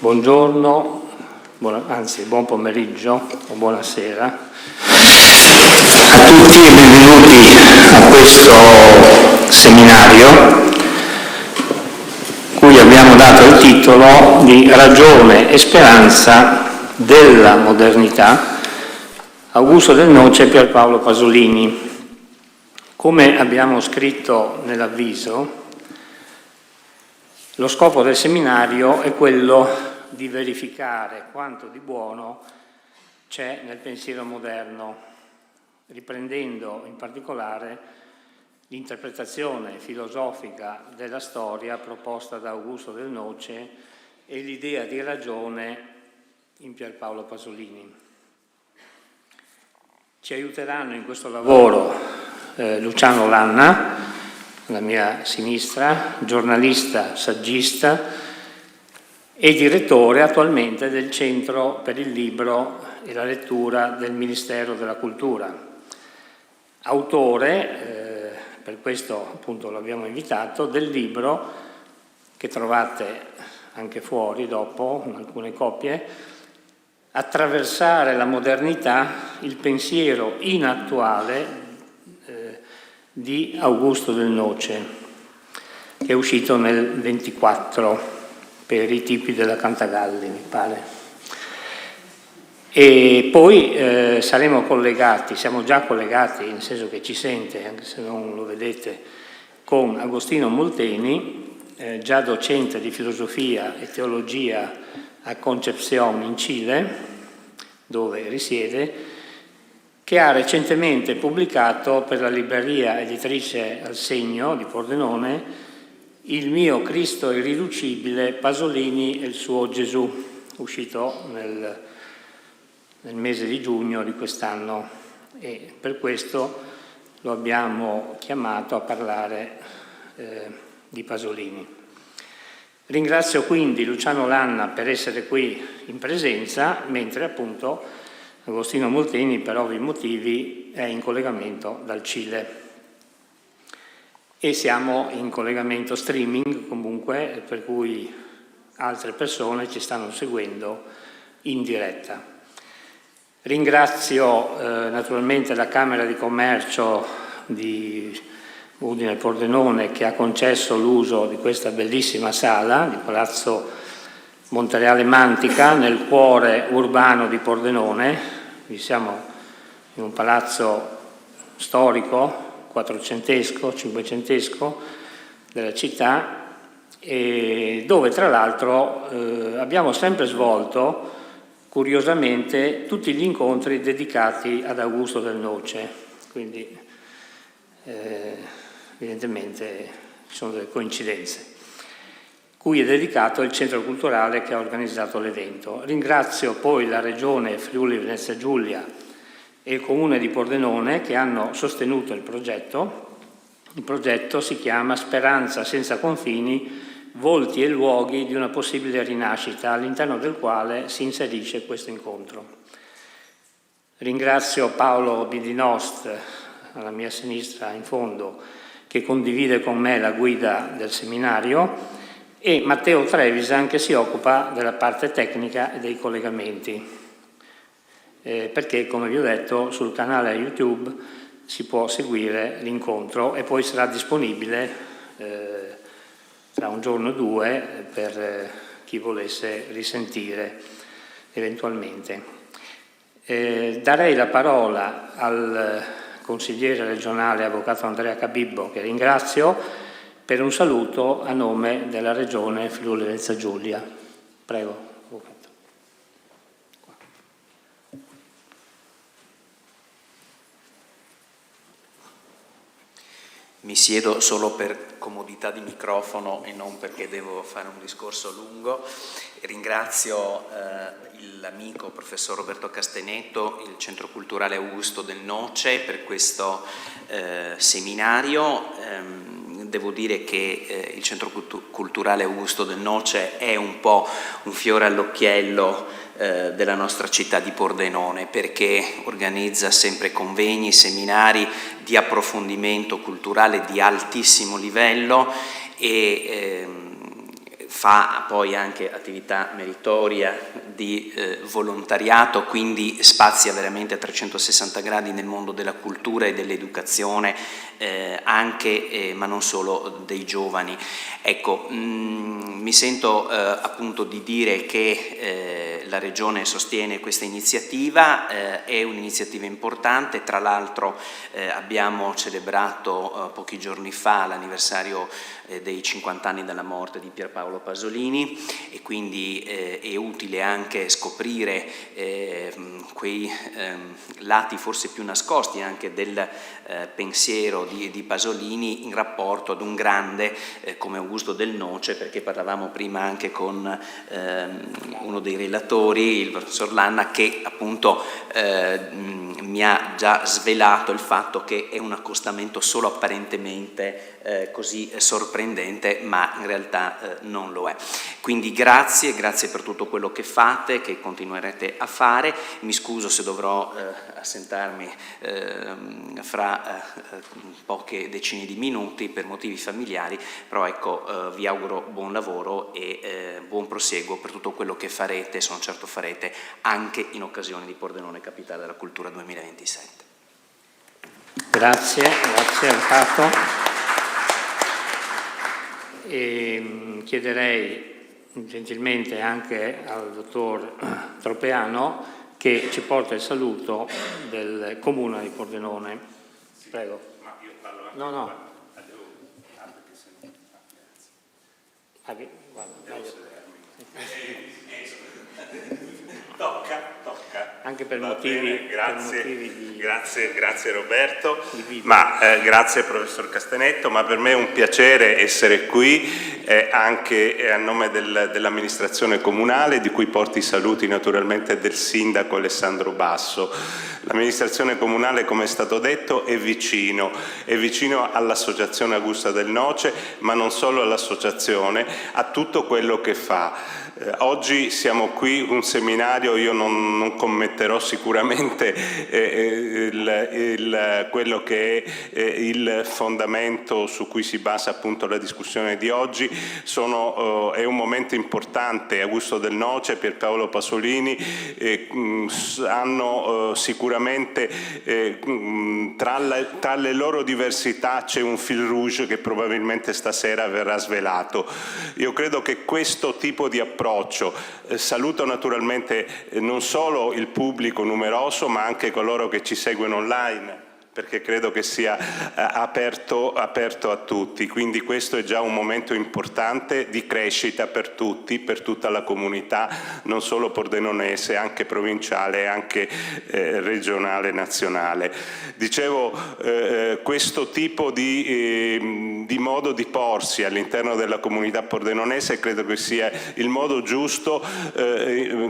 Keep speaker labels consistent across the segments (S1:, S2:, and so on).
S1: Buongiorno, buon pomeriggio o buonasera a tutti e benvenuti a questo seminario cui abbiamo dato il titolo di Ragione e speranza della modernità, Augusto Del Noce e Pierpaolo Pasolini. Come abbiamo scritto nell'avviso, lo scopo del seminario è quello di verificare quanto di buono c'è nel pensiero moderno, riprendendo in particolare l'interpretazione filosofica della storia proposta da Augusto Del Noce e l'idea di ragione in Pierpaolo Pasolini. Ci aiuteranno in questo lavoro Luciano Lanna, alla mia sinistra, giornalista, saggista e direttore attualmente del Centro per il Libro e la Lettura del Ministero della Cultura. Autore, per questo appunto l'abbiamo invitato, del libro che trovate anche fuori dopo, in alcune copie, Attraversare la modernità, il pensiero inattuale di Augusto Del Noce, che è uscito nel 24 per i tipi della Cantagalli, mi pare. E poi saremo collegati, siamo già collegati, nel senso che ci sente, anche se non lo vedete, con Agostino Molteni, già docente di filosofia e teologia a Concepción in Cile, dove risiede, che ha recentemente pubblicato per la libreria editrice Al Segno di Pordenone Il mio Cristo irriducibile, Pasolini e il suo Gesù, uscito nel mese di giugno di quest'anno, e per questo lo abbiamo chiamato a parlare di Pasolini. Ringrazio quindi Luciano Lanna per essere qui in presenza, mentre appunto Agostino Molteni, per ovvi motivi, è in collegamento dal Cile. E siamo in collegamento streaming comunque, per cui altre persone ci stanno seguendo in diretta. Ringrazio naturalmente la Camera di Commercio di Udine Pordenone che ha concesso l'uso di questa bellissima sala di Palazzo Montereale Mantica nel cuore urbano di Pordenone. Vi siamo in un palazzo storico, quattrocentesco, cinquecentesco della città, e dove tra l'altro abbiamo sempre svolto curiosamente tutti gli incontri dedicati ad Augusto Del Noce, quindi evidentemente ci sono delle coincidenze, cui è dedicato il centro culturale che ha organizzato l'evento. Ringrazio poi la Regione Friuli Venezia Giulia e il Comune di Pordenone che hanno sostenuto il progetto. Il progetto si chiama Speranza senza confini, volti e luoghi di una possibile rinascita, all'interno del quale si inserisce questo incontro. Ringrazio Paolo Bidinost, alla mia sinistra in fondo, che condivide con me la guida del seminario, e Matteo Trevisan che si occupa della parte tecnica e dei collegamenti, perché come vi ho detto sul canale YouTube si può seguire l'incontro e poi sarà disponibile tra un giorno o due per chi volesse risentire eventualmente. Darei la parola al consigliere regionale avvocato Andrea Cabibbo, che ringrazio, per un saluto a nome della Regione Friuli Venezia Giulia. Prego, avvocato.
S2: Mi siedo solo per comodità di microfono e non perché devo fare un discorso lungo. Ringrazio l'amico professor Roberto Castenetto, il Centro Culturale Augusto Del Noce per questo seminario. Devo dire che il Centro Culturale Augusto Del Noce è un po' un fiore all'occhiello della nostra città di Pordenone, perché organizza sempre convegni, seminari di approfondimento culturale di altissimo livello e fa poi anche attività meritoria di volontariato, quindi spazia veramente a 360 gradi nel mondo della cultura e dell'educazione, anche ma non solo dei giovani. Ecco, mi sento appunto di dire che la Regione sostiene questa iniziativa, è un'iniziativa importante. Tra l'altro abbiamo celebrato pochi giorni fa l'anniversario dei 50 anni dalla morte di Pierpaolo Pasolini, e quindi è utile anche scoprire quei lati forse più nascosti anche del pensiero di Pasolini in rapporto ad un grande come Augusto Del Noce, perché parlavamo prima anche con uno dei relatori, il professor Lanna, che appunto mi ha già svelato il fatto che è un accostamento solo apparentemente così sorprendente, ma in realtà non lo è. Quindi grazie per tutto quello che fate, che continuerete a fare. Mi scuso se dovrò assentarmi fra poche decine di minuti per motivi familiari, però ecco, vi auguro buon lavoro e buon proseguo per tutto quello che farete, sono certo farete, anche in occasione di Pordenone Capitale della Cultura 2027.
S1: Grazie Avvocato. E chiederei gentilmente anche al dottor Tropeano che ci porta il saluto del Comune di Pordenone. Prego.
S3: Ma io parlo anche.
S1: No.
S3: Tocca.
S1: Anche per
S3: Va
S1: motivi,
S3: bene, grazie,
S1: per motivi di...
S3: grazie Roberto, grazie professor Castanetto, ma per me è un piacere essere qui anche a nome dell'amministrazione comunale, di cui porto i saluti naturalmente del sindaco Alessandro Basso. L'amministrazione comunale, come è stato detto, è vicino all'associazione Augusto Del Noce, ma non solo all'associazione, a tutto quello che fa. Oggi siamo qui, un seminario, io non commetterò sicuramente quello che è il fondamento su cui si basa appunto la discussione di oggi. È un momento importante. Augusto Del Noce, Pierpaolo Pasolini hanno sicuramente tra le loro diversità c'è un fil rouge che probabilmente stasera verrà svelato. Io credo che questo tipo di approccio, saluto naturalmente non solo il pubblico numeroso ma anche coloro che ci seguono online, perché credo che sia aperto a tutti, quindi questo è già un momento importante di crescita per tutti, per tutta la comunità, non solo pordenonese, anche provinciale, anche regionale, nazionale. Dicevo, questo tipo di modo di porsi all'interno della comunità pordenonese credo che sia il modo giusto,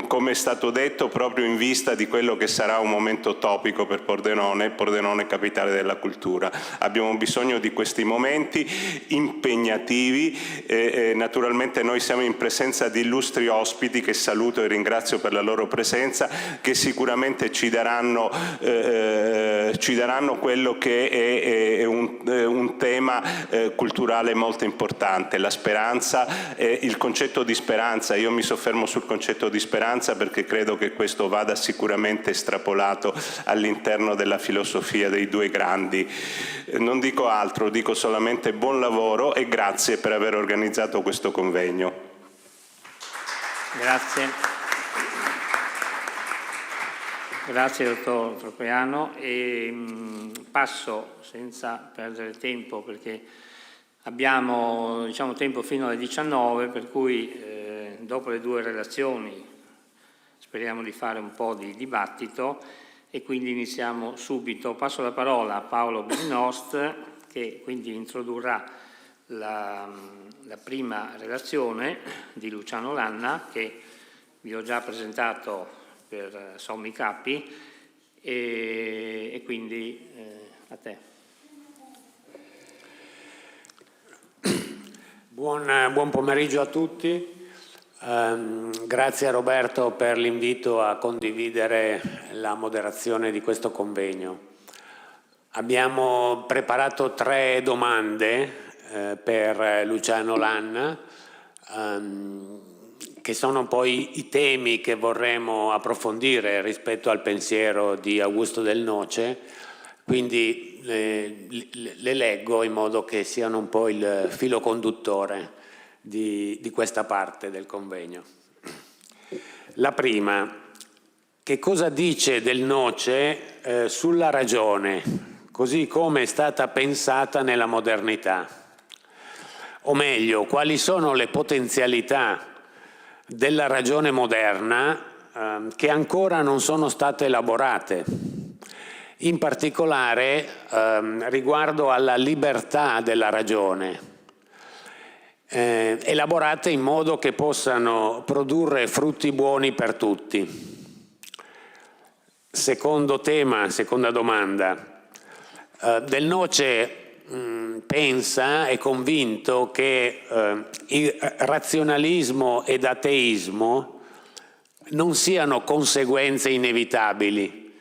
S3: come è stato detto, proprio in vista di quello che sarà un momento topico per Pordenone Capitale della Cultura. Abbiamo bisogno di questi momenti impegnativi. Naturalmente noi siamo in presenza di illustri ospiti che saluto e ringrazio per la loro presenza, che sicuramente ci daranno quello che è un tema culturale molto importante, la speranza, il concetto di speranza. Io mi soffermo sul concetto di speranza perché credo che questo vada sicuramente estrapolato all'interno della filosofia dei due grandi. Non dico altro, dico solamente buon lavoro e grazie per aver organizzato questo convegno.
S1: Grazie dottor Tropeano, e passo senza perdere tempo perché abbiamo tempo fino alle 19, per cui dopo le due relazioni speriamo di fare un po' di dibattito e quindi iniziamo subito. Passo la parola a Paolo Belnost che quindi introdurrà la prima relazione di Luciano Lanna, che vi ho già presentato per sommi capi, e quindi a te.
S4: Buon pomeriggio a tutti. Grazie a Roberto per l'invito a condividere la moderazione di questo convegno. Abbiamo preparato 3 domande per Luciano Lanna. che sono poi i temi che vorremmo approfondire rispetto al pensiero di Augusto Del Noce, quindi le leggo in modo che siano un po' il filo conduttore di questa parte del convegno. La prima: che cosa dice Del Noce sulla ragione, così come è stata pensata nella modernità? O meglio, quali sono le potenzialità della ragione moderna che ancora non sono state elaborate, in particolare riguardo alla libertà della ragione, elaborate in modo che possano produrre frutti buoni per tutti. Secondo tema, seconda domanda. Del Noce pensa, è convinto che il razionalismo ed ateismo non siano conseguenze inevitabili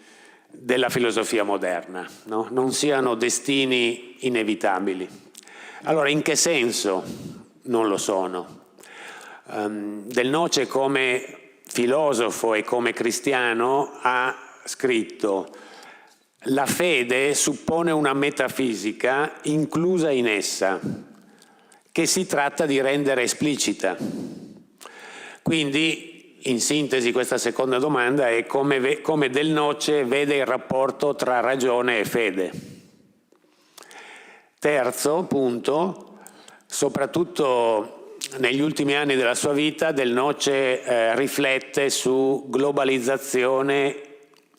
S4: della filosofia moderna, no? Non siano destini inevitabili. Allora, in che senso non lo sono? Del Noce, come filosofo e come cristiano, ha scritto: la fede suppone una metafisica inclusa in essa, che si tratta di rendere esplicita. Quindi, in sintesi, questa seconda domanda è come Del Noce vede il rapporto tra ragione e fede. Terzo punto: soprattutto negli ultimi anni della sua vita, Del Noce riflette su globalizzazione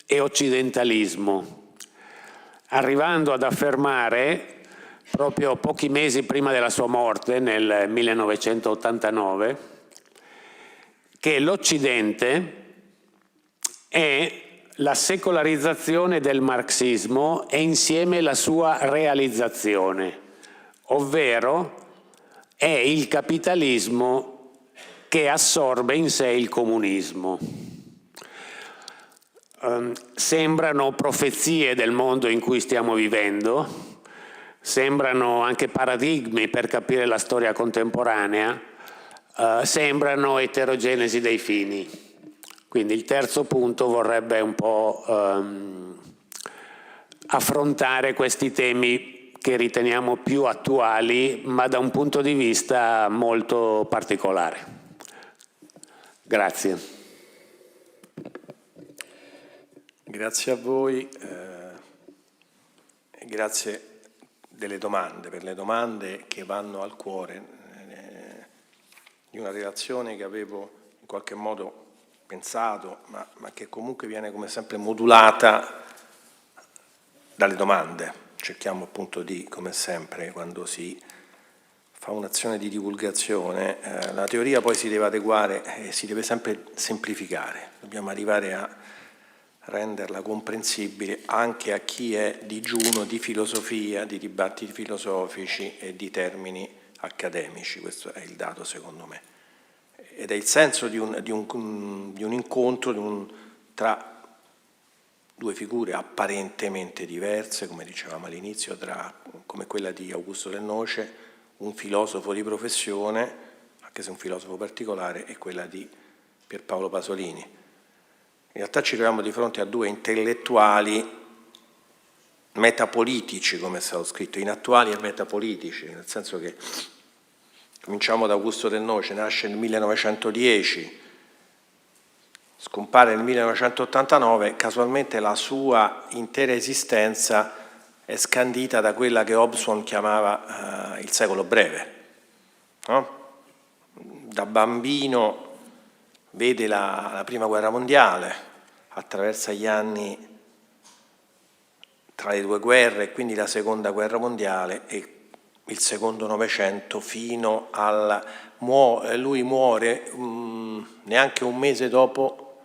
S4: e occidentalismo, arrivando ad affermare, proprio pochi mesi prima della sua morte, nel 1989, che l'Occidente è la secolarizzazione del marxismo e insieme la sua realizzazione, ovvero è il capitalismo che assorbe in sé il comunismo. Sembrano profezie del mondo in cui stiamo vivendo, sembrano anche paradigmi per capire la storia contemporanea, sembrano eterogenesi dei fini. Quindi il terzo punto vorrebbe un po' affrontare questi temi che riteniamo più attuali, ma da un punto di vista molto particolare. Grazie.
S5: Grazie a voi, grazie delle domande, per le domande che vanno al cuore di una relazione che avevo in qualche modo pensato, ma che comunque viene come sempre modulata dalle domande. Cerchiamo appunto di, come sempre, quando si fa un'azione di divulgazione, la teoria poi si deve adeguare e si deve sempre semplificare, dobbiamo arrivare a renderla comprensibile anche a chi è digiuno di filosofia, di dibattiti filosofici e di termini accademici. Questo è il dato, secondo me, ed è il senso di un incontro tra due figure apparentemente diverse, come dicevamo all'inizio, come quella di Augusto Del Noce, un filosofo di professione, anche se un filosofo particolare, e quella di Pierpaolo Pasolini. In realtà ci troviamo di fronte a due intellettuali metapolitici, come è stato scritto, inattuali e metapolitici, nel senso che cominciamo da Augusto Del Noce, nasce nel 1910, scompare nel 1989, casualmente la sua intera esistenza è scandita da quella che Hobsbawm chiamava il secolo breve, no? Da bambino vede la prima guerra mondiale, attraversa gli anni tra le due guerre e quindi la seconda guerra mondiale e il secondo Novecento fino lui muore neanche un mese dopo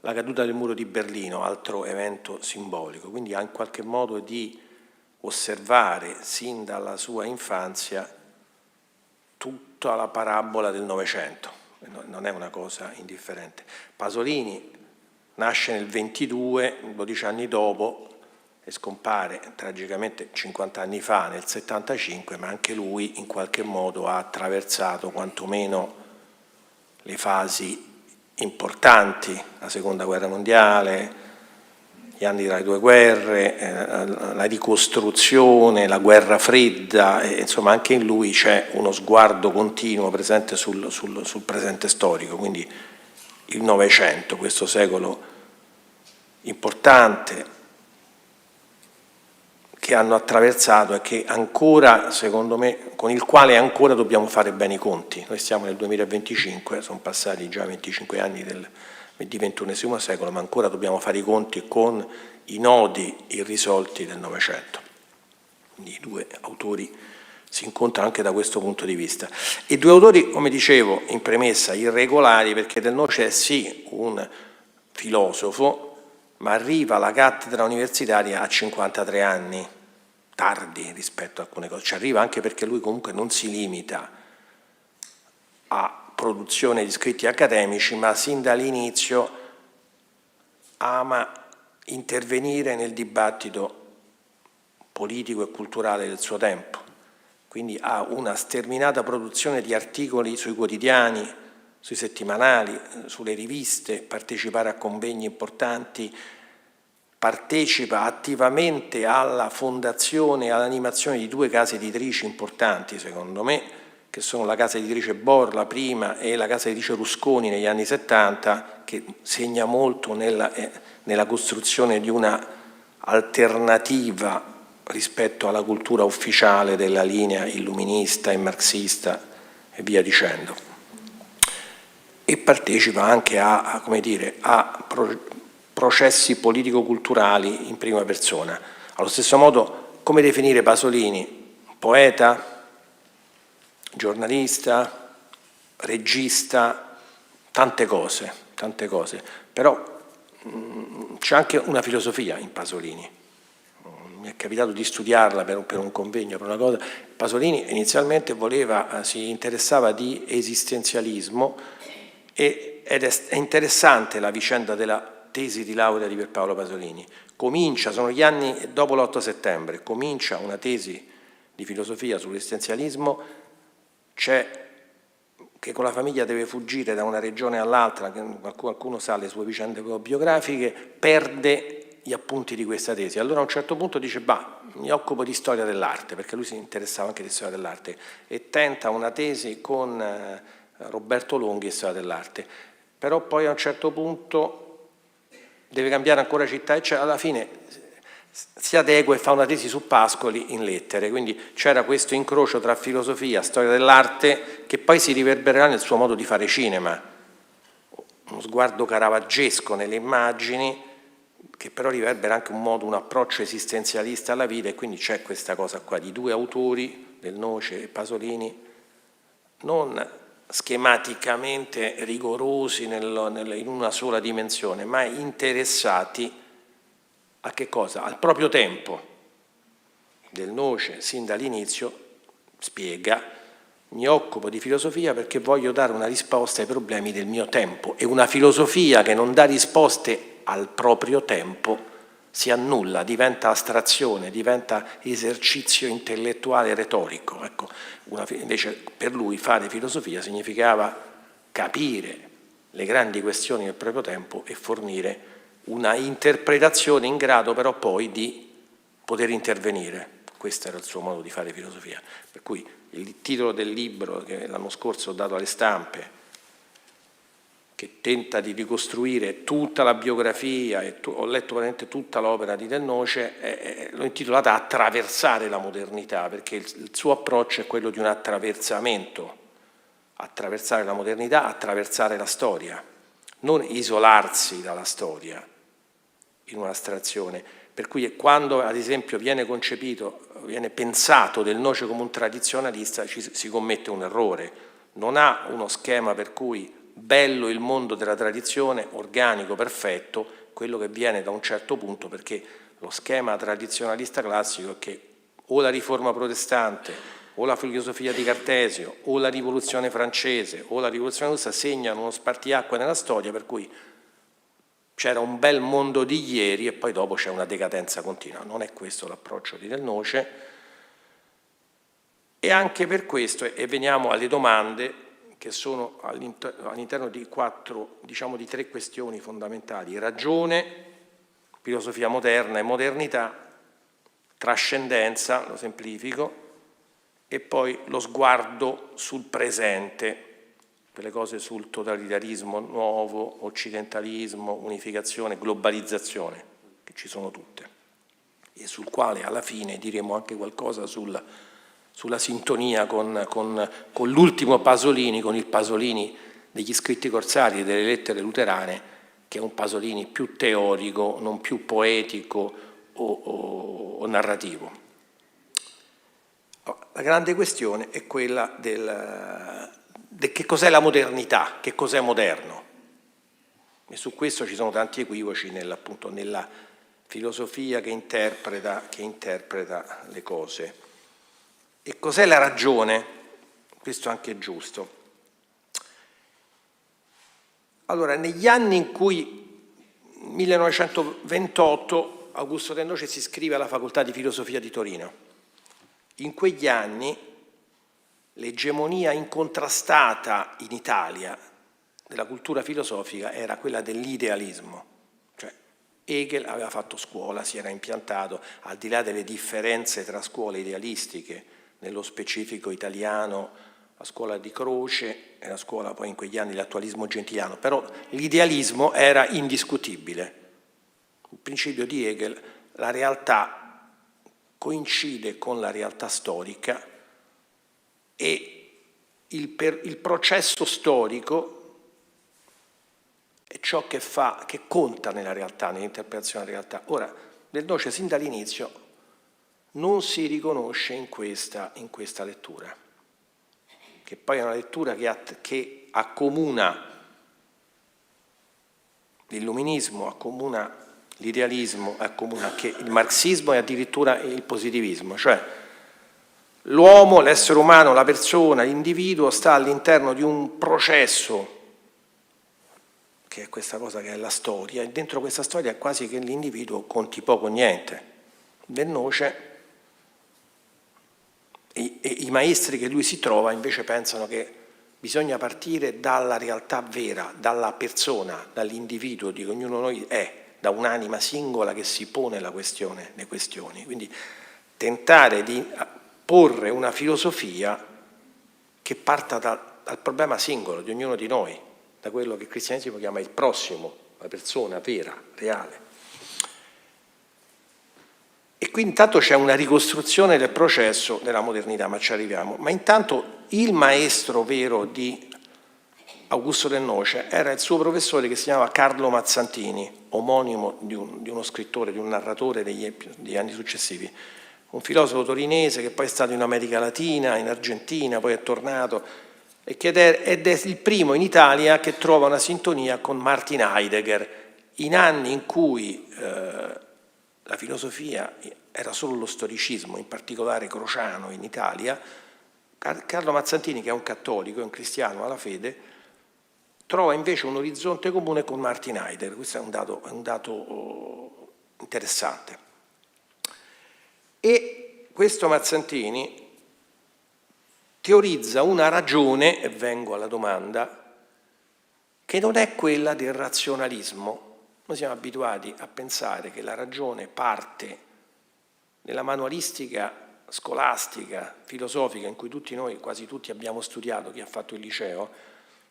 S5: la caduta del muro di Berlino, altro evento simbolico, quindi ha in qualche modo di osservare sin dalla sua infanzia tutta la parabola del Novecento. Non è una cosa indifferente. Pasolini nasce nel 22, 12 anni dopo, e scompare tragicamente 50 anni fa, nel 75, ma anche lui in qualche modo ha attraversato quantomeno le fasi importanti, la Seconda Guerra Mondiale, gli anni tra le due guerre, la ricostruzione, la guerra fredda, insomma anche in lui c'è uno sguardo continuo presente sul presente storico, quindi il Novecento, questo secolo importante che hanno attraversato e che ancora, secondo me, con il quale ancora dobbiamo fare bene i conti. Noi stiamo nel 2025, sono passati già 25 anni di XXI secolo, ma ancora dobbiamo fare i conti con i nodi irrisolti del Novecento. Quindi i due autori si incontrano anche da questo punto di vista. I due autori, come dicevo in premessa, irregolari, perché Del Noce è sì un filosofo, ma arriva alla cattedra universitaria a 53 anni, tardi rispetto a alcune cose. Ci arriva anche perché lui comunque non si limita a produzione di scritti accademici, ma sin dall'inizio ama intervenire nel dibattito politico e culturale del suo tempo. Quindi ha una sterminata produzione di articoli sui quotidiani, sui settimanali, sulle riviste, partecipare a convegni importanti, partecipa attivamente alla fondazione e all'animazione di due case editrici importanti, secondo me, che sono la casa editrice Borla prima e la casa editrice Rusconi negli anni 70, che segna molto nella costruzione di una alternativa rispetto alla cultura ufficiale della linea illuminista e marxista e via dicendo. E partecipa anche a processi politico-culturali in prima persona. Allo stesso modo, come definire Pasolini? Poeta, giornalista, regista, tante cose, però c'è anche una filosofia in Pasolini. Mi è capitato di studiarla per un convegno, per una cosa. Pasolini inizialmente si interessava di esistenzialismo ed è interessante la vicenda della tesi di laurea di Pierpaolo Pasolini. Sono gli anni dopo l'8 settembre, comincia una tesi di filosofia sull'esistenzialismo, c'è che con la famiglia deve fuggire da una regione all'altra, qualcuno sa le sue vicende biografiche, perde gli appunti di questa tesi. Allora a un certo punto dice, mi occupo di storia dell'arte, perché lui si interessava anche di storia dell'arte, e tenta una tesi con Roberto Longhi e storia dell'arte. Però poi a un certo punto deve cambiare ancora città e alla fine si adegua e fa una tesi su Pascoli in lettere, quindi c'era questo incrocio tra filosofia, storia dell'arte, che poi si riverbererà nel suo modo di fare cinema, uno sguardo caravaggesco nelle immagini, che però riverbera anche un approccio esistenzialista alla vita, e quindi c'è questa cosa qua di due autori, Del Noce e Pasolini, non schematicamente rigorosi in una sola dimensione, ma interessati a che cosa? Al proprio tempo. Del Noce, sin dall'inizio, spiega: mi occupo di filosofia perché voglio dare una risposta ai problemi del mio tempo, e una filosofia che non dà risposte al proprio tempo si annulla, diventa astrazione, diventa esercizio intellettuale retorico. Ecco, invece per lui fare filosofia significava capire le grandi questioni del proprio tempo e fornire una interpretazione in grado però poi di poter intervenire. Questo era il suo modo di fare filosofia. Per cui il titolo del libro che l'anno scorso ho dato alle stampe, che tenta di ricostruire tutta la biografia, e ho letto veramente tutta l'opera di Del Noce, l'ho intitolata Attraversare la modernità, perché il suo approccio è quello di un attraversamento, attraversare la modernità, attraversare la storia, non isolarsi dalla storia in un'astrazione. Per cui quando ad esempio viene pensato Del Noce come un tradizionalista, si commette un errore. Non ha uno schema per cui bello il mondo della tradizione, organico, perfetto, quello che viene da un certo punto, perché lo schema tradizionalista classico è che o la riforma protestante, o la filosofia di Cartesio, o la rivoluzione francese, o la rivoluzione russa segnano uno spartiacque nella storia, per cui c'era un bel mondo di ieri e poi dopo c'è una decadenza continua. Non è questo l'approccio di Del Noce, e anche per questo, e veniamo alle domande che sono all'interno di di 3 questioni fondamentali: ragione, filosofia moderna e modernità, trascendenza, lo semplifico, e poi lo sguardo sul presente, per le cose sul totalitarismo nuovo, occidentalismo, unificazione, globalizzazione, che ci sono tutte, e sul quale alla fine diremo anche qualcosa sulla sintonia con l'ultimo Pasolini, con il Pasolini degli scritti corsari e delle lettere luterane, che è un Pasolini più teorico, non più poetico o narrativo. La grande questione è quella di che cos'è la modernità, che cos'è moderno. E su questo ci sono tanti equivoci appunto nella filosofia che interpreta le cose. E cos'è la ragione? Questo anche è giusto. Allora, negli anni in cui, 1928, Augusto Del Noce si iscrive alla Facoltà di Filosofia di Torino. In quegli anni l'egemonia incontrastata in Italia della cultura filosofica era quella dell'idealismo. Cioè, Hegel aveva fatto scuola, si era impiantato, al di là delle differenze tra scuole idealistiche, nello specifico italiano, la scuola di Croce e la scuola poi in quegli anni l'attualismo gentiliano, però l'idealismo era indiscutibile. Il principio di Hegel: la realtà coincide con la realtà storica e il processo storico è ciò che conta nella realtà, nell'interpretazione della realtà. Ora, Del Noce sin dall'inizio non si riconosce in questa lettura, che poi è una lettura che accomuna l'illuminismo, accomuna l'idealismo, accomuna anche il marxismo e addirittura il positivismo, cioè l'uomo, l'essere umano, la persona, l'individuo sta all'interno di un processo che è questa cosa che è la storia, e dentro questa storia è quasi che l'individuo conti poco o niente. Del Noce e i maestri che lui si trova invece pensano che bisogna partire dalla realtà vera, dalla persona, dall'individuo di ognuno di noi è, da un'anima singola che si pone le questioni. Quindi tentare di porre una filosofia che parta dal problema singolo di ognuno di noi, da quello che il cristianesimo chiama il prossimo, la persona vera, reale. E qui intanto c'è una ricostruzione del processo della modernità, ma ci arriviamo. Ma intanto il maestro vero di Augusto Del Noce era il suo professore, che si chiamava Carlo Mazzantini, omonimo di uno scrittore, di un narratore degli anni successivi, un filosofo torinese che poi è stato in America Latina, in Argentina, poi è tornato, ed è il primo in Italia che trova una sintonia con Martin Heidegger, in anni in cui la filosofia era solo lo storicismo, in particolare crociano in Italia. Carlo Mazzantini, che è un cattolico, è un cristiano alla fede, trova invece un orizzonte comune con Martin Heidegger. Questo è un dato interessante. E questo Mazzantini teorizza una ragione, e vengo alla domanda, che non è quella del razionalismo. Noi siamo abituati a pensare che la ragione parte nella manualistica scolastica, filosofica, in cui quasi tutti abbiamo studiato, chi ha fatto il liceo,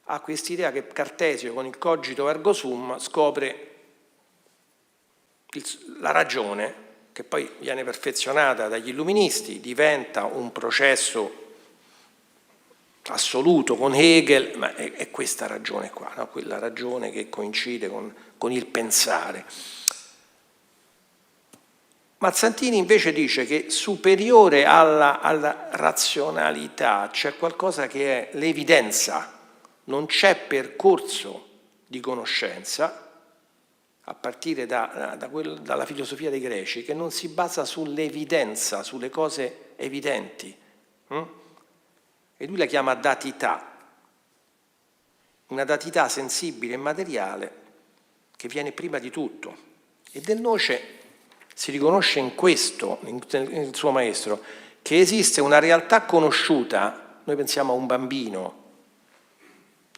S5: ha quest'idea che Cartesio con il cogito ergo sum scopre la ragione, che poi viene perfezionata dagli illuministi, diventa un processo assoluto con Hegel, ma è questa ragione qua, no? Quella ragione che coincide con il pensare. Mazzantini invece dice che superiore alla razionalità c'è qualcosa che è l'evidenza, non c'è percorso di conoscenza, a partire dalla filosofia dei greci, che non si basa sull'evidenza, sulle cose evidenti. E lui la chiama datità, una datità sensibile e materiale che viene prima di tutto. E Del Noce si riconosce in questo, nel suo maestro, che esiste una realtà conosciuta. Noi pensiamo a un bambino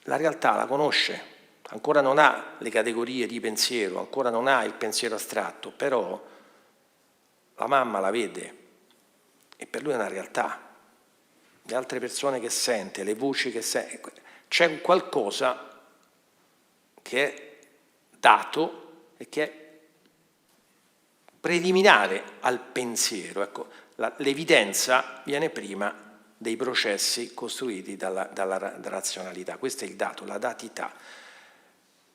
S5: la realtà la conosce, ancora non ha le categorie di pensiero, ancora non ha il pensiero astratto, però la mamma la vede e per lui è una realtà. Le altre persone che sente, le voci che sente, c'è qualcosa che è dato e che è preliminare al pensiero. Ecco, l'evidenza viene prima dei processi costruiti dalla razionalità. Questo è il dato, la datità.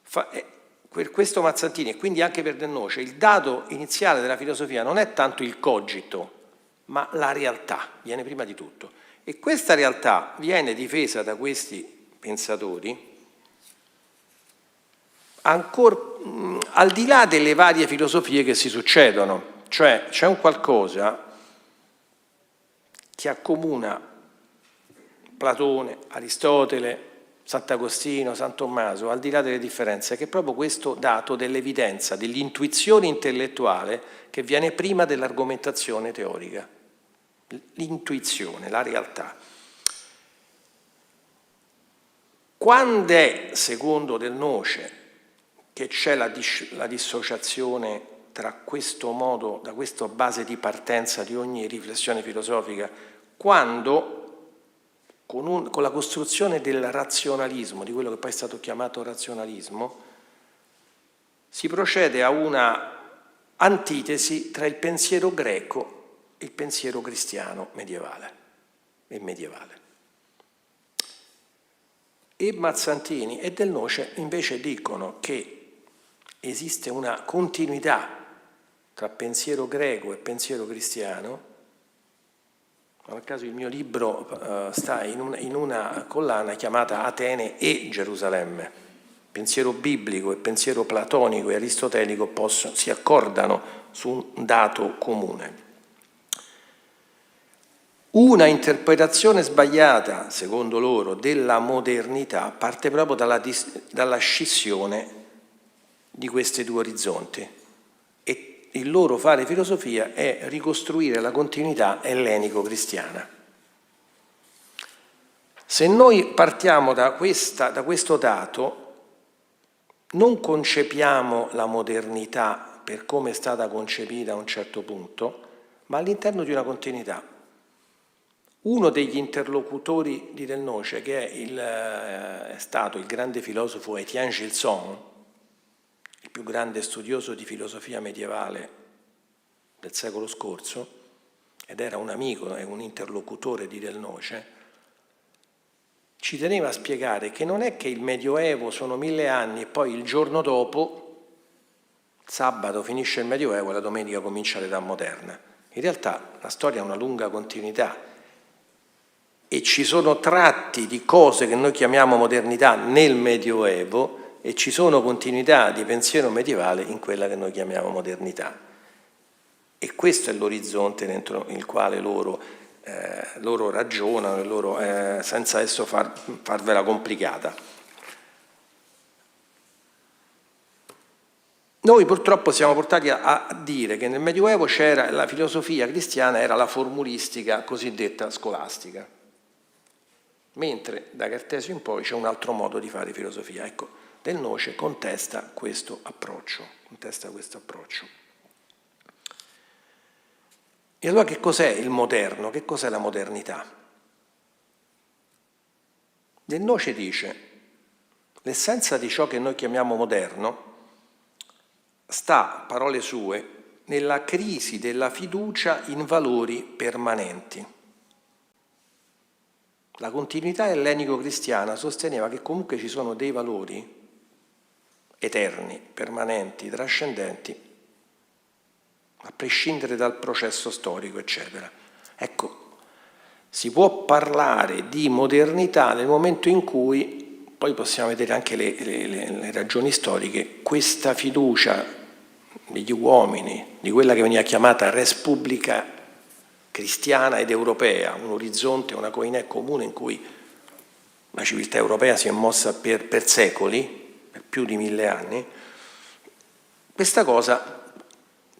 S5: Per questo Mazzantini, e quindi anche per Del Noce, il dato iniziale della filosofia non è tanto il cogito, ma la realtà, viene prima di tutto. E questa realtà viene difesa da questi pensatori ancora al di là delle varie filosofie che si succedono, cioè c'è un qualcosa che accomuna Platone, Aristotele, Sant'Agostino, San Tommaso, al di là delle differenze, che è proprio questo dato dell'evidenza, dell'intuizione intellettuale che viene prima dell'argomentazione teorica. L'intuizione, la realtà. Quando è, secondo Del Noce, che c'è la dissociazione tra questo modo, da questa base di partenza di ogni riflessione filosofica, quando con la costruzione del razionalismo, di quello che poi è stato chiamato razionalismo, si procede a una antitesi tra il pensiero greco e il pensiero cristiano medievale e medievale. E Mazzantini e Del Noce invece dicono che esiste una continuità tra pensiero greco e pensiero cristiano. Non a caso il mio libro sta in una collana chiamata Atene e Gerusalemme. Pensiero biblico e pensiero platonico e aristotelico si accordano su un dato comune. Una interpretazione sbagliata, secondo loro, della modernità parte proprio dalla scissione di questi due orizzonti, e il loro fare filosofia è ricostruire la continuità ellenico-cristiana. Se noi partiamo da questo dato, non concepiamo la modernità per come è stata concepita a un certo punto, ma all'interno di una continuità. Uno degli interlocutori di Del Noce, che è stato il grande filosofo Étienne Gilson, il più grande studioso di filosofia medievale del secolo scorso, ed era un amico e un interlocutore di Del Noce, ci teneva a spiegare che non è che il Medioevo sono 1000 anni e poi il giorno dopo, sabato, finisce il Medioevo e la domenica comincia l'età moderna. In realtà la storia ha una lunga continuità e ci sono tratti di cose che noi chiamiamo modernità nel Medioevo e ci sono continuità di pensiero medievale in quella che noi chiamiamo modernità. E questo è l'orizzonte dentro il quale loro ragionano, senza adesso farvela complicata. Noi purtroppo siamo portati a dire che nel Medioevo c'era la filosofia cristiana, era la formulistica cosiddetta scolastica, mentre da Cartesio in poi c'è un altro modo di fare filosofia. Ecco, Del Noce contesta questo approccio. E allora che cos'è il moderno? Che cos'è la modernità? Del Noce dice: l'essenza di ciò che noi chiamiamo moderno sta, parole sue, nella crisi della fiducia in valori permanenti. La continuità ellenico-cristiana sosteneva che comunque ci sono dei valori eterni, permanenti, trascendenti, a prescindere dal processo storico, eccetera. Ecco, si può parlare di modernità nel momento in cui, poi possiamo vedere anche le ragioni storiche, questa fiducia degli uomini, di quella che veniva chiamata res publica cristiana ed europea, un orizzonte, una koiné comune in cui la civiltà europea si è mossa per secoli, per più di 1000 anni, questa cosa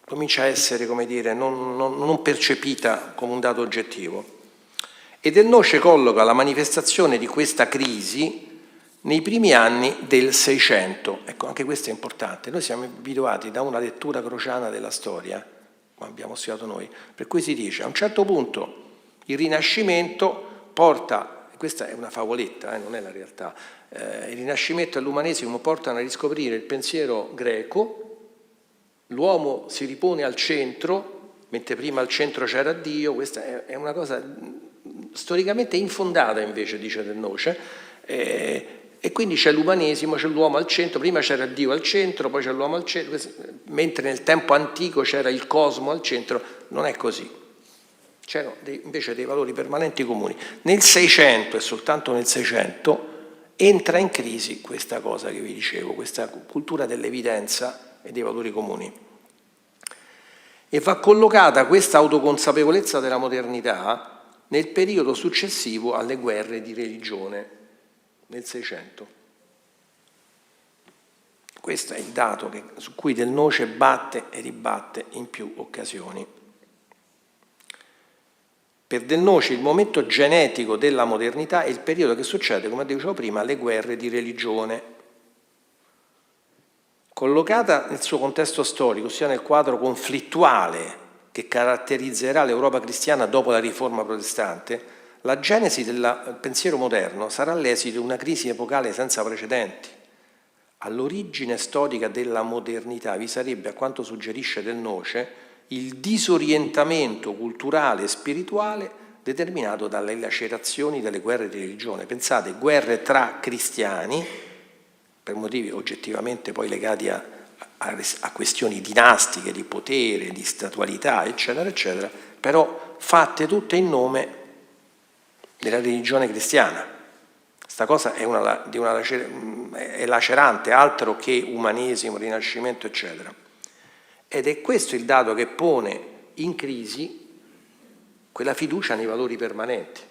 S5: comincia a essere, come dire, non percepita come un dato oggettivo. E Del Noce colloca la manifestazione di questa crisi nei primi anni del Seicento. Ecco, anche questo è importante. Noi siamo abituati da una lettura crociana della storia, come abbiamo studiato noi, per cui si dice a un certo punto il Rinascimento porta, questa è una favoletta, non è la realtà, il Rinascimento e l'umanesimo portano a riscoprire il pensiero greco, l'uomo si ripone al centro, mentre prima al centro c'era Dio. Questa è una cosa storicamente infondata, invece, dice Del Noce, e quindi c'è l'umanesimo, c'è l'uomo al centro, prima c'era Dio al centro, poi c'è l'uomo al centro, mentre nel tempo antico c'era il cosmo al centro. Non è così, c'erano invece dei valori permanenti comuni. Nel Seicento, e soltanto nel Seicento, entra in crisi questa cosa che vi dicevo, questa cultura dell'evidenza e dei valori comuni. E va collocata questa autoconsapevolezza della modernità nel periodo successivo alle guerre di religione, nel Seicento. Questo è il dato su cui Del Noce batte e ribatte in più occasioni. Per Del Noce il momento genetico della modernità è il periodo che succede, come dicevo prima, alle guerre di religione. Collocata nel suo contesto storico, ossia nel quadro conflittuale che caratterizzerà l'Europa cristiana dopo la Riforma protestante, la genesi del pensiero moderno sarà l'esito di una crisi epocale senza precedenti. All'origine storica della modernità vi sarebbe, a quanto suggerisce Del Noce, il disorientamento culturale e spirituale determinato dalle lacerazioni delle guerre di religione. Pensate, guerre tra cristiani, per motivi oggettivamente poi legati a questioni dinastiche, di potere, di statualità, eccetera, eccetera, però fatte tutte in nome della religione cristiana. Sta cosa è lacerante, altro che umanesimo, rinascimento, eccetera. Ed è questo il dato che pone in crisi quella fiducia nei valori permanenti.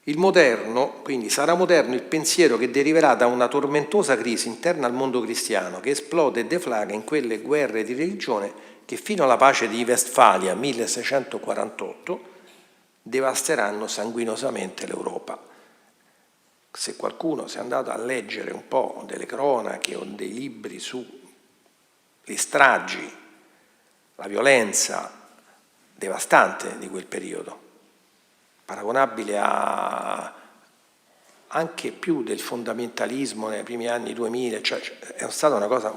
S5: Il moderno, quindi sarà moderno il pensiero che deriverà da una tormentosa crisi interna al mondo cristiano, che esplode e deflaga in quelle guerre di religione che fino alla pace di Westfalia 1648 devasteranno sanguinosamente l'Europa. Se qualcuno si è andato a leggere un po' delle cronache o dei libri sulle stragi, la violenza devastante di quel periodo, paragonabile a anche più del fondamentalismo nei primi anni 2000, cioè è stata una cosa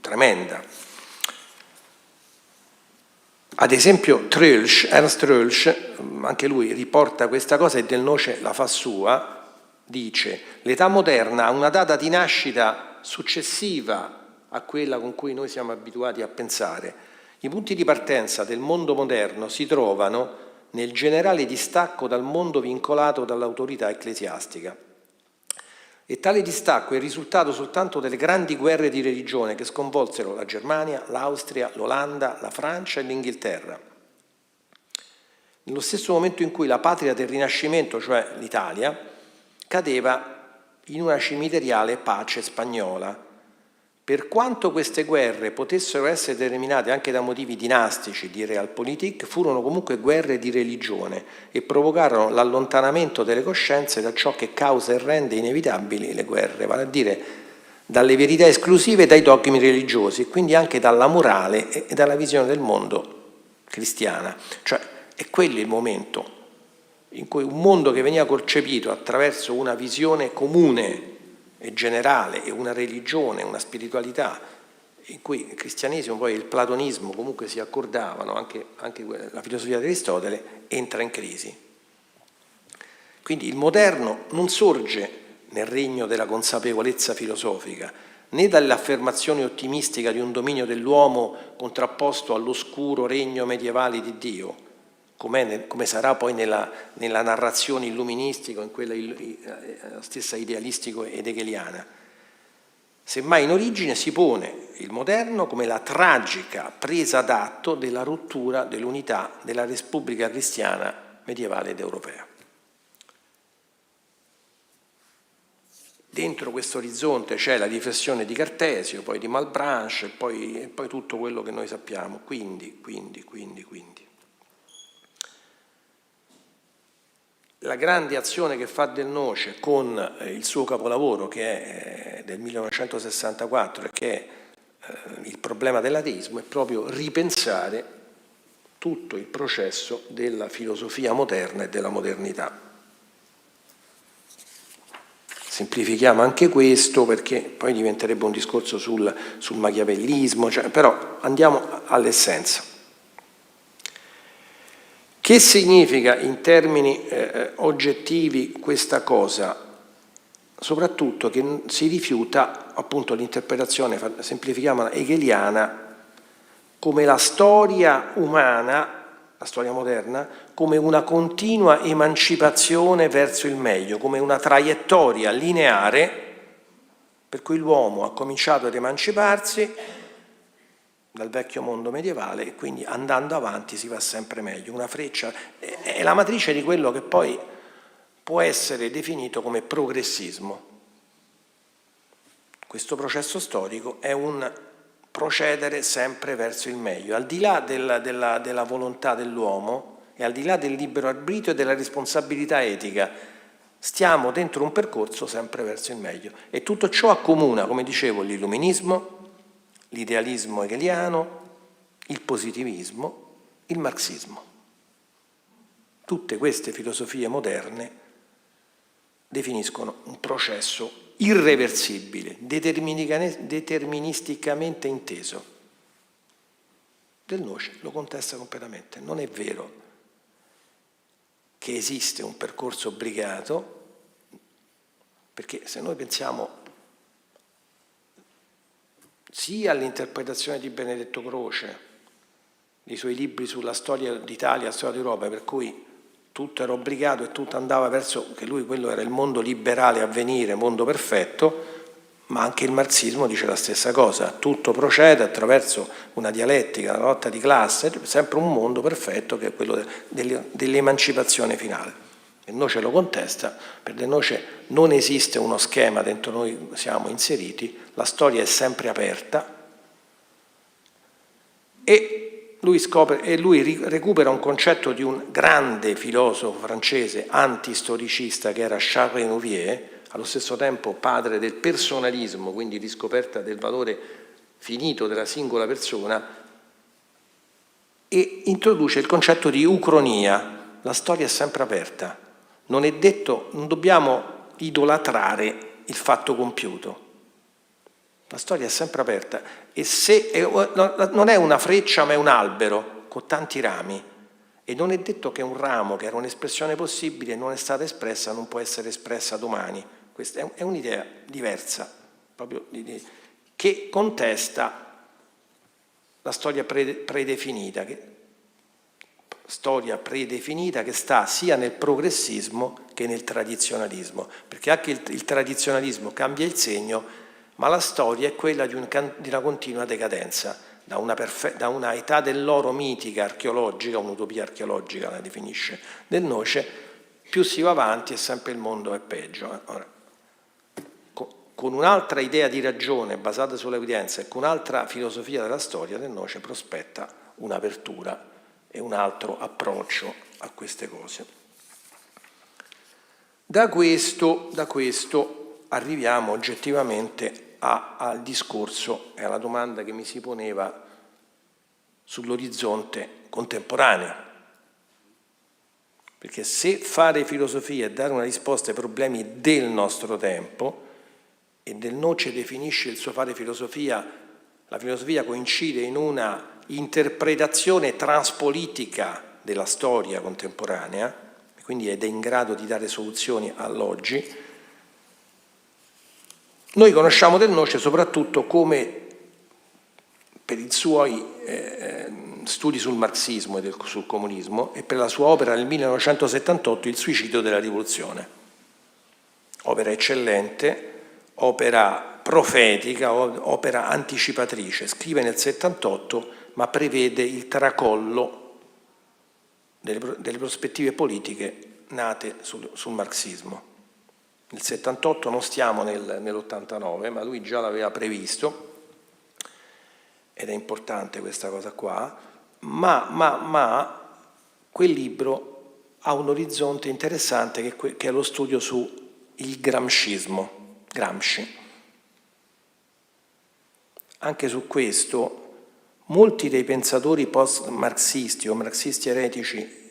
S5: tremenda. Ad esempio Ernst Troeltsch, anche lui riporta questa cosa e Del Noce la fa sua, dice: l'età moderna ha una data di nascita successiva a quella con cui noi siamo abituati a pensare. I punti di partenza del mondo moderno si trovano nel generale distacco dal mondo vincolato dall'autorità ecclesiastica. E tale distacco è il risultato soltanto delle grandi guerre di religione che sconvolsero la Germania, l'Austria, l'Olanda, la Francia e l'Inghilterra. Nello stesso momento in cui la patria del Rinascimento, cioè l'Italia, cadeva in una cimiteriale pace spagnola. Per quanto queste guerre potessero essere determinate anche da motivi dinastici di realpolitik, furono comunque guerre di religione e provocarono l'allontanamento delle coscienze da ciò che causa e rende inevitabili le guerre, vale a dire dalle verità esclusive e dai dogmi religiosi, e quindi anche dalla morale e dalla visione del mondo cristiana. Cioè è quello il momento in cui un mondo che veniva concepito attraverso una visione comune e generale e una religione, una spiritualità in cui il cristianesimo poi il platonismo comunque si accordavano, anche la filosofia di Aristotele, entra in crisi. Quindi il moderno non sorge nel regno della consapevolezza filosofica, né dall'affermazione ottimistica di un dominio dell'uomo contrapposto all'oscuro regno medievale di Dio, come sarà poi nella narrazione illuministica, in quella stessa idealistico ed hegeliana. Semmai in origine si pone il moderno come la tragica presa d'atto della rottura dell'unità della Repubblica cristiana medievale ed europea. Dentro questo orizzonte c'è la riflessione di Cartesio, poi di Malebranche e poi tutto quello che noi sappiamo. Quindi. la grande azione che fa Del Noce con il suo capolavoro, che è del 1964, che è il problema dell'ateismo, è proprio ripensare tutto il processo della filosofia moderna e della modernità. Semplifichiamo anche questo perché poi diventerebbe un discorso sul machiavellismo, però andiamo all'essenza. Che significa in termini oggettivi questa cosa? Soprattutto che si rifiuta appunto l'interpretazione, semplifichiamola, hegeliana, come la storia umana, la storia moderna, come una continua emancipazione verso il meglio, come una traiettoria lineare per cui l'uomo ha cominciato ad emanciparsi dal vecchio mondo medievale e quindi andando avanti si va sempre meglio. Una freccia è la matrice di quello che poi può essere definito come progressismo. Questo processo storico è un procedere sempre verso il meglio, al di là della volontà dell'uomo e al di là del libero arbitrio e della responsabilità etica. Stiamo dentro un percorso sempre verso il meglio e tutto ciò accomuna, come dicevo, l'illuminismo, l'idealismo hegeliano, il positivismo, il marxismo. Tutte queste filosofie moderne definiscono un processo irreversibile, deterministicamente inteso. Del Noce lo contesta completamente. Non è vero che esiste un percorso obbligato, perché se noi pensiamo sia all'interpretazione di Benedetto Croce, dei suoi libri sulla storia d'Italia, la storia d'Europa, per cui tutto era obbligato e tutto andava verso, che lui quello era il mondo liberale a venire, mondo perfetto, ma anche il marxismo dice la stessa cosa, tutto procede attraverso una dialettica, una lotta di classe, sempre un mondo perfetto che è quello dell'emancipazione finale. Del Noce lo contesta, per Del Noce non esiste uno schema dentro noi siamo inseriti, la storia è sempre aperta e lui recupera un concetto di un grande filosofo francese antistoricista che era Charles Renouvier, allo stesso tempo padre del personalismo, quindi riscoperta del valore finito della singola persona, e introduce il concetto di ucronia. La storia è sempre aperta, non è detto, non dobbiamo idolatrare il fatto compiuto. La storia è sempre aperta e non è una freccia ma è un albero con tanti rami e non è detto che un ramo che era un'espressione possibile non è stata espressa, non può essere espressa domani. Questa è un'idea diversa, proprio che contesta la storia predefinita, che sta sia nel progressismo che nel tradizionalismo, perché anche il tradizionalismo cambia il segno, ma la storia è quella di una continua decadenza, da una età dell'oro mitica, archeologica, un'utopia archeologica la definisce Del Noce, più si va avanti e sempre il mondo è peggio. Ora, con un'altra idea di ragione basata sull'evidenza e con un'altra filosofia della storia, Del Noce prospetta un'apertura e un altro approccio a queste cose. Da questo arriviamo oggettivamente al discorso e alla domanda che mi si poneva sull'orizzonte contemporaneo. Perché se fare filosofia è dare una risposta ai problemi del nostro tempo, e Del Noce definisce il suo fare filosofia, la filosofia coincide in una interpretazione transpolitica della storia contemporanea, quindi ed è in grado di dare soluzioni all'oggi. Noi conosciamo Del Noce soprattutto come per i suoi studi sul marxismo e sul comunismo e per la sua opera nel 1978, Il suicidio della rivoluzione. Opera eccellente, opera profetica, opera anticipatrice. Scrive nel 78, ma prevede il tracollo delle prospettive politiche nate sul marxismo. Nel 78 non stiamo nell'89, ma lui già l'aveva previsto, ed è importante questa cosa qua, ma quel libro ha un orizzonte interessante che è lo studio sul gramscismo, Gramsci. Anche su questo, molti dei pensatori post-marxisti o marxisti eretici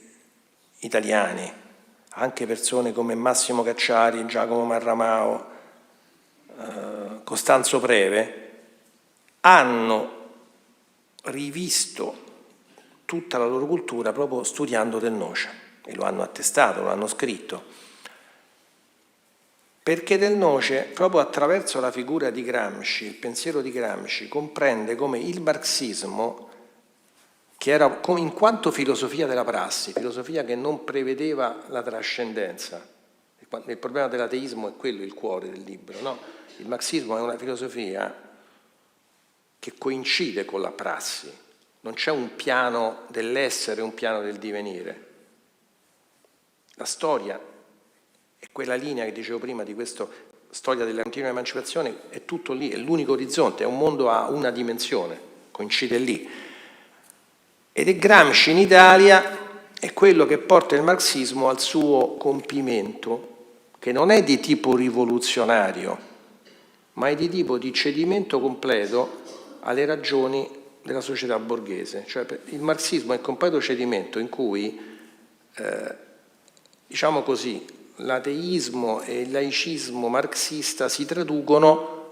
S5: italiani, anche persone come Massimo Cacciari, Giacomo Marramao, Costanzo Preve, hanno rivisto tutta la loro cultura proprio studiando Del Noce, e lo hanno attestato, lo hanno scritto, perché Del Noce, proprio attraverso la figura di Gramsci, il pensiero di Gramsci, comprende come il marxismo, che era in quanto filosofia della prassi, filosofia che non prevedeva la trascendenza. Il problema dell'ateismo è quello, il cuore del libro, no? Il marxismo è una filosofia che coincide con la prassi, non c'è un piano dell'essere e un piano del divenire. La storia è quella linea che dicevo prima di questa storia della continua emancipazione, è tutto lì, è l'unico orizzonte, è un mondo a una dimensione, coincide lì. Ed è Gramsci in Italia è quello che porta il marxismo al suo compimento, che non è di tipo rivoluzionario, ma è di tipo di cedimento completo alle ragioni della società borghese. Cioè il marxismo è il completo cedimento in cui, diciamo così, l'ateismo e il laicismo marxista si traducono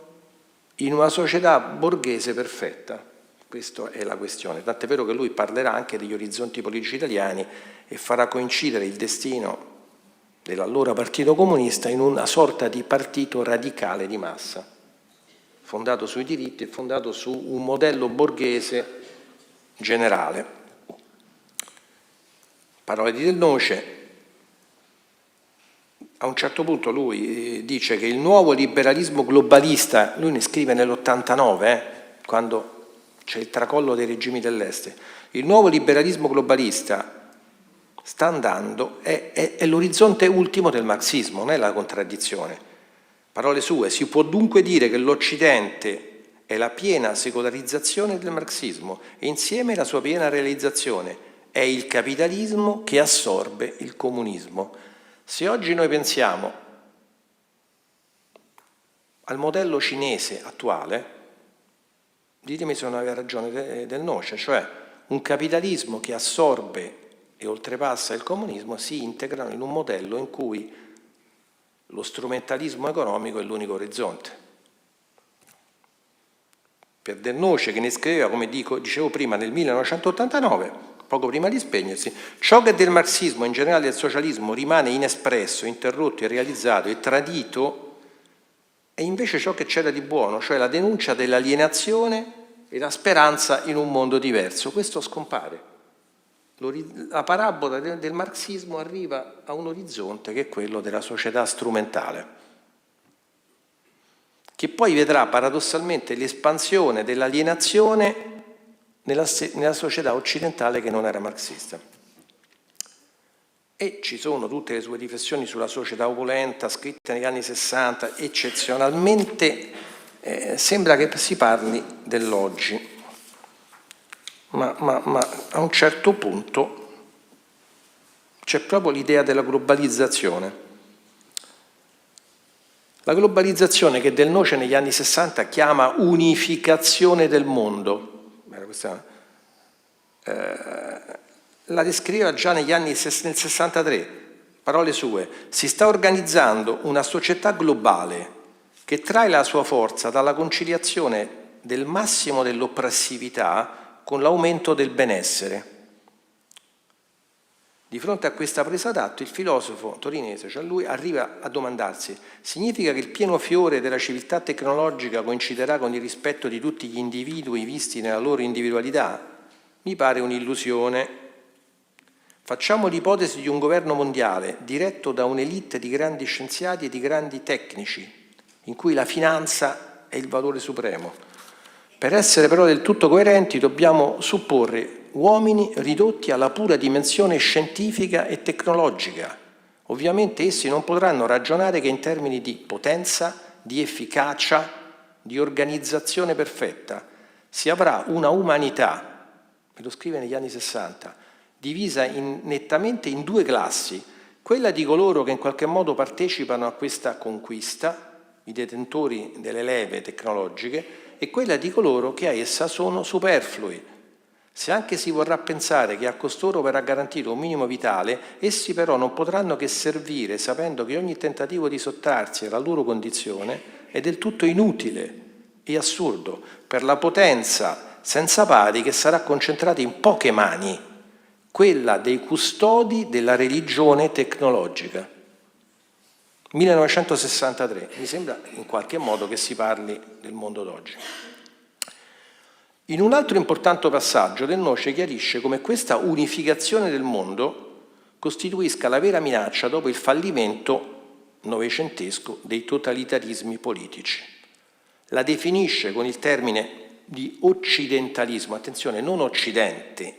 S5: in una società borghese perfetta. Questa è la questione. Tant'è vero che lui parlerà anche degli orizzonti politici italiani e farà coincidere il destino dell'allora Partito Comunista in una sorta di partito radicale di massa, fondato sui diritti e fondato su un modello borghese generale. Parole di Del Noce. A un certo punto lui dice che il nuovo liberalismo globalista, lui ne scrive nell'89, quando c'è il tracollo dei regimi dell'Est, il nuovo liberalismo globalista sta andando, è l'orizzonte ultimo del marxismo, non è la contraddizione. Parole sue, si può dunque dire che l'Occidente è la piena secolarizzazione del marxismo e insieme la sua piena realizzazione è il capitalismo che assorbe il comunismo. Se oggi noi pensiamo al modello cinese attuale, ditemi se non aveva ragione Del Noce, cioè un capitalismo che assorbe e oltrepassa il comunismo si integra in un modello in cui lo strumentalismo economico è l'unico orizzonte. Per Del Noce, che ne scriveva, come dicevo prima, nel 1989, poco prima di spegnersi, ciò che del marxismo, in generale del socialismo, rimane inespresso, interrotto, irrealizzato e tradito è invece ciò che c'era di buono, cioè la denuncia dell'alienazione e la speranza in un mondo diverso. Questo scompare. La parabola del marxismo arriva a un orizzonte che è quello della società strumentale, che poi vedrà paradossalmente l'espansione dell'alienazione nella società occidentale che non era marxista. E ci sono tutte le sue riflessioni sulla società opulenta, scritte negli anni 60, eccezionalmente sembra che si parli dell'oggi, ma a un certo punto c'è proprio l'idea della globalizzazione. La globalizzazione che Del Noce negli anni 60 chiama unificazione del mondo, la descriveva già negli anni nel 63, parole sue, si sta organizzando una società globale che trae la sua forza dalla conciliazione del massimo dell'oppressività con l'aumento del benessere. Di fronte a questa presa d'atto il filosofo torinese, cioè lui, arriva a domandarsi: significa che il pieno fiore della civiltà tecnologica coinciderà con il rispetto di tutti gli individui visti nella loro individualità? Mi pare un'illusione. Facciamo l'ipotesi di un governo mondiale diretto da un'elite di grandi scienziati e di grandi tecnici, in cui la finanza è il valore supremo. Per essere però del tutto coerenti dobbiamo supporre uomini ridotti alla pura dimensione scientifica e tecnologica. Ovviamente essi non potranno ragionare che in termini di potenza, di efficacia, di organizzazione perfetta. Si avrà una umanità, me lo scrive negli anni 60, divisa nettamente in due classi, quella di coloro che in qualche modo partecipano a questa conquista, i detentori delle leve tecnologiche, e quella di coloro che a essa sono superflui. Se anche si vorrà pensare che a costoro verrà garantito un minimo vitale, essi però non potranno che servire sapendo che ogni tentativo di sottrarsi alla loro condizione è del tutto inutile e assurdo per la potenza senza pari che sarà concentrata in poche mani, quella dei custodi della religione tecnologica. 1963, mi sembra in qualche modo che si parli del mondo d'oggi. In un altro importante passaggio Del Noce chiarisce come questa unificazione del mondo costituisca la vera minaccia dopo il fallimento novecentesco dei totalitarismi politici. La definisce con il termine di occidentalismo, attenzione, non occidente,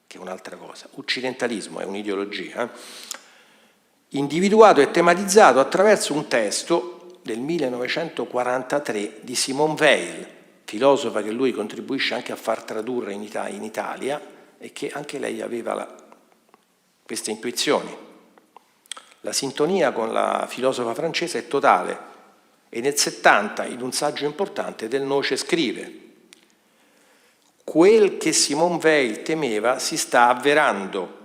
S5: che è un'altra cosa, occidentalismo è un'ideologia, individuato e tematizzato attraverso un testo del 1943 di Simone Weil, filosofa che lui contribuisce anche a far tradurre in Italia e che anche lei aveva queste intuizioni. La sintonia con la filosofa francese è totale e nel 70, in un saggio importante, Del Noce scrive: quel che Simone Weil temeva si sta avverando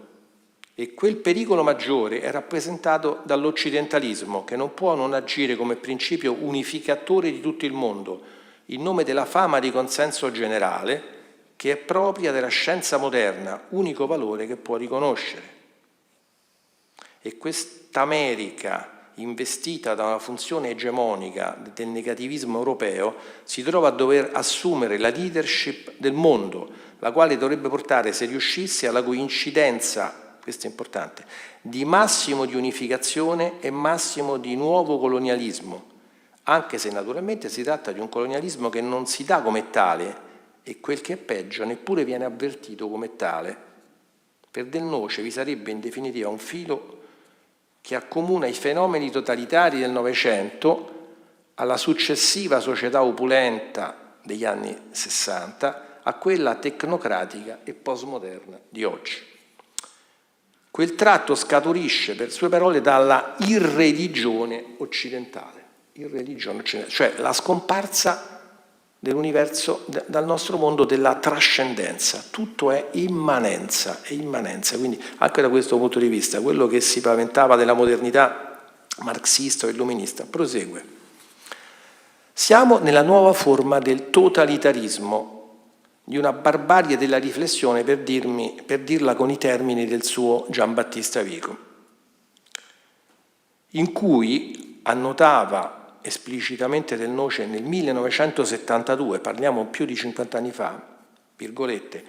S5: e quel pericolo maggiore è rappresentato dall'occidentalismo, che non può non agire come principio unificatore di tutto il mondo, in nome della fama di consenso generale che è propria della scienza moderna, unico valore che può riconoscere. E quest'America, investita da una funzione egemonica del negativismo europeo, si trova a dover assumere la leadership del mondo, la quale dovrebbe portare, se riuscisse, alla coincidenza, questo è importante, di massimo di unificazione e massimo di nuovo colonialismo, anche se naturalmente si tratta di un colonialismo che non si dà come tale e, quel che è peggio, neppure viene avvertito come tale. Per Del Noce vi sarebbe in definitiva un filo che accomuna i fenomeni totalitari del Novecento alla successiva società opulenta degli anni 60, a quella tecnocratica e postmoderna di oggi. Quel tratto scaturisce, per sue parole, dalla irreligione occidentale, cioè la scomparsa dell'universo dal nostro mondo, della trascendenza. Tutto è immanenza, quindi anche da questo punto di vista quello che si paventava della modernità marxista o illuminista prosegue. Siamo nella nuova forma del totalitarismo, di una barbarie della riflessione, per dirla con i termini del suo Giambattista Vico, in cui annotava esplicitamente Del Noce nel 1972, parliamo più di 50 anni fa, virgolette,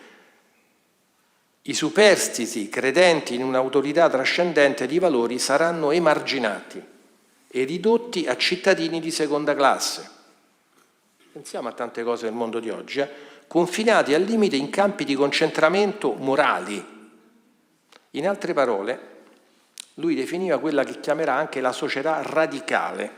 S5: i superstiti credenti in un'autorità trascendente di valori saranno emarginati e ridotti a cittadini di seconda classe. Pensiamo a tante cose del mondo di oggi, confinati al limite in campi di concentramento morali. In altre parole, lui definiva quella che chiamerà anche la società radicale,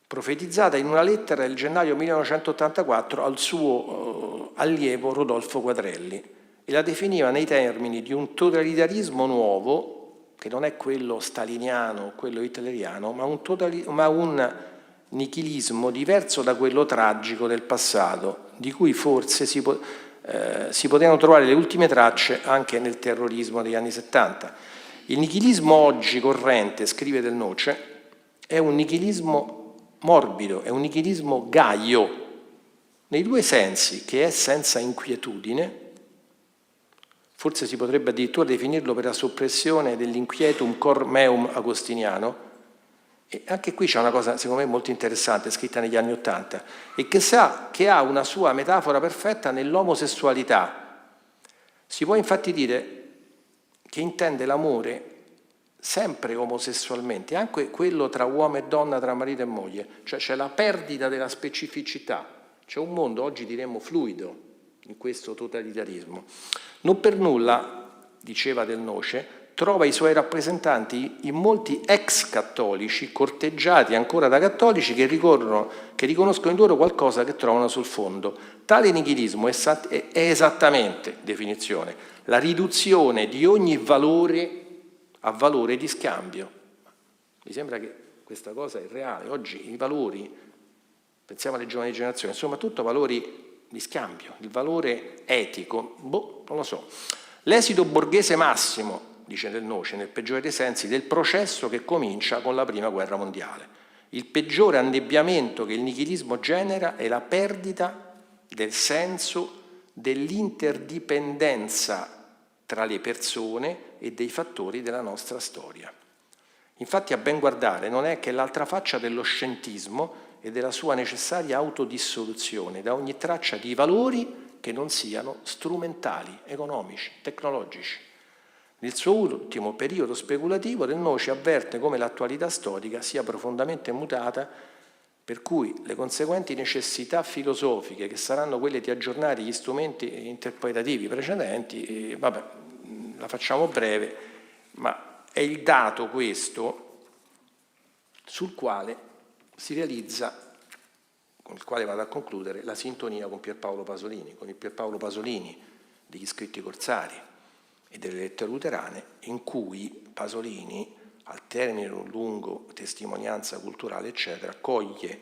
S5: profetizzata in una lettera del gennaio 1984 al suo allievo Rodolfo Quadrelli, e la definiva nei termini di un totalitarismo nuovo, che non è quello staliniano, quello hitleriano, ma un nichilismo diverso da quello tragico del passato, di cui forse si potevano trovare le ultime tracce anche nel terrorismo degli anni 70. Il nichilismo oggi corrente, scrive Del Noce, è un nichilismo morbido, è un nichilismo gaio, nei due sensi, che è senza inquietudine, forse si potrebbe addirittura definirlo per la soppressione dell'inquietum cor meum agostiniano, e anche qui c'è una cosa secondo me molto interessante scritta negli anni '80 e che ha una sua metafora perfetta nell'omosessualità. Si può infatti dire che intende l'amore sempre omosessualmente, anche quello tra uomo e donna, tra marito e moglie, cioè c'è la perdita della specificità, c'è un mondo oggi diremmo fluido in questo totalitarismo. Non per nulla, diceva Del Noce, trova i suoi rappresentanti in molti ex cattolici, corteggiati ancora da cattolici, che riconoscono in loro qualcosa che trovano sul fondo. Tale nichilismo è esattamente, definizione, la riduzione di ogni valore a valore di scambio. Mi sembra che questa cosa è reale. Oggi i valori, pensiamo alle giovani generazioni, sono soprattutto valori di scambio, il valore etico, non lo so. L'esito borghese massimo, dice Del Noce, nel peggiore dei sensi, del processo che comincia con la Prima Guerra Mondiale. Il peggiore annebbiamento che il nichilismo genera è la perdita del senso dell'interdipendenza tra le persone e dei fattori della nostra storia. Infatti, a ben guardare, non è che l'altra faccia dello scientismo e della sua necessaria autodissoluzione da ogni traccia di valori che non siano strumentali, economici, tecnologici. Nel suo ultimo periodo speculativo, Del Noce avverte come l'attualità storica sia profondamente mutata, per cui le conseguenti necessità filosofiche, che saranno quelle di aggiornare gli strumenti interpretativi precedenti, la facciamo breve, ma è il dato questo sul quale si realizza, con il quale vado a concludere, la sintonia con Pierpaolo Pasolini, con il Pierpaolo Pasolini degli scritti corsari e delle lettere luterane, in cui Pasolini, al termine di un lungo testimonianza culturale, eccetera, coglie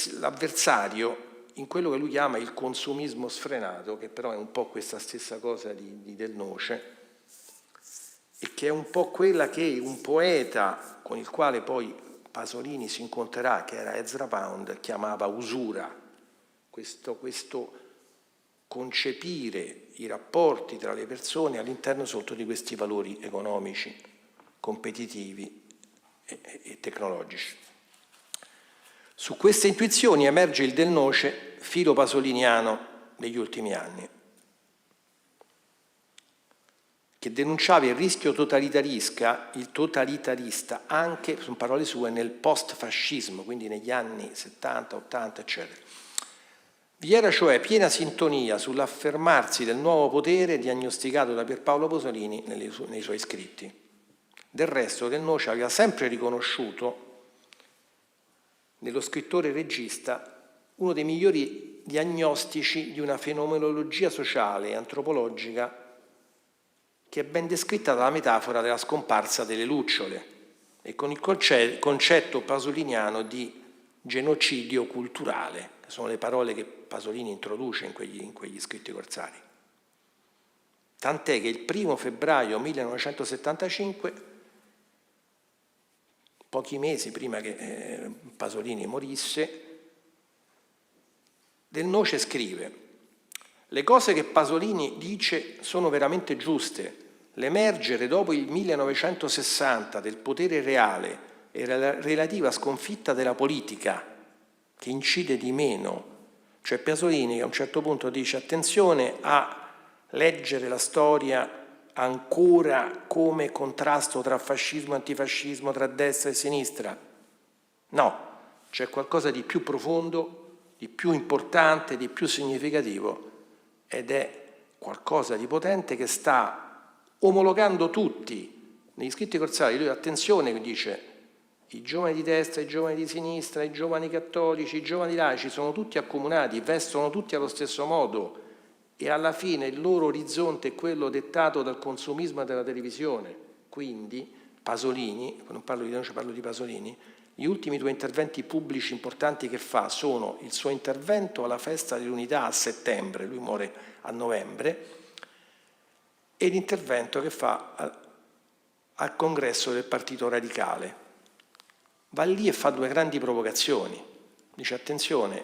S5: l'avversario in quello che lui chiama il consumismo sfrenato, che però è un po' questa stessa cosa di Del Noce, e che è un po' quella che un poeta con il quale poi Pasolini si incontrerà, che era Ezra Pound, chiamava usura, questo concepire i rapporti tra le persone all'interno sotto di questi valori economici, competitivi e tecnologici. Su queste intuizioni emerge il Del Noce filo pasoliniano degli ultimi anni, che denunciava il rischio totalitarista anche, sono parole sue, nel post-fascismo, quindi negli anni 70, 80, eccetera. Vi era cioè piena sintonia sull'affermarsi del nuovo potere diagnosticato da Pierpaolo Pasolini nei suoi scritti. Del resto, Del Noce aveva sempre riconosciuto nello scrittore regista uno dei migliori diagnostici di una fenomenologia sociale e antropologica che è ben descritta dalla metafora della scomparsa delle lucciole e con il concetto pasoliniano di genocidio culturale, che sono le parole che Pasolini introduce in quegli scritti corsari. Tant'è che il 1 febbraio 1975, pochi mesi prima che Pasolini morisse, Del Noce scrive: le cose che Pasolini dice sono veramente giuste. L'emergere dopo il 1960 del potere reale e la relativa sconfitta della politica, che incide di meno, cioè Pasolini a un certo punto dice attenzione a leggere la storia ancora come contrasto tra fascismo e antifascismo, tra destra e sinistra. No, c'è qualcosa di più profondo, di più importante, di più significativo, ed è qualcosa di potente che sta omologando tutti. Negli scritti corsari lui, attenzione, dice i giovani di destra, i giovani di sinistra, i giovani cattolici, i giovani laici sono tutti accomunati, vestono tutti allo stesso modo e alla fine il loro orizzonte è quello dettato dal consumismo e dalla televisione. Quindi Pasolini, non parlo di Noce, parlo di Pasolini, gli ultimi 2 interventi pubblici importanti che fa sono il suo intervento alla festa dell'unità a settembre, lui muore a novembre, e l'intervento che fa al congresso del Partito Radicale. Va lì e fa 2 grandi provocazioni. Dice attenzione,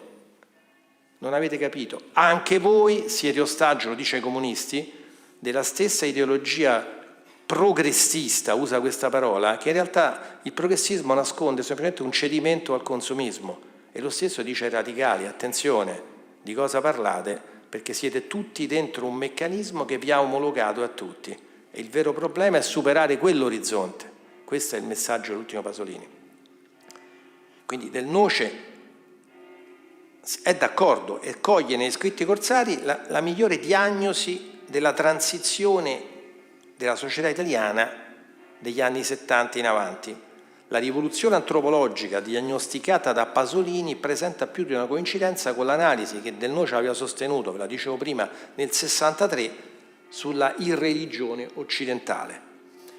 S5: non avete capito, anche voi siete ostaggio, lo dice ai comunisti, della stessa ideologia progressista, usa questa parola, che in realtà il progressismo nasconde semplicemente un cedimento al consumismo, e lo stesso dice ai radicali, attenzione, di cosa parlate, perché siete tutti dentro un meccanismo che vi ha omologato a tutti, e il vero problema è superare quell'orizzonte. Questo è il messaggio dell'ultimo Pasolini. Quindi Del Noce è d'accordo e coglie negli scritti corsari la migliore diagnosi della transizione della società italiana degli anni 70 in avanti. La rivoluzione antropologica diagnosticata da Pasolini presenta più di una coincidenza con l'analisi che Del Noce aveva sostenuto, ve la dicevo prima, nel 63 sulla irreligione occidentale.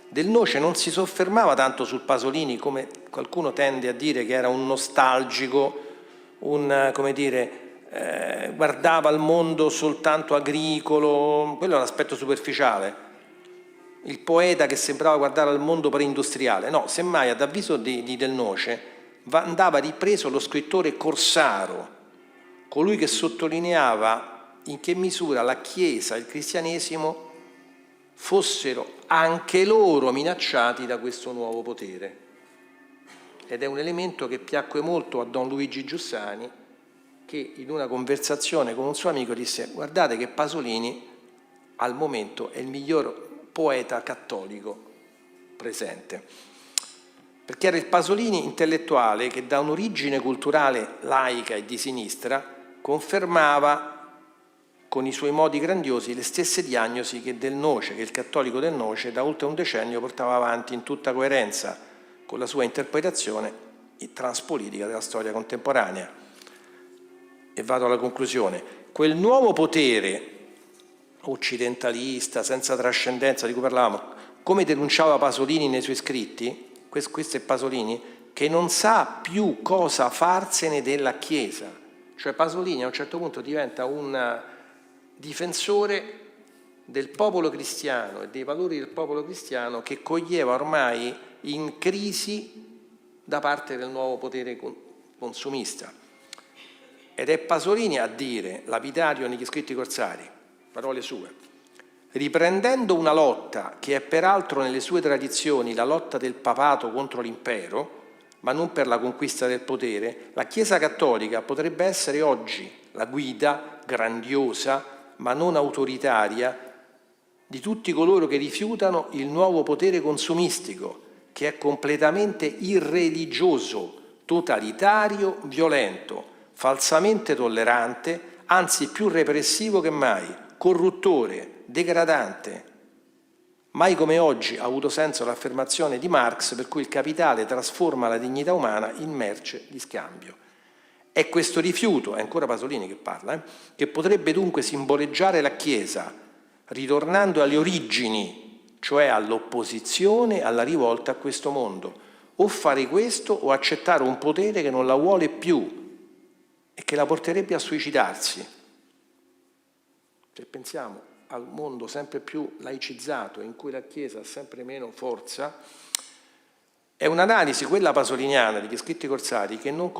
S5: Del Noce non si soffermava tanto sul Pasolini, come qualcuno tende a dire che era un nostalgico, guardava il mondo soltanto agricolo, quello è un aspetto superficiale, il poeta che sembrava guardare al mondo preindustriale. No, semmai ad avviso di Del Noce andava ripreso lo scrittore corsaro, colui che sottolineava in che misura la Chiesa e il cristianesimo fossero anche loro minacciati da questo nuovo potere. Ed è un elemento che piacque molto a Don Luigi Giussani, che in una conversazione con un suo amico disse: guardate che Pasolini al momento è il miglior poeta cattolico presente, perché era il Pasolini intellettuale che da un'origine culturale laica e di sinistra confermava con i suoi modi grandiosi le stesse diagnosi che Del Noce, che il cattolico Del Noce da oltre un decennio portava avanti in tutta coerenza con la sua interpretazione transpolitica della storia contemporanea. E vado alla conclusione. Quel nuovo potere occidentalista, senza trascendenza di cui parlavamo, come denunciava Pasolini nei suoi scritti, questo è Pasolini, che non sa più cosa farsene della Chiesa. Cioè Pasolini a un certo punto diventa un difensore del popolo cristiano e dei valori del popolo cristiano che coglieva ormai in crisi da parte del nuovo potere consumista. Ed è Pasolini a dire, lapidario negli scritti corsari, parole sue: riprendendo una lotta che è peraltro nelle sue tradizioni la lotta del papato contro l'impero, ma non per la conquista del potere, la Chiesa cattolica potrebbe essere oggi la guida grandiosa ma non autoritaria di tutti coloro che rifiutano il nuovo potere consumistico, che è completamente irreligioso, totalitario, violento, falsamente tollerante, anzi più repressivo che mai, corruttore, degradante. Mai come oggi ha avuto senso l'affermazione di Marx per cui il capitale trasforma la dignità umana in merce di scambio. È questo rifiuto, è ancora Pasolini che parla, che potrebbe dunque simboleggiare la Chiesa, ritornando alle origini, cioè all'opposizione, alla rivolta a questo mondo. O fare questo o accettare un potere che non la vuole più e che la porterebbe a suicidarsi. Se pensiamo al mondo sempre più laicizzato, in cui la Chiesa ha sempre meno forza, è un'analisi, quella pasoliniana degli scritti corsari, che non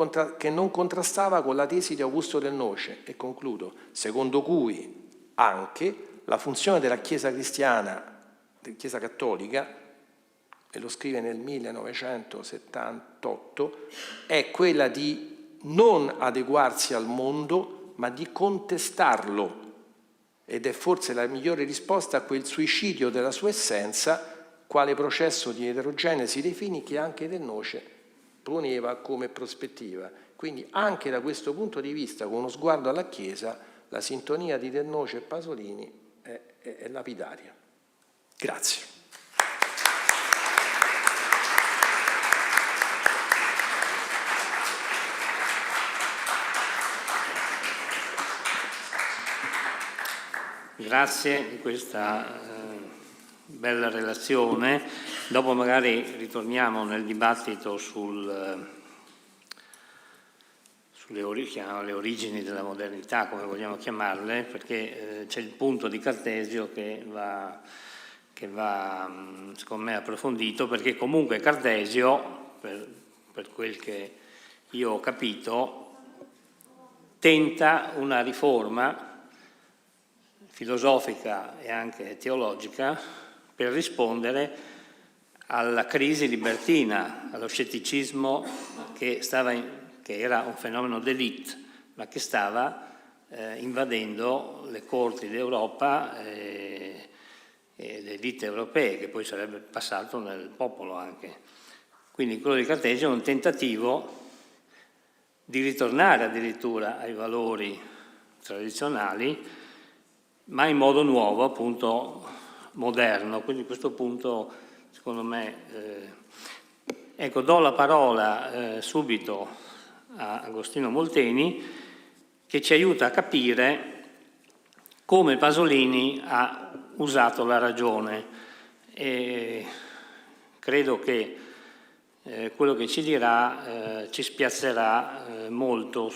S5: contrastava con la tesi di Augusto Del Noce, e concludo, secondo cui anche la funzione della Chiesa cristiana, della Chiesa cattolica, e lo scrive nel 1978, è quella di non adeguarsi al mondo, ma di contestarlo. Ed è forse la migliore risposta a quel suicidio della sua essenza, quale processo di eterogenesi dei fini che anche Del Noce poneva come prospettiva. Quindi anche da questo punto di vista, con uno sguardo alla Chiesa, la sintonia di Del Noce e Pasolini è lapidaria. Grazie.
S1: Grazie di questa bella relazione. Dopo magari ritorniamo nel dibattito sulle origini della modernità, come vogliamo chiamarle, perché c'è il punto di Cartesio che va secondo me approfondito, perché comunque Cartesio, per quel che io ho capito, tenta una riforma filosofica e anche teologica per rispondere alla crisi libertina, allo scetticismo che era un fenomeno d'élite, ma che stava invadendo le corti d'Europa e le élite europee, che poi sarebbe passato nel popolo anche. Quindi quello di Cartesio è un tentativo di ritornare addirittura ai valori tradizionali, ma in modo nuovo, appunto moderno. Quindi a questo punto, secondo me, ecco, do la parola subito a Agostino Molteni, che ci aiuta a capire come Pasolini ha usato la ragione, e credo che quello che ci dirà ci spiazzerà molto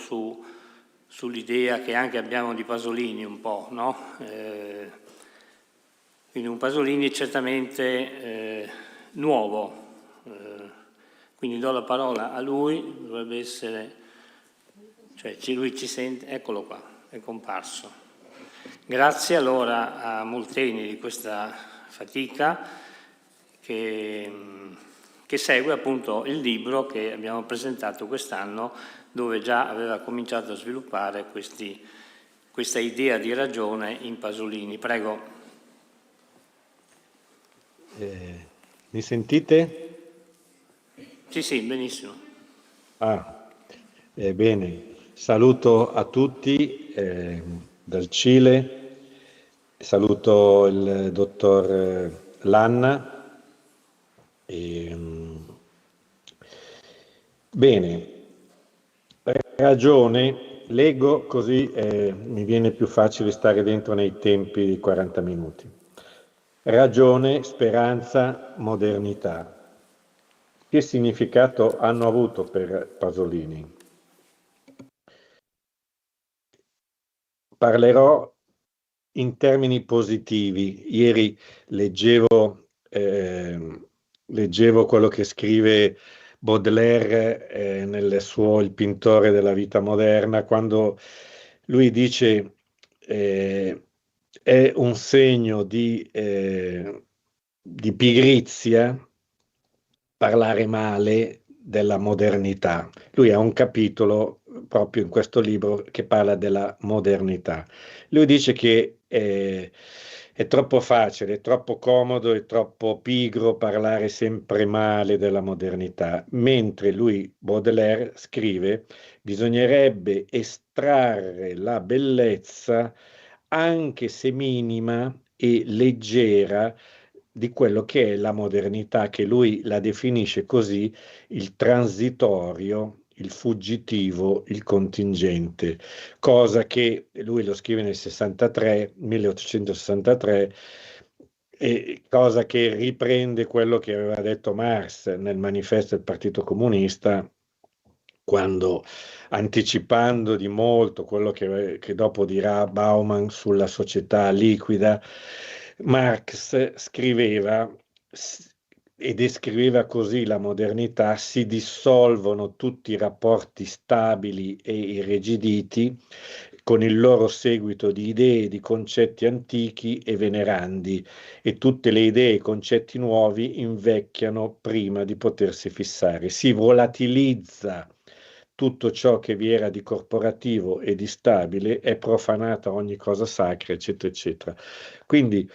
S1: sull'idea che anche abbiamo di Pasolini un po', no? Quindi un Pasolini certamente nuovo, quindi do la parola a lui, dovrebbe essere, cioè lui ci sente, eccolo qua, è comparso. Grazie allora a Molteni di questa fatica che segue appunto il libro che abbiamo presentato quest'anno, dove già aveva cominciato a sviluppare questa idea di ragione in Pasolini. Prego.
S6: Mi sentite?
S1: Sì, benissimo.
S6: Bene, saluto a tutti dal Cile, saluto il dottor Lanna. Bene, ragione, leggo così mi viene più facile stare dentro nei tempi di 40 minuti. Ragione, speranza, modernità. Che significato hanno avuto per Pasolini? Parlerò in termini positivi. Ieri leggevo quello che scrive Baudelaire nel suo Il pittore della vita moderna, quando lui dice è un segno di pigrizia parlare male della modernità. Lui ha un capitolo proprio in questo libro che parla della modernità. Lui dice che è troppo facile, è troppo comodo, è troppo pigro parlare sempre male della modernità, mentre lui, Baudelaire, scrive: bisognerebbe estrarre la bellezza, anche se minima e leggera, di quello che è la modernità, che lui la definisce così: il transitorio, il fuggitivo, il contingente, cosa che lui lo scrive nel 1863, e cosa che riprende quello che aveva detto Marx nel manifesto del Partito Comunista, quando, anticipando di molto quello che dopo dirà Bauman sulla società liquida, Marx scriveva e descriveva così la modernità: si dissolvono tutti i rapporti stabili e irrigiditi, con il loro seguito di idee, di concetti antichi e venerandi, e tutte le idee e i concetti nuovi invecchiano prima di potersi fissare. Si volatilizza tutto ciò che vi era di corporativo e di stabile, è profanata ogni cosa sacra, eccetera, eccetera. Quindi,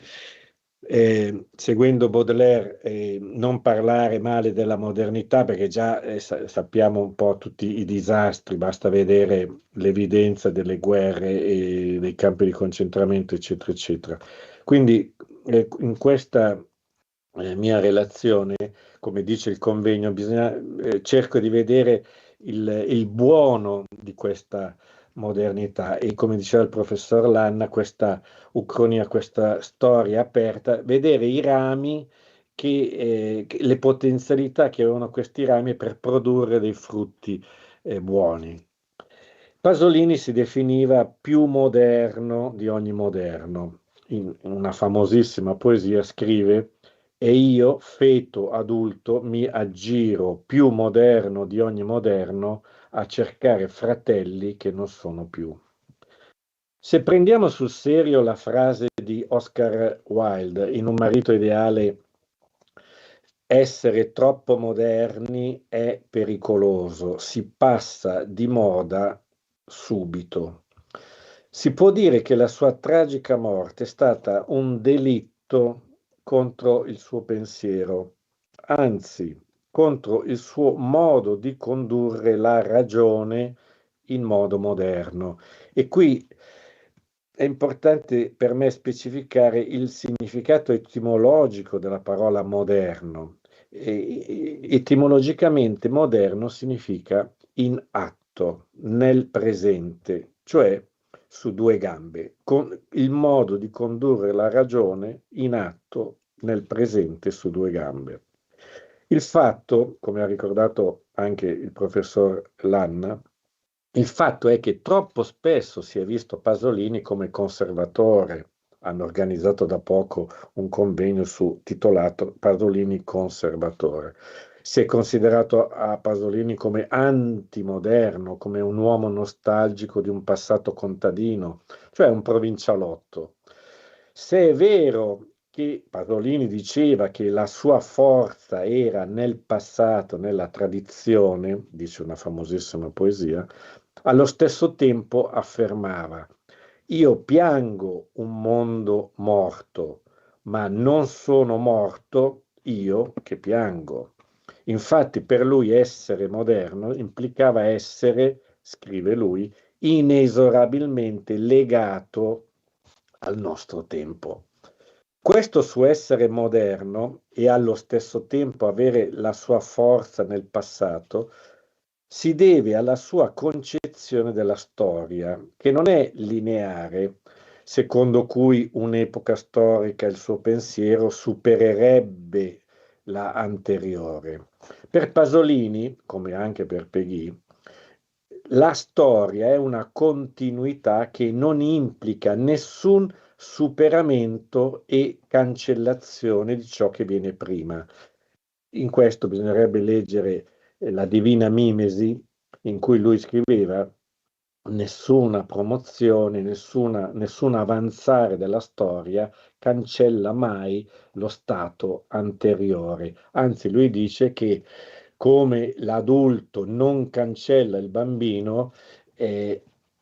S6: seguendo Baudelaire, non parlare male della modernità, perché già sappiamo un po' tutti i disastri, basta vedere l'evidenza delle guerre e dei campi di concentramento, eccetera, eccetera. Quindi, in questa mia relazione, come dice il convegno, cerco di vedere il buono di questa modernità, e come diceva il professor Lanna, questa ucronia, questa storia aperta, vedere i rami, le potenzialità che avevano questi rami per produrre dei frutti buoni. Pasolini si definiva più moderno di ogni moderno. In una famosissima poesia scrive: e io, feto adulto, mi aggiro più moderno di ogni moderno a cercare fratelli che non sono più. Se prendiamo sul serio la frase di Oscar Wilde in Un marito ideale: essere troppo moderni è pericoloso, si passa di moda subito. Si può dire che la sua tragica morte è stata un delitto contro il suo pensiero. Anzi, contro il suo modo di condurre la ragione in modo moderno. E qui è importante per me specificare il significato etimologico della parola moderno. Etimologicamente moderno significa in atto, nel presente, cioè su due gambe, con il modo di condurre la ragione in atto nel presente su due gambe. Il fatto, come ha ricordato anche il professor Lanna, il fatto è che troppo spesso si è visto Pasolini come conservatore. Hanno organizzato da poco un convegno titolato Pasolini conservatore. Si è considerato a Pasolini come antimoderno, come un uomo nostalgico di un passato contadino, cioè un provincialotto. Se è vero che Pasolini diceva che la sua forza era nel passato, nella tradizione, dice una famosissima poesia, allo stesso tempo affermava: io piango un mondo morto, ma non sono morto io che piango. Infatti per lui essere moderno implicava essere, scrive lui, inesorabilmente legato al nostro tempo. Questo suo essere moderno e allo stesso tempo avere la sua forza nel passato si deve alla sua concezione della storia, che non è lineare, secondo cui un'epoca storica e il suo pensiero supererebbe la anteriore. Per Pasolini, come anche per Peggy, la storia è una continuità che non implica nessun superamento e cancellazione di ciò che viene prima. In questo bisognerebbe leggere la Divina Mimesi, in cui lui scriveva: nessuna promozione, nessun avanzare della storia cancella mai lo stato anteriore. Anzi, lui dice che come l'adulto non cancella il bambino,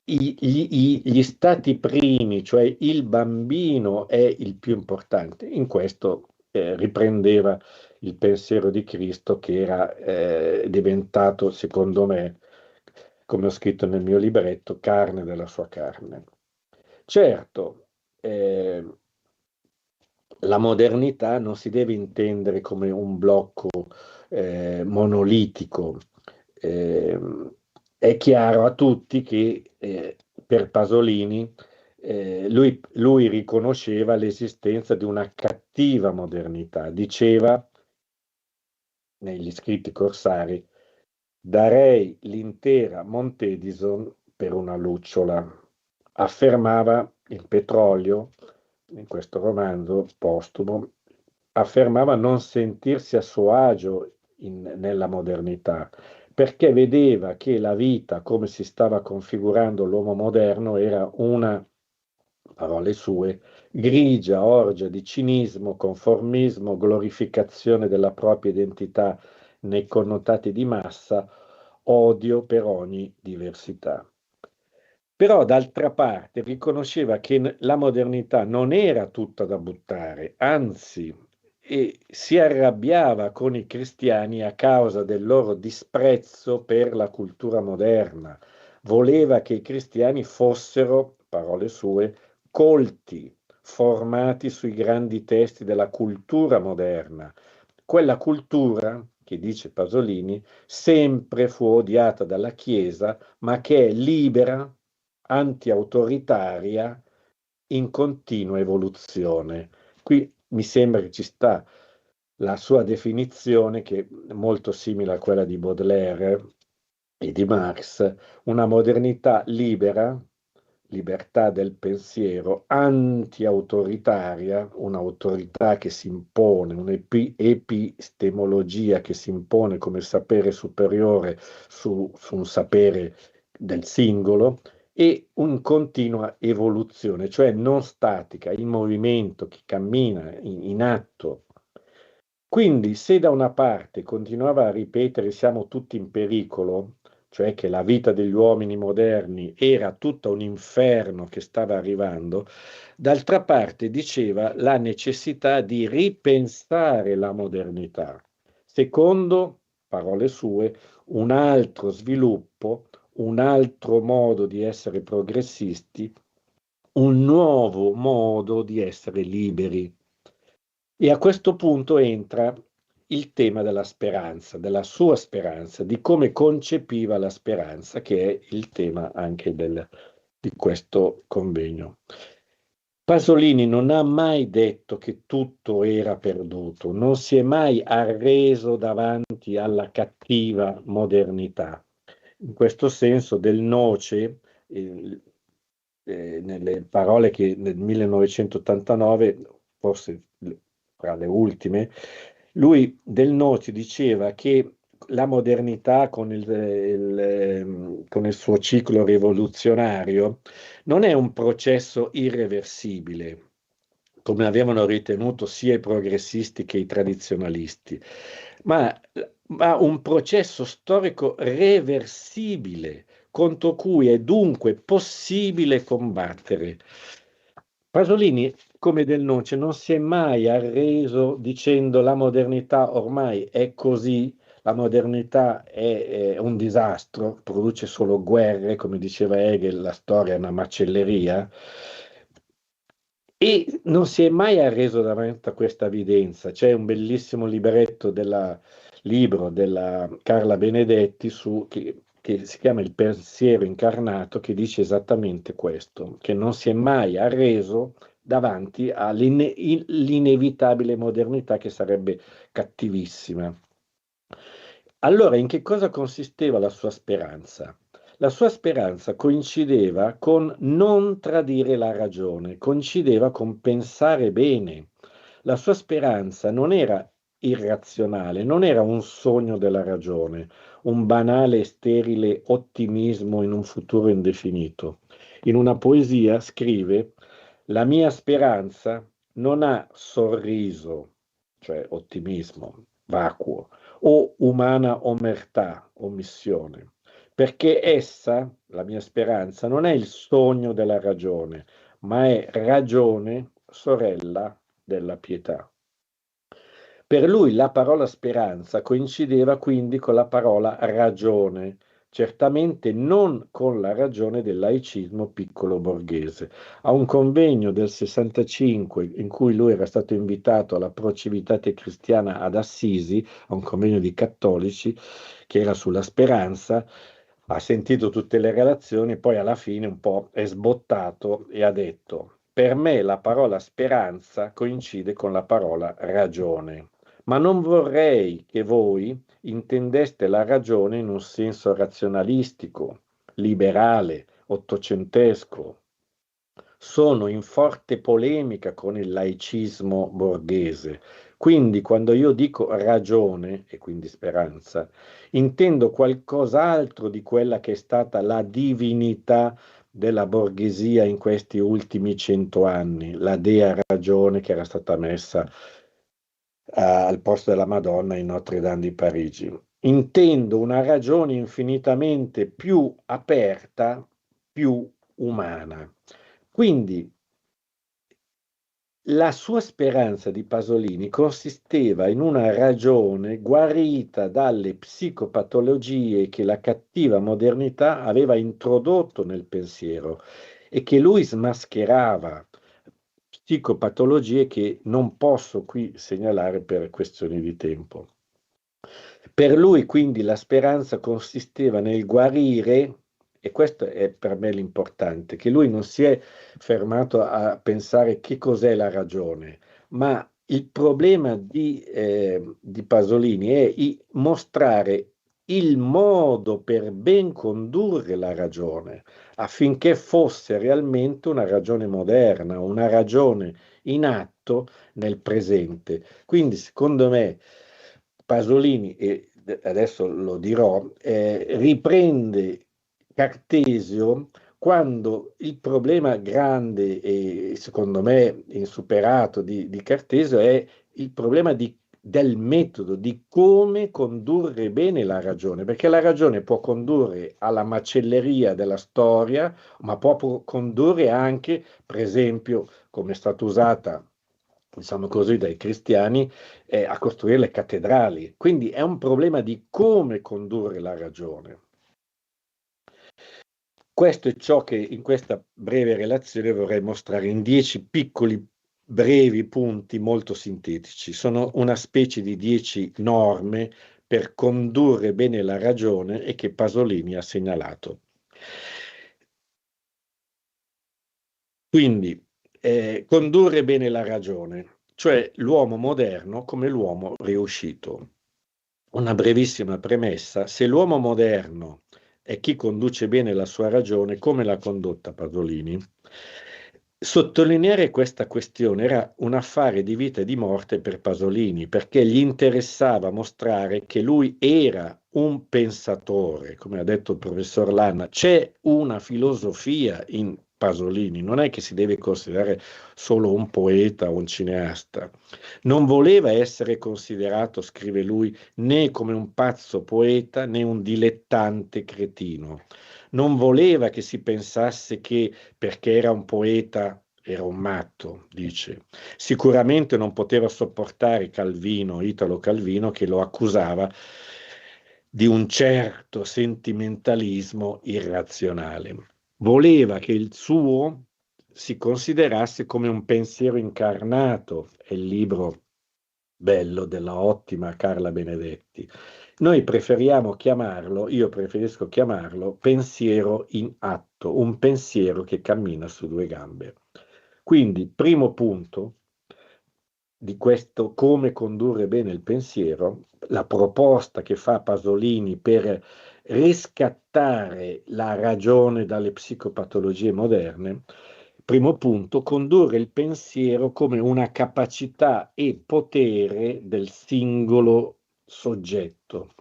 S6: gli stati primi, cioè il bambino, è il più importante. In questo riprendeva il pensiero di Cristo, che era diventato, secondo me, come ho scritto nel mio libretto, carne della sua carne. Certo, la modernità non si deve intendere come un blocco monolitico. È chiaro a tutti che per Pasolini lui riconosceva l'esistenza di una cattiva modernità. Diceva negli scritti corsari: darei l'intera Montedison per una lucciola. Affermava il Petrolio, in questo romanzo postumo, affermava non sentirsi a suo agio nella modernità, perché vedeva che la vita, come si stava configurando l'uomo moderno, era una, parole sue, grigia orgia di cinismo, conformismo, glorificazione della propria identità nei connotati di massa, odio per ogni diversità. Però d'altra parte riconosceva che la modernità non era tutta da buttare, anzi, e si arrabbiava con i cristiani a causa del loro disprezzo per la cultura moderna. Voleva che i cristiani fossero, parole sue, colti, formati sui grandi testi della cultura moderna. Quella cultura, che dice Pasolini, sempre fu odiata dalla Chiesa, ma che è libera, anti-autoritaria, in continua evoluzione. Qui mi sembra che ci sta la sua definizione, che è molto simile a quella di Baudelaire e di Marx: una modernità libera, libertà del pensiero, anti-autoritaria, un'autorità che si impone, un'epistemologia che si impone come sapere superiore su un sapere del singolo, e in continua evoluzione, cioè non statica, in movimento, che cammina, in atto. Quindi, se da una parte continuava a ripetere siamo tutti in pericolo, cioè che la vita degli uomini moderni era tutta un inferno che stava arrivando, d'altra parte diceva la necessità di ripensare la modernità, secondo parole sue, un altro sviluppo, un altro modo di essere progressisti, un nuovo modo di essere liberi. E a questo punto entra il tema della speranza, della sua speranza, di come concepiva la speranza, che è il tema anche di questo convegno. Pasolini non ha mai detto che tutto era perduto, non si è mai arreso davanti alla cattiva modernità. In questo senso del Noce, nelle parole che nel 1989, forse fra le ultime, lui del Noce diceva che la modernità con con il suo ciclo rivoluzionario non è un processo irreversibile, come avevano ritenuto sia i progressisti che i tradizionalisti, ma un processo storico reversibile, contro cui è dunque possibile combattere. Pasolini, come Del Noce, non si è mai arreso dicendo la modernità ormai è così, la modernità è un disastro, produce solo guerre, come diceva Hegel, la storia è una macelleria. E non si è mai arreso davanti a questa evidenza. C'è un bellissimo libro della Carla Benedetti che si chiama Il pensiero incarnato, che dice esattamente questo, che non si è mai arreso davanti all'inevitabile modernità che sarebbe cattivissima. Allora, in che cosa consisteva la sua speranza? La sua speranza coincideva con non tradire la ragione, coincideva con pensare bene. La sua speranza non era irrazionale, non era un sogno della ragione, un banale e sterile ottimismo in un futuro indefinito. In una poesia scrive: la mia speranza non ha sorriso, cioè ottimismo, vacuo, o umana omertà, omissione, perché essa, la mia speranza, non è il sogno della ragione, ma è ragione, sorella della pietà. Per lui la parola speranza coincideva quindi con la parola ragione, certamente non con la ragione del laicismo piccolo borghese. A un convegno del 65 in cui lui era stato invitato alla Pro Civitate Cristiana ad Assisi, a un convegno di cattolici che era sulla speranza, ha sentito tutte le relazioni, poi alla fine un po' è sbottato e ha detto: per me la parola speranza coincide con la parola ragione, ma non vorrei che voi intendeste la ragione in un senso razionalistico, liberale, ottocentesco. Sono in forte polemica con il laicismo borghese. Quindi quando io dico ragione, e quindi speranza, intendo qualcos'altro di quella che è stata la divinità della borghesia in questi ultimi 100 anni, la Dea Ragione che era stata messa al posto della Madonna in Notre Dame di Parigi. Intendo una ragione infinitamente più aperta, più umana. Quindi la sua speranza di Pasolini consisteva in una ragione guarita dalle psicopatologie che la cattiva modernità aveva introdotto nel pensiero e che lui smascherava, psicopatologie che non posso qui segnalare per questioni di tempo. Per lui quindi la speranza consisteva nel guarire, e questo è per me l'importante, che lui non si è fermato a pensare che cos'è la ragione, ma il problema di Pasolini è mostrare il modo per ben condurre la ragione, affinché fosse realmente una ragione moderna, una ragione in atto nel presente. Quindi, secondo me, Pasolini, e adesso lo dirò, riprende Cartesio quando il problema grande e secondo me insuperato di Cartesio è il problema del metodo, di come condurre bene la ragione, perché la ragione può condurre alla macelleria della storia, ma può condurre anche, per esempio, come è stata usata diciamo così, dai cristiani a costruire le cattedrali. Quindi è un problema di come condurre la ragione. Questo è ciò che in questa breve relazione vorrei mostrare in 10 piccoli, brevi punti molto sintetici. Sono una specie di 10 norme per condurre bene la ragione e che Pasolini ha segnalato. Quindi, condurre bene la ragione, cioè l'uomo moderno come l'uomo riuscito. Una brevissima premessa: se l'uomo moderno è chi conduce bene la sua ragione, come l'ha condotta Pasolini, sottolineare questa questione era un affare di vita e di morte per Pasolini, perché gli interessava mostrare che lui era un pensatore, come ha detto il professor Lanna. C'è una filosofia in Pasolini, non è che si deve considerare solo un poeta o un cineasta. Non voleva essere considerato, scrive lui, né come un pazzo poeta né un dilettante cretino. Non voleva che si pensasse che perché era un poeta era un matto, dice. Sicuramente non poteva sopportare Calvino, Italo Calvino, che lo accusava di un certo sentimentalismo irrazionale. Voleva che il suo si considerasse come un pensiero incarnato, è il libro bello della ottima Carla Benedetti. Noi preferiamo chiamarlo, io preferisco chiamarlo pensiero in atto, un pensiero che cammina su due gambe. Quindi, primo punto di questo come condurre bene il pensiero, la proposta che fa Pasolini per riscattare la ragione dalle psicopatologie moderne. Primo punto, condurre il pensiero come una capacità e potere del singolo soggetto.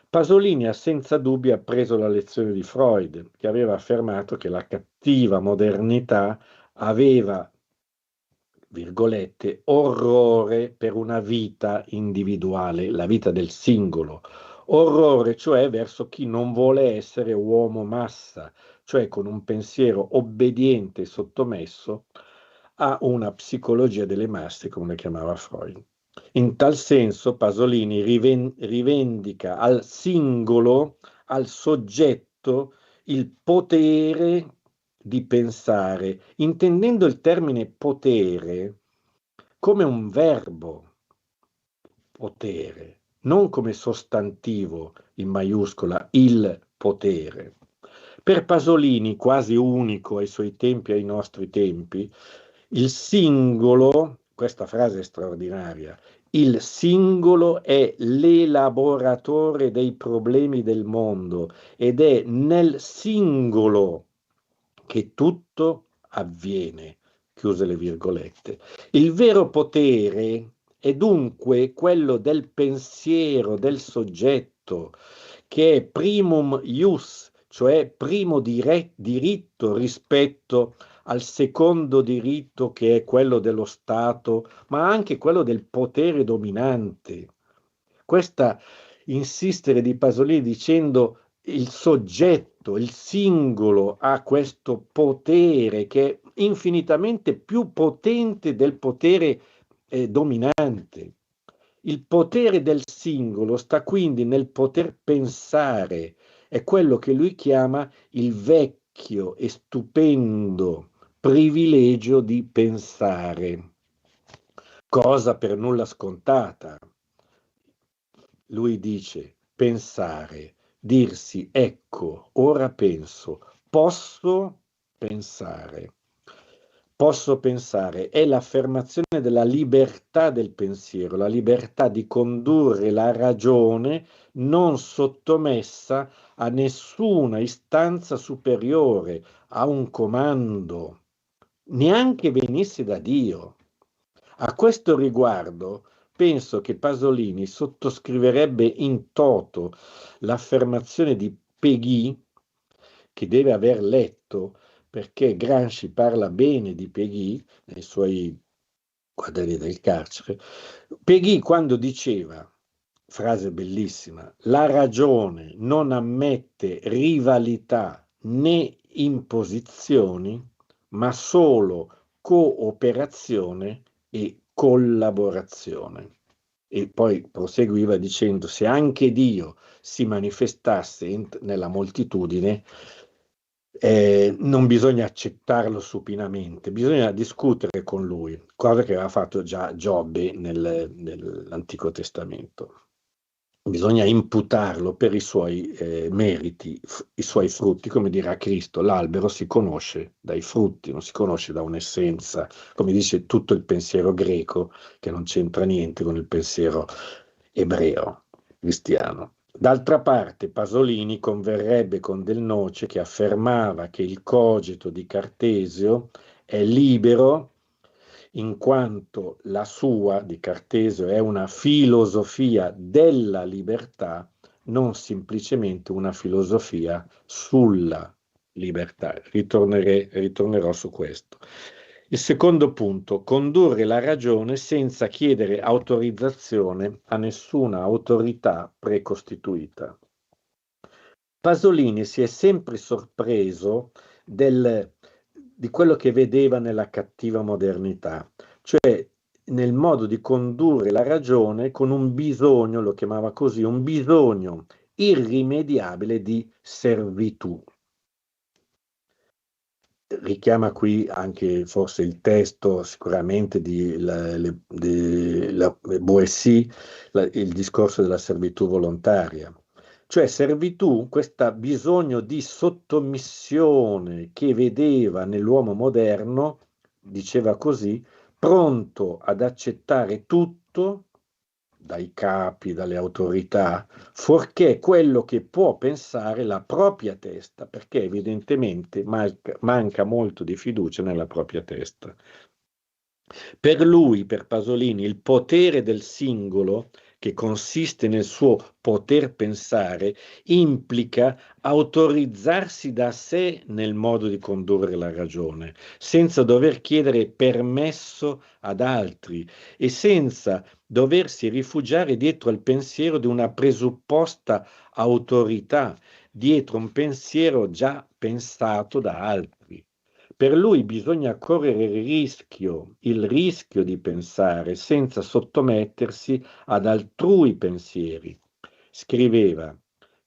S6: Pasolini ha senza dubbio appreso la lezione di Freud, che aveva affermato che la cattiva modernità aveva, virgolette, orrore per una vita individuale, la vita del singolo. Orrore, cioè, verso chi non vuole essere uomo massa, cioè con un pensiero obbediente e sottomesso a una psicologia delle masse, come la chiamava Freud. In tal senso Pasolini rivendica al singolo, al soggetto, il potere di pensare, intendendo il termine potere come un verbo, potere, non come sostantivo in maiuscola, il potere. Per Pasolini, quasi unico ai suoi tempi e ai nostri tempi, il singolo, questa frase è straordinaria, il singolo è l'elaboratore dei problemi del mondo ed è nel singolo che tutto avviene, chiuse le virgolette. Il vero potere è dunque quello del pensiero del soggetto, che è primum ius, cioè primo diritto rispetto al secondo diritto che è quello dello Stato, ma anche quello del potere dominante. Questa insistere di Pasolini dicendo il soggetto, il singolo ha questo potere che è infinitamente più potente del potere dominante. Il potere del singolo sta quindi nel poter pensare, è quello che lui chiama il vecchio e stupendo privilegio di pensare, cosa per nulla scontata. Lui dice pensare, dirsi ecco, ora penso, posso pensare. Posso pensare è l'affermazione della libertà del pensiero, la libertà di condurre la ragione non sottomessa a nessuna istanza superiore, a un comando, neanche venisse da Dio. A questo riguardo penso che Pasolini sottoscriverebbe in toto l'affermazione di Péguy, che deve aver letto, perché Gramsci parla bene di Péguy nei suoi quaderni del carcere. Péguy quando diceva, frase bellissima, la ragione non ammette rivalità né imposizioni, ma solo cooperazione e collaborazione. E poi proseguiva dicendo: se anche Dio si manifestasse nella moltitudine, non bisogna accettarlo supinamente, bisogna discutere con lui, cosa che aveva fatto già Giobbe nell'Antico Testamento. Bisogna imputarlo per i suoi meriti, i suoi frutti, come dirà Cristo. L'albero si conosce dai frutti, non si conosce da un'essenza, come dice tutto il pensiero greco, che non c'entra niente con il pensiero ebreo, cristiano. D'altra parte, Pasolini converrebbe con Del Noce, che affermava che il cogito di Cartesio è libero in quanto la sua, di Cartesio, è una filosofia della libertà, non semplicemente una filosofia sulla libertà. Ritornerò su questo. Il secondo punto: condurre la ragione senza chiedere autorizzazione a nessuna autorità precostituita. Pasolini si è sempre sorpreso di quello che vedeva nella cattiva modernità, cioè nel modo di condurre la ragione con un bisogno, lo chiamava così, un bisogno irrimediabile di servitù. Richiama qui anche forse il testo sicuramente di Boissy, il discorso della servitù volontaria. Cioè servitù, questo bisogno di sottomissione che vedeva nell'uomo moderno, diceva così, pronto ad accettare tutto dai capi, dalle autorità, fuorché quello che può pensare la propria testa, perché evidentemente manca molto di fiducia nella propria testa. Per lui, per Pasolini, il potere del singolo, che consiste nel suo poter pensare, implica autorizzarsi da sé nel modo di condurre la ragione, senza dover chiedere permesso ad altri e senza doversi rifugiare dietro al pensiero di una presupposta autorità, dietro un pensiero già pensato da altri. Per lui bisogna correre il rischio di pensare senza sottomettersi ad altrui pensieri. Scriveva: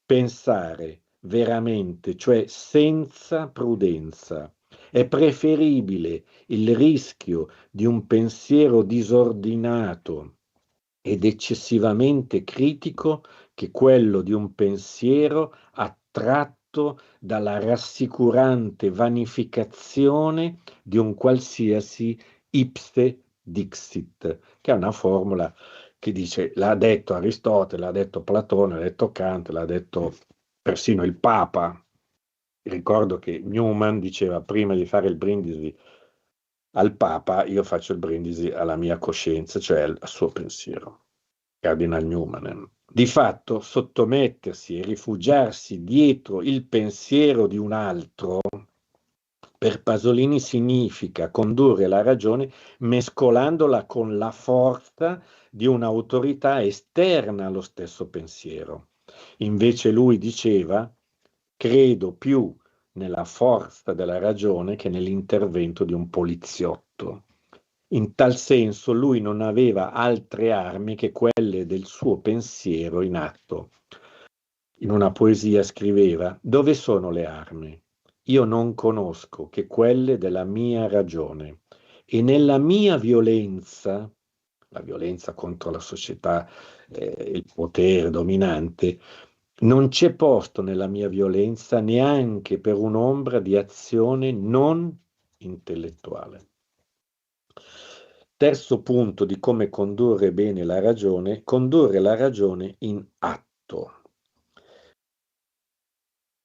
S6: pensare veramente, cioè senza prudenza, è preferibile il rischio di un pensiero disordinato ed eccessivamente critico che quello di un pensiero attratto dalla rassicurante vanificazione di un qualsiasi ipse dixit, che è una formula che dice, l'ha detto Aristotele, l'ha detto Platone, l'ha detto Kant, l'ha detto persino il Papa. Ricordo che Newman diceva: prima di fare il brindisi al Papa, io faccio il brindisi alla mia coscienza, cioè al suo pensiero. Cardinal Newman. Di fatto, sottomettersi e rifugiarsi dietro il pensiero di un altro, per Pasolini significa condurre la ragione mescolandola con la forza di un'autorità esterna allo stesso pensiero. Invece lui diceva: credo più nella forza della ragione che nell'intervento di un poliziotto. In tal senso lui non aveva altre armi che quelle del suo pensiero in atto. In una poesia scriveva: dove sono le armi? Io non conosco che quelle della mia ragione, e nella mia violenza, la violenza contro la società, il potere dominante, non c'è posto nella mia violenza neanche per un'ombra di azione non intellettuale. Terzo punto di come condurre bene la ragione: condurre la ragione in atto,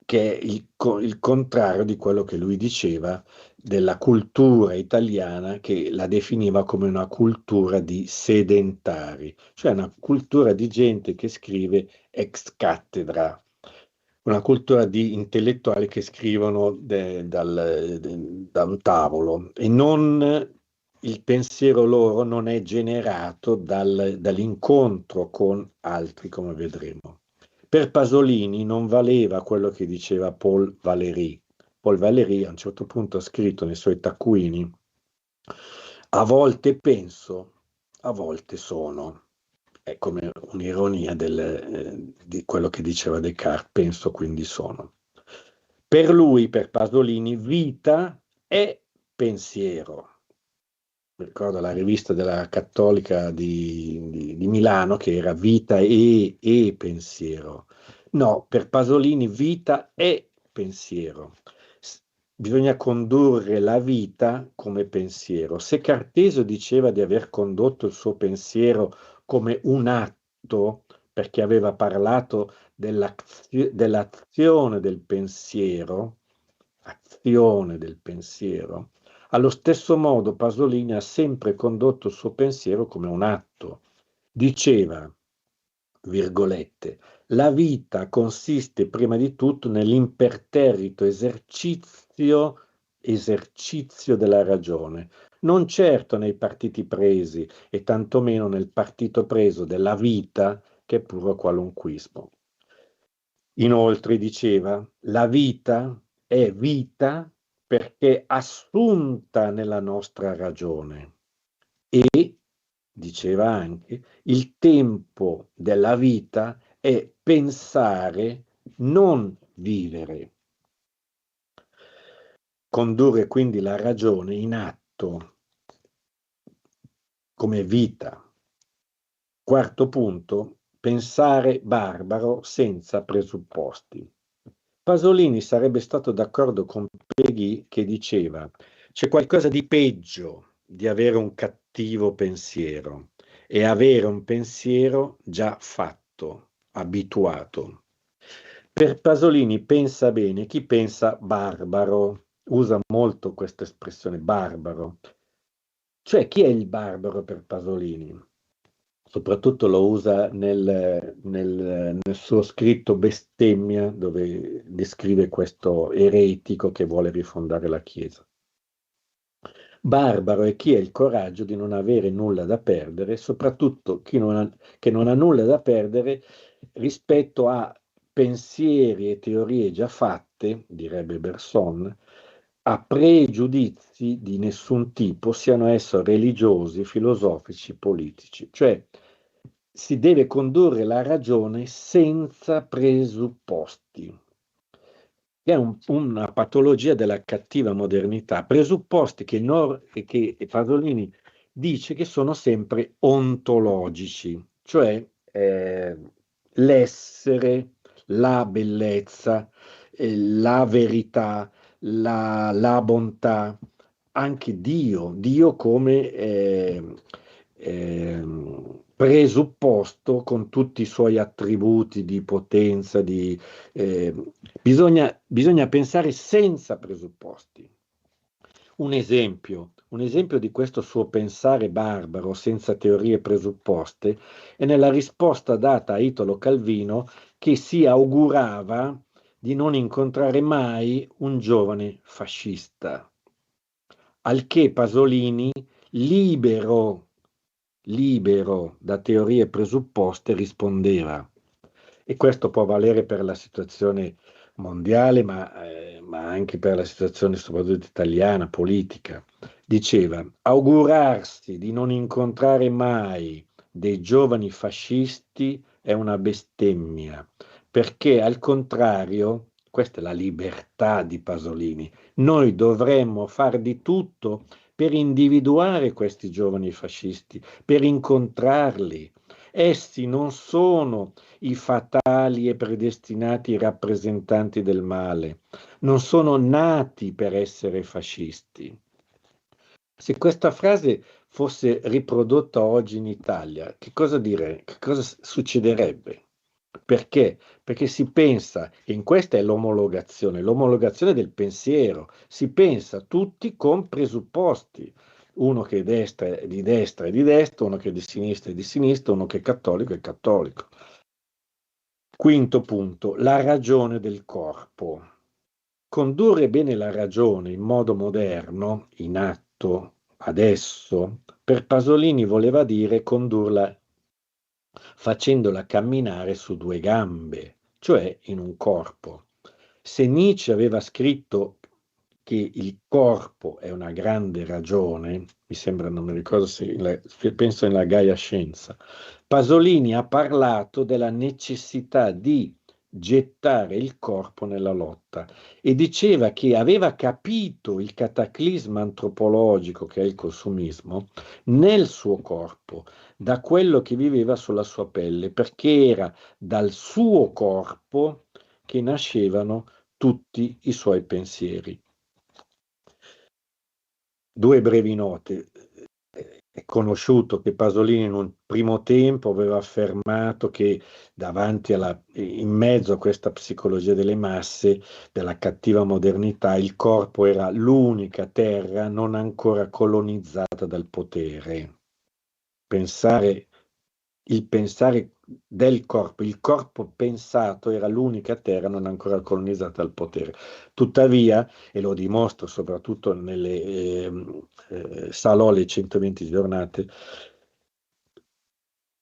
S6: che è il contrario di quello che lui diceva della cultura italiana, che la definiva come una cultura di sedentari, cioè una cultura di gente che scrive ex cattedra, una cultura di intellettuali che scrivono da un tavolo, e non il pensiero loro non è generato dall'incontro con altri, come vedremo. Per Pasolini non valeva quello che diceva Paul Valéry. Paul Valéry a un certo punto ha scritto nei suoi taccuini: a volte penso a volte sono. È come un'ironia di quello che diceva Descartes, penso quindi sono. Per lui, per Pasolini, vita è pensiero. Mi ricordo la rivista della Cattolica di Milano che era Vita e pensiero. No, per Pasolini vita è pensiero. Bisogna condurre la vita come pensiero. Se Cartesio diceva di aver condotto il suo pensiero come un atto, perché aveva parlato dell'azione del pensiero, azione del pensiero, allo stesso modo Pasolini ha sempre condotto il suo pensiero come un atto. Diceva, virgolette, la vita consiste prima di tutto nell'imperterrito esercizio della ragione, non certo nei partiti presi e tantomeno nel partito preso della vita che è puro qualunquismo. Inoltre diceva, la vita è vita perché assunta nella nostra ragione e, diceva anche, il tempo della vita è pensare, non vivere. Condurre quindi la ragione in atto come vita. Quarto punto, pensare barbaro senza presupposti. Pasolini sarebbe stato d'accordo con Peggy che diceva c'è qualcosa di peggio di avere un cattivo pensiero e avere un pensiero già fatto, abituato. Per Pasolini pensa bene chi pensa barbaro, usa molto questa espressione barbaro. Cioè chi è il barbaro per Pasolini? Soprattutto lo usa nel suo scritto Bestemmia, dove descrive questo eretico che vuole rifondare la Chiesa. Barbaro è chi ha il coraggio di non avere nulla da perdere, soprattutto che non ha nulla da perdere rispetto a pensieri e teorie già fatte, direbbe Bergson, a pregiudizi di nessun tipo, siano essi religiosi, filosofici, politici. Cioè si deve condurre la ragione senza presupposti. È una patologia della cattiva modernità, presupposti che Pasolini dice che sono sempre ontologici, cioè l'essere, la bellezza, la verità, la bontà, anche Dio come presupposto con tutti i suoi attributi di potenza, bisogna pensare senza presupposti. Un esempio di questo suo pensare barbaro, senza teorie presupposte, è nella risposta data a Italo Calvino che si augurava di non incontrare mai un giovane fascista. Al che Pasolini, libero da teorie presupposte, rispondeva. E questo può valere per la situazione mondiale, ma anche per la situazione soprattutto italiana, politica. Diceva, augurarsi di non incontrare mai dei giovani fascisti è una bestemmia, perché al contrario, questa è la libertà di Pasolini, noi dovremmo far di tutto per individuare questi giovani fascisti, per incontrarli. Essi non sono i fatali e predestinati rappresentanti del male, non sono nati per essere fascisti. Se questa frase fosse riprodotta oggi in Italia, che cosa succederebbe? Perché? Perché si pensa, e in questa è l'omologazione del pensiero, si pensa tutti con presupposti, uno che è di destra è di destra, uno che è di sinistra, uno che è cattolico è cattolico. Quinto punto, la ragione del corpo. Condurre bene la ragione in modo moderno, in atto, adesso, per Pasolini voleva dire condurla facendola camminare su due gambe, cioè in un corpo. Se Nietzsche aveva scritto che il corpo è una grande ragione, mi sembra, non mi ricordo se penso nella Gaia Scienza, Pasolini ha parlato della necessità di gettare il corpo nella lotta e diceva che aveva capito il cataclisma antropologico che è il consumismo nel suo corpo, da quello che viveva sulla sua pelle, perché era dal suo corpo che nascevano tutti i suoi pensieri. Due brevi note. È conosciuto che Pasolini in un primo tempo aveva affermato che in mezzo a questa psicologia delle masse, della cattiva modernità, il corpo era l'unica terra non ancora colonizzata dal potere. Il pensare del corpo, il corpo pensato era l'unica terra non ancora colonizzata dal potere. Tuttavia, e lo dimostro soprattutto nelle Salò le 120 giornate,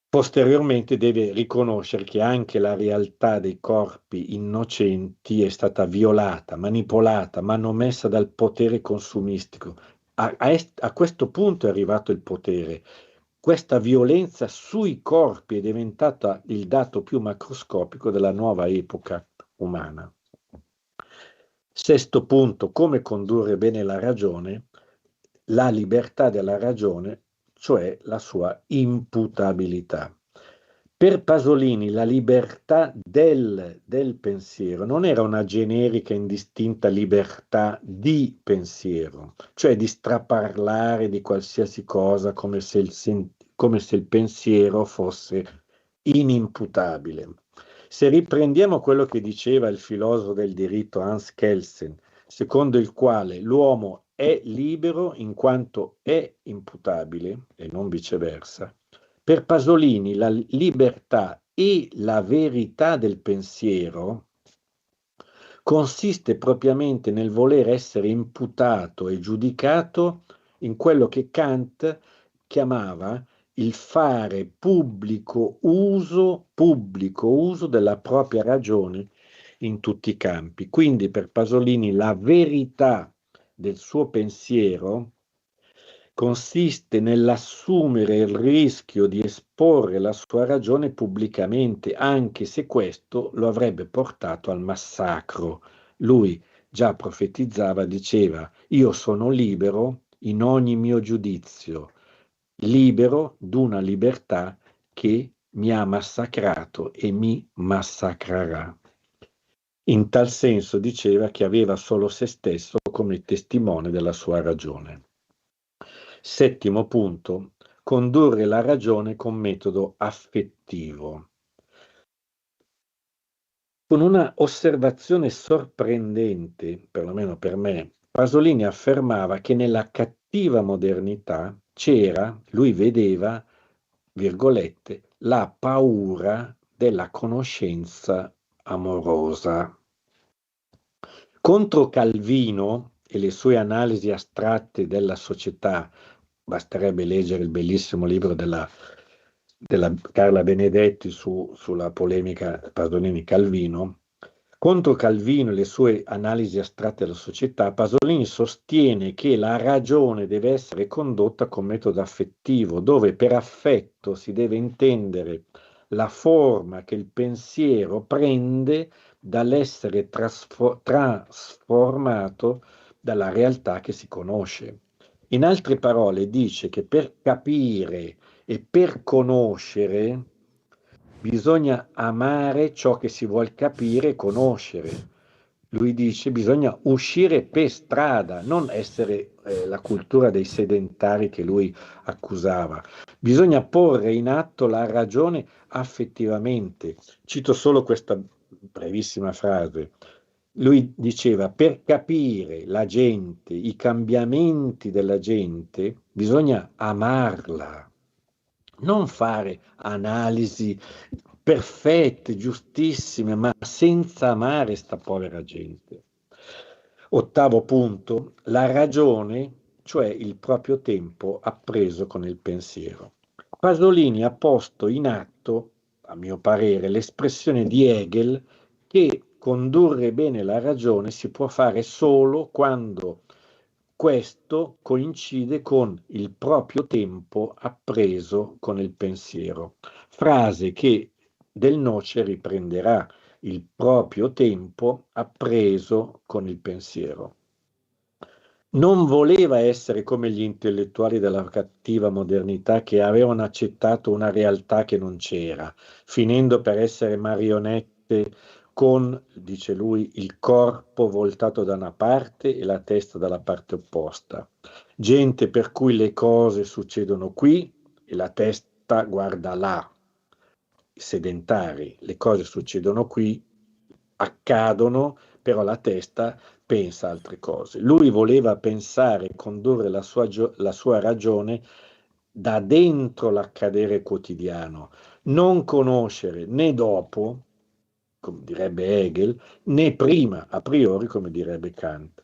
S6: posteriormente deve riconoscere che anche la realtà dei corpi innocenti è stata violata, manipolata, manomessa dal potere consumistico. A questo punto è arrivato il potere. Questa violenza sui corpi è diventata il dato più macroscopico della nuova epoca umana. Sesto punto, come condurre bene la ragione, la libertà della ragione, cioè la sua imputabilità. Per Pasolini la libertà del pensiero non era una generica indistinta libertà di pensiero, cioè di straparlare di qualsiasi cosa come se il pensiero fosse inimputabile. Se riprendiamo quello che diceva il filosofo del diritto Hans Kelsen, secondo il quale l'uomo è libero in quanto è imputabile e non viceversa, per Pasolini la libertà e la verità del pensiero consiste propriamente nel voler essere imputato e giudicato in quello che Kant chiamava il fare pubblico uso della propria ragione in tutti i campi. Quindi per Pasolini la verità del suo pensiero consiste nell'assumere il rischio di esporre la sua ragione pubblicamente, anche se questo lo avrebbe portato al massacro. Lui già profetizzava, diceva: io sono libero in ogni mio giudizio, libero d'una libertà che mi ha massacrato e mi massacrerà. In tal senso diceva che aveva solo se stesso come testimone della sua ragione. Settimo punto, condurre la ragione con metodo affettivo. Con una osservazione sorprendente, perlomeno per me, Pasolini affermava che nella cattiva modernità lui vedeva, virgolette, la paura della conoscenza amorosa. Contro Calvino e le sue analisi astratte della società, basterebbe leggere il bellissimo libro della Carla Benedetti sulla polemica Pasolini-Calvino. Contro Calvino e le sue analisi astratte della società, Pasolini sostiene che la ragione deve essere condotta con metodo affettivo, dove per affetto si deve intendere la forma che il pensiero prende dall'essere trasformato dalla realtà che si conosce. In altre parole, dice che per capire e per conoscere bisogna amare ciò che si vuol capire e conoscere. Lui dice bisogna uscire per strada, non essere la cultura dei sedentari che lui accusava. Bisogna porre in atto la ragione affettivamente. Cito solo questa brevissima frase. Lui diceva: per capire la gente, i cambiamenti della gente, bisogna amarla, non fare analisi perfette, giustissime, ma senza amare sta povera gente. Ottavo punto, la ragione, cioè il proprio tempo appreso con il pensiero. Pasolini ha posto in atto, a mio parere, l'espressione di Hegel che condurre bene la ragione si può fare solo quando questo coincide con il proprio tempo appreso con il pensiero. Frase che Del Noce riprenderà: il proprio tempo appreso con il pensiero. Non voleva essere come gli intellettuali della cattiva modernità che avevano accettato una realtà che non c'era, finendo per essere marionette con, dice lui, il corpo voltato da una parte e la testa dalla parte opposta. Gente per cui le cose succedono qui e la testa guarda là. Sedentari, le cose succedono qui, accadono, però la testa pensa altre cose. Lui voleva pensare e condurre la sua ragione da dentro l'accadere quotidiano, non conoscere né dopo, come direbbe Hegel, né prima, a priori, come direbbe Kant.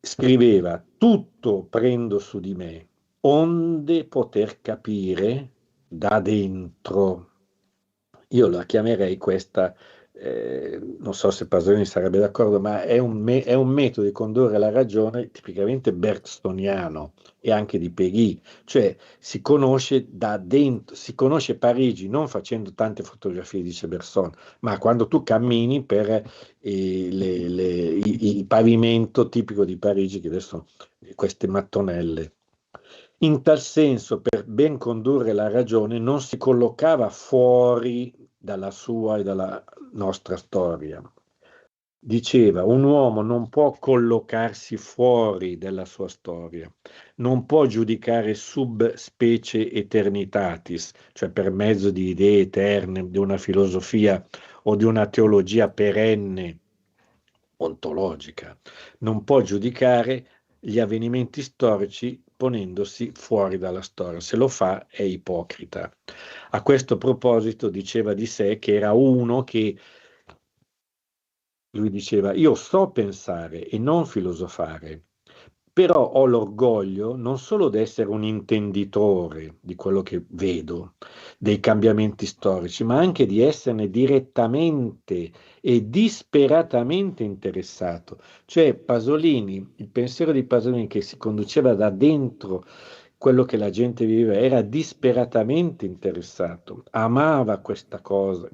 S6: Scriveva: tutto prendo su di me, onde poter capire da dentro. Io la chiamerei questa, non so se Pasolini sarebbe d'accordo, ma è un metodo di condurre la ragione tipicamente bergsoniano e anche di Péguy, cioè si conosce da dentro, si conosce Parigi non facendo tante fotografie, dice Bergson, ma quando tu cammini per il pavimento tipico di Parigi, che adesso queste mattonelle. In tal senso, per ben condurre la ragione, non si collocava fuori dalla sua e dalla nostra storia. Diceva: un uomo non può collocarsi fuori dalla sua storia, non può giudicare sub specie eternitatis, cioè per mezzo di idee eterne, di una filosofia o di una teologia perenne, ontologica. Non può giudicare gli avvenimenti storici ponendosi fuori dalla storia. Se lo fa è ipocrita. A questo proposito diceva di sé che era uno che, lui diceva: io so pensare e non filosofare, però ho l'orgoglio non solo di essere un intenditore di quello che vedo, dei cambiamenti storici, ma anche di esserne direttamente e disperatamente interessato. Cioè Pasolini, il pensiero di Pasolini che si conduceva da dentro quello che la gente viveva, era disperatamente interessato, amava questa cosa,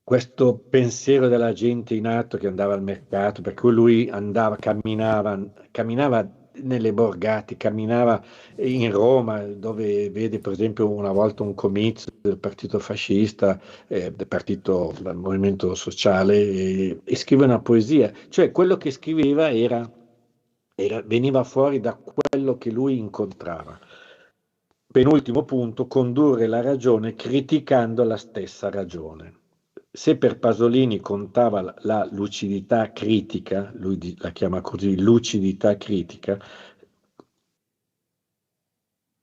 S6: questo pensiero della gente in atto che andava al mercato, per cui lui andava, camminava nelle borgate, camminava in Roma, dove vede per esempio una volta un comizio del partito fascista, del movimento sociale, e scrive una poesia. Cioè quello che scriveva veniva fuori da quello che lui incontrava. Penultimo punto: condurre la ragione criticando la stessa ragione. Se per Pasolini contava la lucidità critica, lui la chiama così, lucidità critica,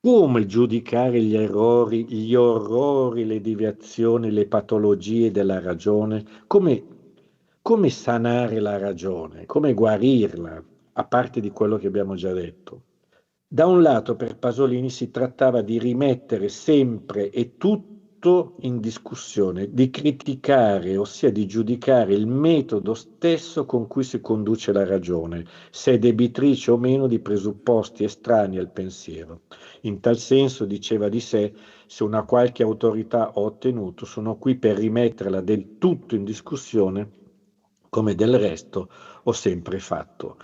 S6: come giudicare gli errori, gli orrori, le deviazioni, le patologie della ragione? Come sanare la ragione? Come guarirla, a parte di quello che abbiamo già detto? Da un lato, per Pasolini si trattava di rimettere sempre e tutto in discussione, di criticare, ossia di giudicare il metodo stesso con cui si conduce la ragione, se è debitrice o meno di presupposti estranei al pensiero. In tal senso, diceva di sé: se una qualche autorità ho ottenuto, sono qui per rimetterla del tutto in discussione, come del resto ho sempre fatto.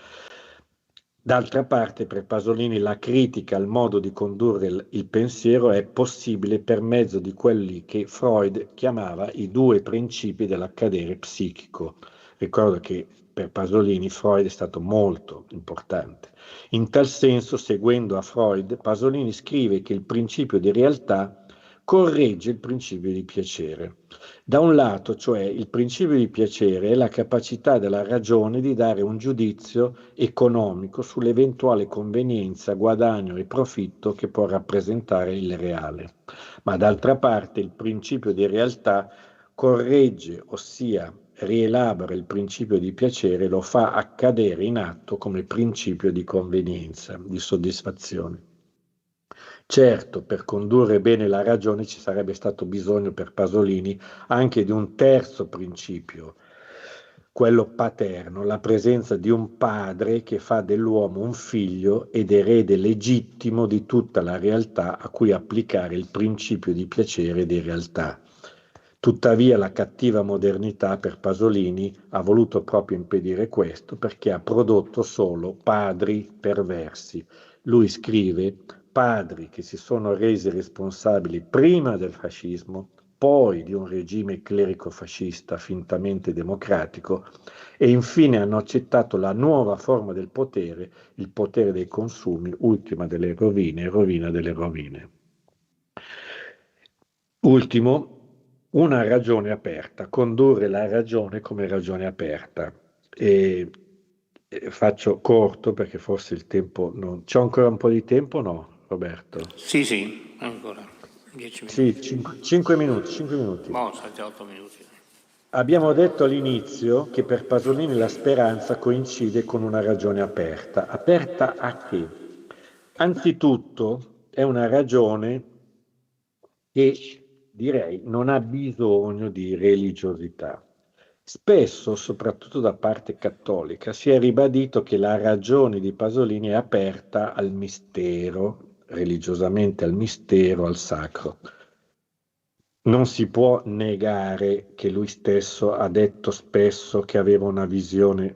S6: D'altra parte, per Pasolini la critica al modo di condurre il pensiero è possibile per mezzo di quelli che Freud chiamava i due principi dell'accadere psichico. Ricordo che per Pasolini Freud è stato molto importante. In tal senso, seguendo a Freud, Pasolini scrive che il principio di realtà corregge il principio di piacere. Da un lato, cioè, il principio di piacere è la capacità della ragione di dare un giudizio economico sull'eventuale convenienza, guadagno e profitto che può rappresentare il reale. Ma d'altra parte il principio di realtà corregge, ossia rielabora il principio di piacere, lo fa accadere in atto come principio di convenienza, di soddisfazione. Certo, per condurre bene la ragione ci sarebbe stato bisogno per Pasolini anche di un terzo principio, quello paterno, la presenza di un padre che fa dell'uomo un figlio ed erede legittimo di tutta la realtà a cui applicare il principio di piacere e di realtà. Tuttavia la cattiva modernità per Pasolini ha voluto proprio impedire questo perché ha prodotto solo padri perversi. Lui scrive: padri che si sono resi responsabili prima del fascismo, poi di un regime clerico-fascista fintamente democratico e infine hanno accettato la nuova forma del potere, il potere dei consumi, ultima delle rovine, rovina delle rovine. Ultimo, una ragione aperta, condurre la ragione come ragione aperta. Faccio corto perché forse il tempo non... C'ho ancora un po' di tempo, no, Roberto?
S1: Sì, ancora 10 minuti.
S6: Sì, 5 minuti, 5 minuti.
S1: Boh, sono già 8 minuti.
S6: Abbiamo detto all'inizio che per Pasolini la speranza coincide con una ragione aperta. Aperta a che? Anzitutto è una ragione che direi non ha bisogno di religiosità. Spesso, soprattutto da parte cattolica, si è ribadito che la ragione di Pasolini è aperta al mistero, religiosamente al mistero, al sacro. Non si può negare che lui stesso ha detto spesso che aveva una visione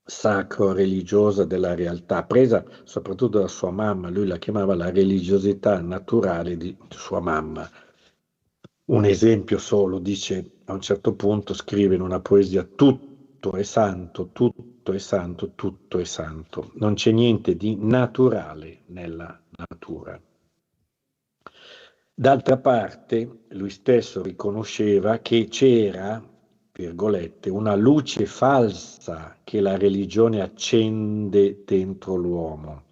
S6: sacro-religiosa della realtà, presa soprattutto da sua mamma. Lui la chiamava la religiosità naturale di sua mamma. Un esempio solo, dice a un certo punto, scrive in una poesia: tutto è santo, tutto è santo, tutto è santo. Non c'è niente di naturale nella natura. D'altra parte, lui stesso riconosceva che c'era, virgolette, una luce falsa che la religione accende dentro l'uomo.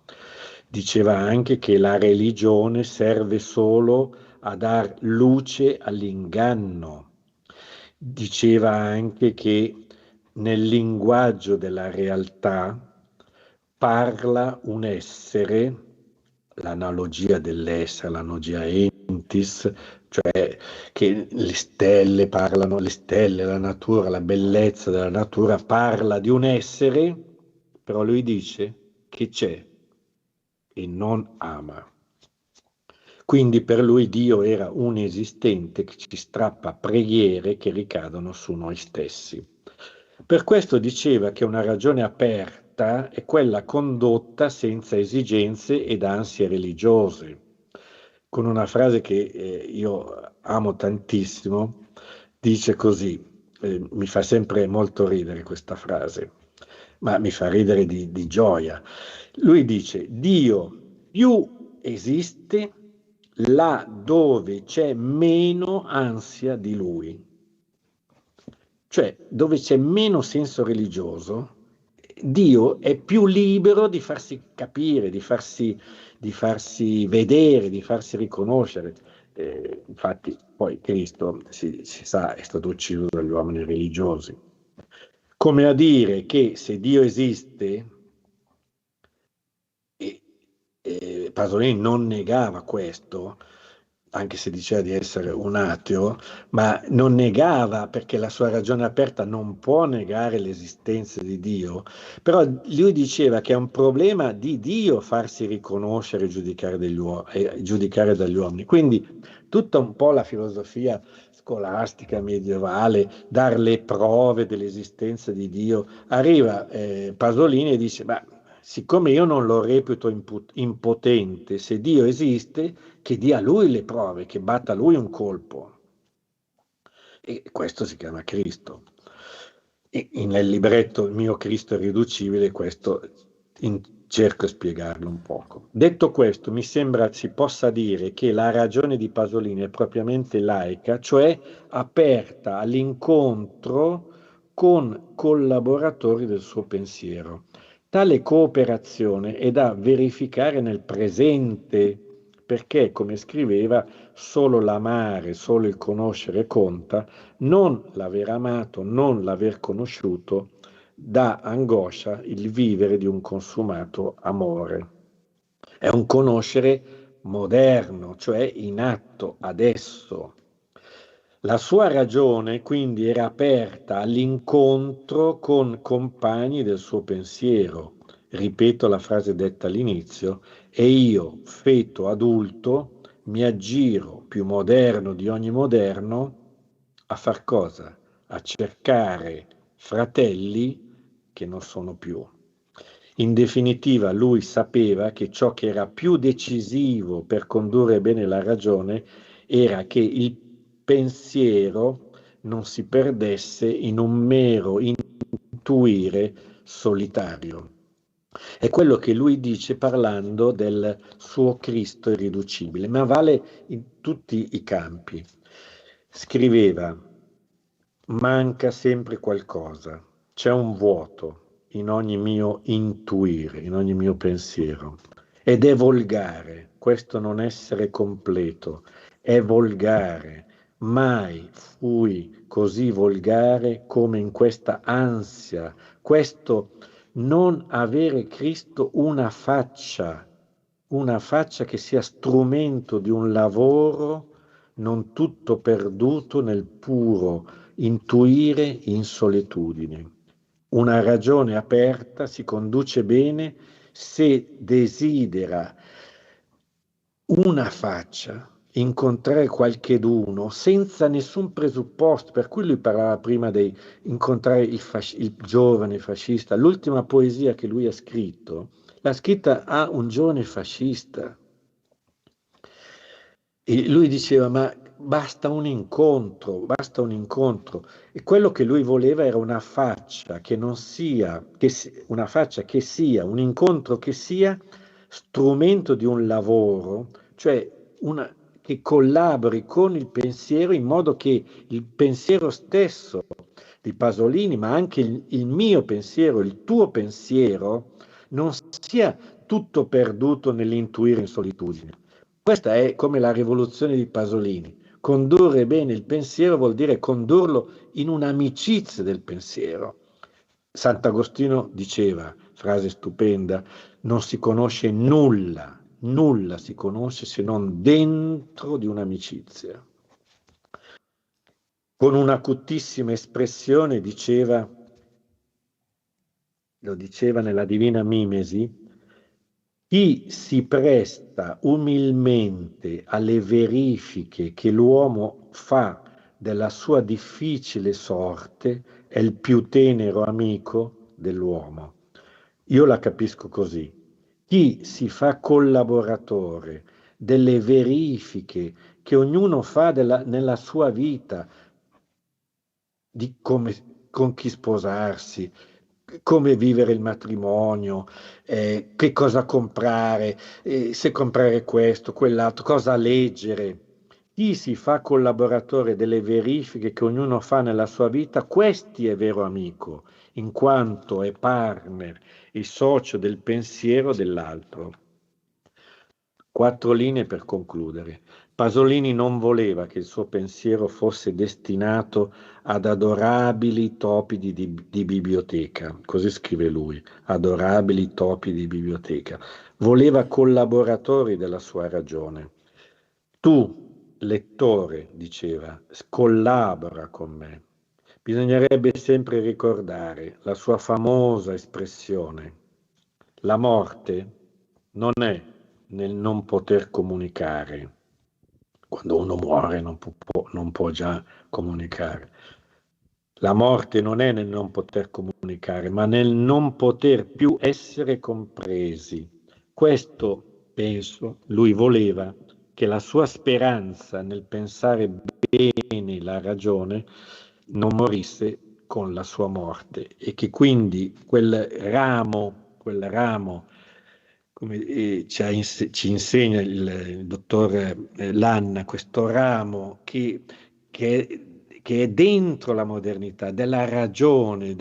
S6: Diceva anche che la religione serve solo a dar luce all'inganno. Diceva anche che nel linguaggio della realtà parla un essere, l'analogia dell'essere, l'analogia entis, cioè che le stelle parlano, le stelle, la natura, la bellezza della natura parla di un essere, però lui dice che c'è e non ama. Quindi per lui Dio era un esistente che ci strappa preghiere che ricadono su noi stessi. Per questo diceva che una ragione aperta è quella condotta senza esigenze ed ansie religiose. Con una frase che io amo tantissimo, dice così, mi fa sempre molto ridere questa frase, ma mi fa ridere di gioia. Lui dice: Dio più esiste là dove c'è meno ansia di lui. Cioè, dove c'è meno senso religioso, Dio è più libero di farsi capire, di farsi vedere, di farsi riconoscere. Infatti, poi Cristo, si sa, è stato ucciso dagli uomini religiosi. Come a dire che se Dio esiste, Pasolini non negava questo, anche se diceva di essere un ateo, ma non negava, perché la sua ragione aperta non può negare l'esistenza di Dio, però lui diceva che è un problema di Dio farsi riconoscere e giudicare dagli uomini. Quindi tutta un po' la filosofia scolastica medievale, dar le prove dell'esistenza di Dio, arriva Pasolini e dice: ma siccome io non lo reputo impotente, se Dio esiste, che dia lui le prove, che batta lui un colpo. E questo si chiama Cristo. E nel libretto Il mio Cristo è riducibile, questo cerco di spiegarlo un poco. Detto questo, mi sembra si possa dire che la ragione di Pasolini è propriamente laica, cioè aperta all'incontro con collaboratori del suo pensiero. Tale cooperazione è da verificare nel presente, perché, come scriveva, solo l'amare, solo il conoscere conta, non l'aver amato, non l'aver conosciuto, dà angoscia il vivere di un consumato amore. È un conoscere moderno, cioè in atto adesso. La sua ragione quindi era aperta all'incontro con compagni del suo pensiero. Ripeto la frase detta all'inizio: e io, feto adulto, mi aggiro più moderno di ogni moderno a far cosa? A cercare fratelli che non sono più. In definitiva, lui sapeva che ciò che era più decisivo per condurre bene la ragione era che il pensiero non si perdesse in un mero intuire solitario. È quello che lui dice parlando del suo Cristo irriducibile, ma vale in tutti i campi. Scriveva: manca sempre qualcosa, c'è un vuoto in ogni mio intuire, in ogni mio pensiero, ed è volgare, questo non essere completo, è volgare. Mai fui così volgare come in questa ansia, questo non avere Cristo una faccia che sia strumento di un lavoro non tutto perduto nel puro intuire in solitudine. Una ragione aperta si conduce bene se desidera una faccia, incontrare qualcheduno senza nessun presupposto, per cui lui parlava prima di incontrare il giovane fascista. L'ultima poesia che lui ha scritto, l'ha scritta a un giovane fascista. E lui diceva: ma basta un incontro, e quello che lui voleva era una faccia che non sia, una faccia che sia, un incontro che sia strumento di un lavoro, cioè che collabori con il pensiero in modo che il pensiero stesso di Pasolini, ma anche il mio pensiero, il tuo pensiero, non sia tutto perduto nell'intuire in solitudine. Questa è come la rivoluzione di Pasolini. Condurre bene il pensiero vuol dire condurlo in un'amicizia del pensiero. Sant'Agostino diceva, frase stupenda: non si conosce nulla, nulla si conosce se non dentro di un'amicizia. Con un'acutissima espressione lo diceva nella Divina Mimesi: chi si presta umilmente alle verifiche che l'uomo fa della sua difficile sorte è il più tenero amico dell'uomo. Io la capisco così. Chi si fa collaboratore delle verifiche che ognuno fa nella sua vita, di con chi sposarsi, come vivere il matrimonio, che cosa comprare, se comprare questo, quell'altro, cosa leggere. Chi si fa collaboratore delle verifiche che ognuno fa nella sua vita, questi è vero amico, in quanto è partner e socio del pensiero dell'altro. 4 linee per concludere. Pasolini non voleva che il suo pensiero fosse destinato ad adorabili topi di biblioteca, così scrive lui, adorabili topi di biblioteca. Voleva collaboratori della sua ragione. Tu, lettore, diceva, collabora con me. Bisognerebbe sempre ricordare la sua famosa espressione: la morte non è nel non poter comunicare. Quando uno muore non può già comunicare. La morte non è nel non poter comunicare, ma nel non poter più essere compresi. Questo, penso, lui voleva che la sua speranza nel pensare bene la ragione non morisse con la sua morte, e che quindi quel ramo come ci insegna il dottor Lanna, questo ramo che è dentro la modernità, della ragione,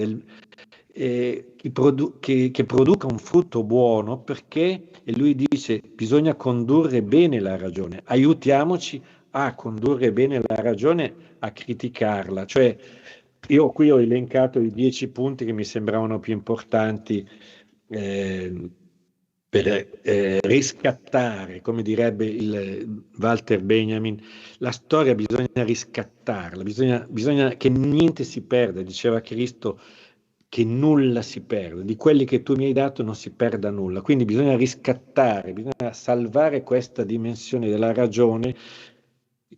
S6: che produca un frutto buono, perché, e lui dice, bisogna condurre bene la ragione, aiutiamoci a condurre bene la ragione, a criticarla. Cioè, io qui ho elencato i 10 punti che mi sembravano più importanti per riscattare, come direbbe il Walter Benjamin, la storia bisogna riscattarla, bisogna che niente si perda, diceva Cristo, che nulla si perde, di quelli che tu mi hai dato non si perda nulla, quindi bisogna riscattare, bisogna salvare questa dimensione della ragione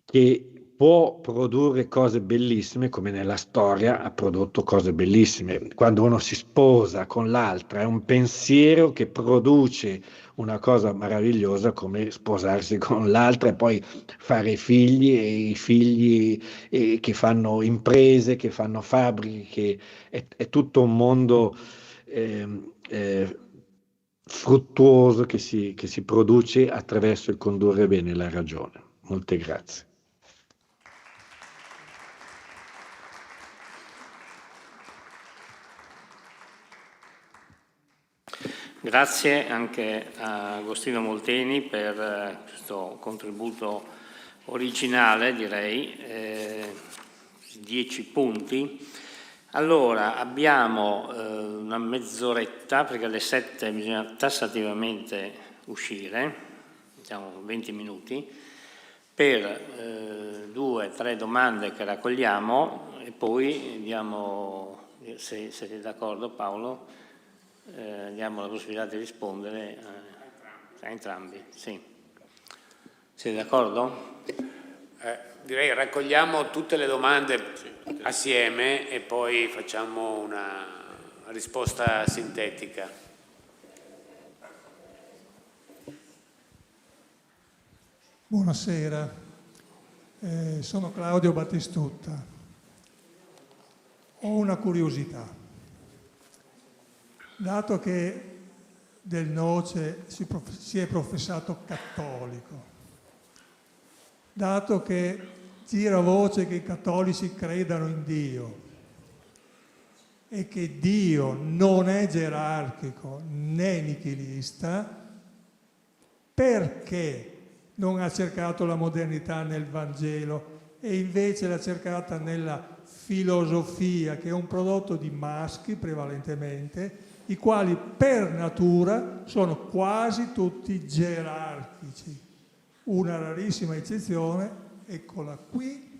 S6: che può produrre cose bellissime, come nella storia ha prodotto cose bellissime. Quando uno si sposa con l'altra, è un pensiero che produce una cosa meravigliosa come sposarsi con l'altra e poi fare figli e i figli che fanno imprese, che fanno fabbriche, è tutto un mondo fruttuoso che si produce attraverso il condurre bene la ragione. Molte grazie.
S1: Grazie anche a Agostino Molteni per questo contributo originale, direi, 10 punti. Allora, abbiamo una mezz'oretta, perché alle 7 bisogna tassativamente uscire, diciamo 20 minuti, per 2 o 3 domande che raccogliamo e poi diamo, se siete d'accordo Paolo, diamo la possibilità di rispondere a entrambi. Sì. Siete d'accordo?
S4: Direi raccogliamo tutte le domande assieme e poi facciamo una risposta sintetica.
S7: Buonasera, sono Claudio Battistutta. Ho una curiosità. Dato che del Noce si è professato cattolico, dato che gira voce che i cattolici credano in Dio e che Dio non è gerarchico né nichilista, perché non ha cercato la modernità nel Vangelo e invece l'ha cercata nella filosofia, che è un prodotto di maschi prevalentemente, i quali per natura sono quasi tutti gerarchici. Una rarissima eccezione, eccola qui,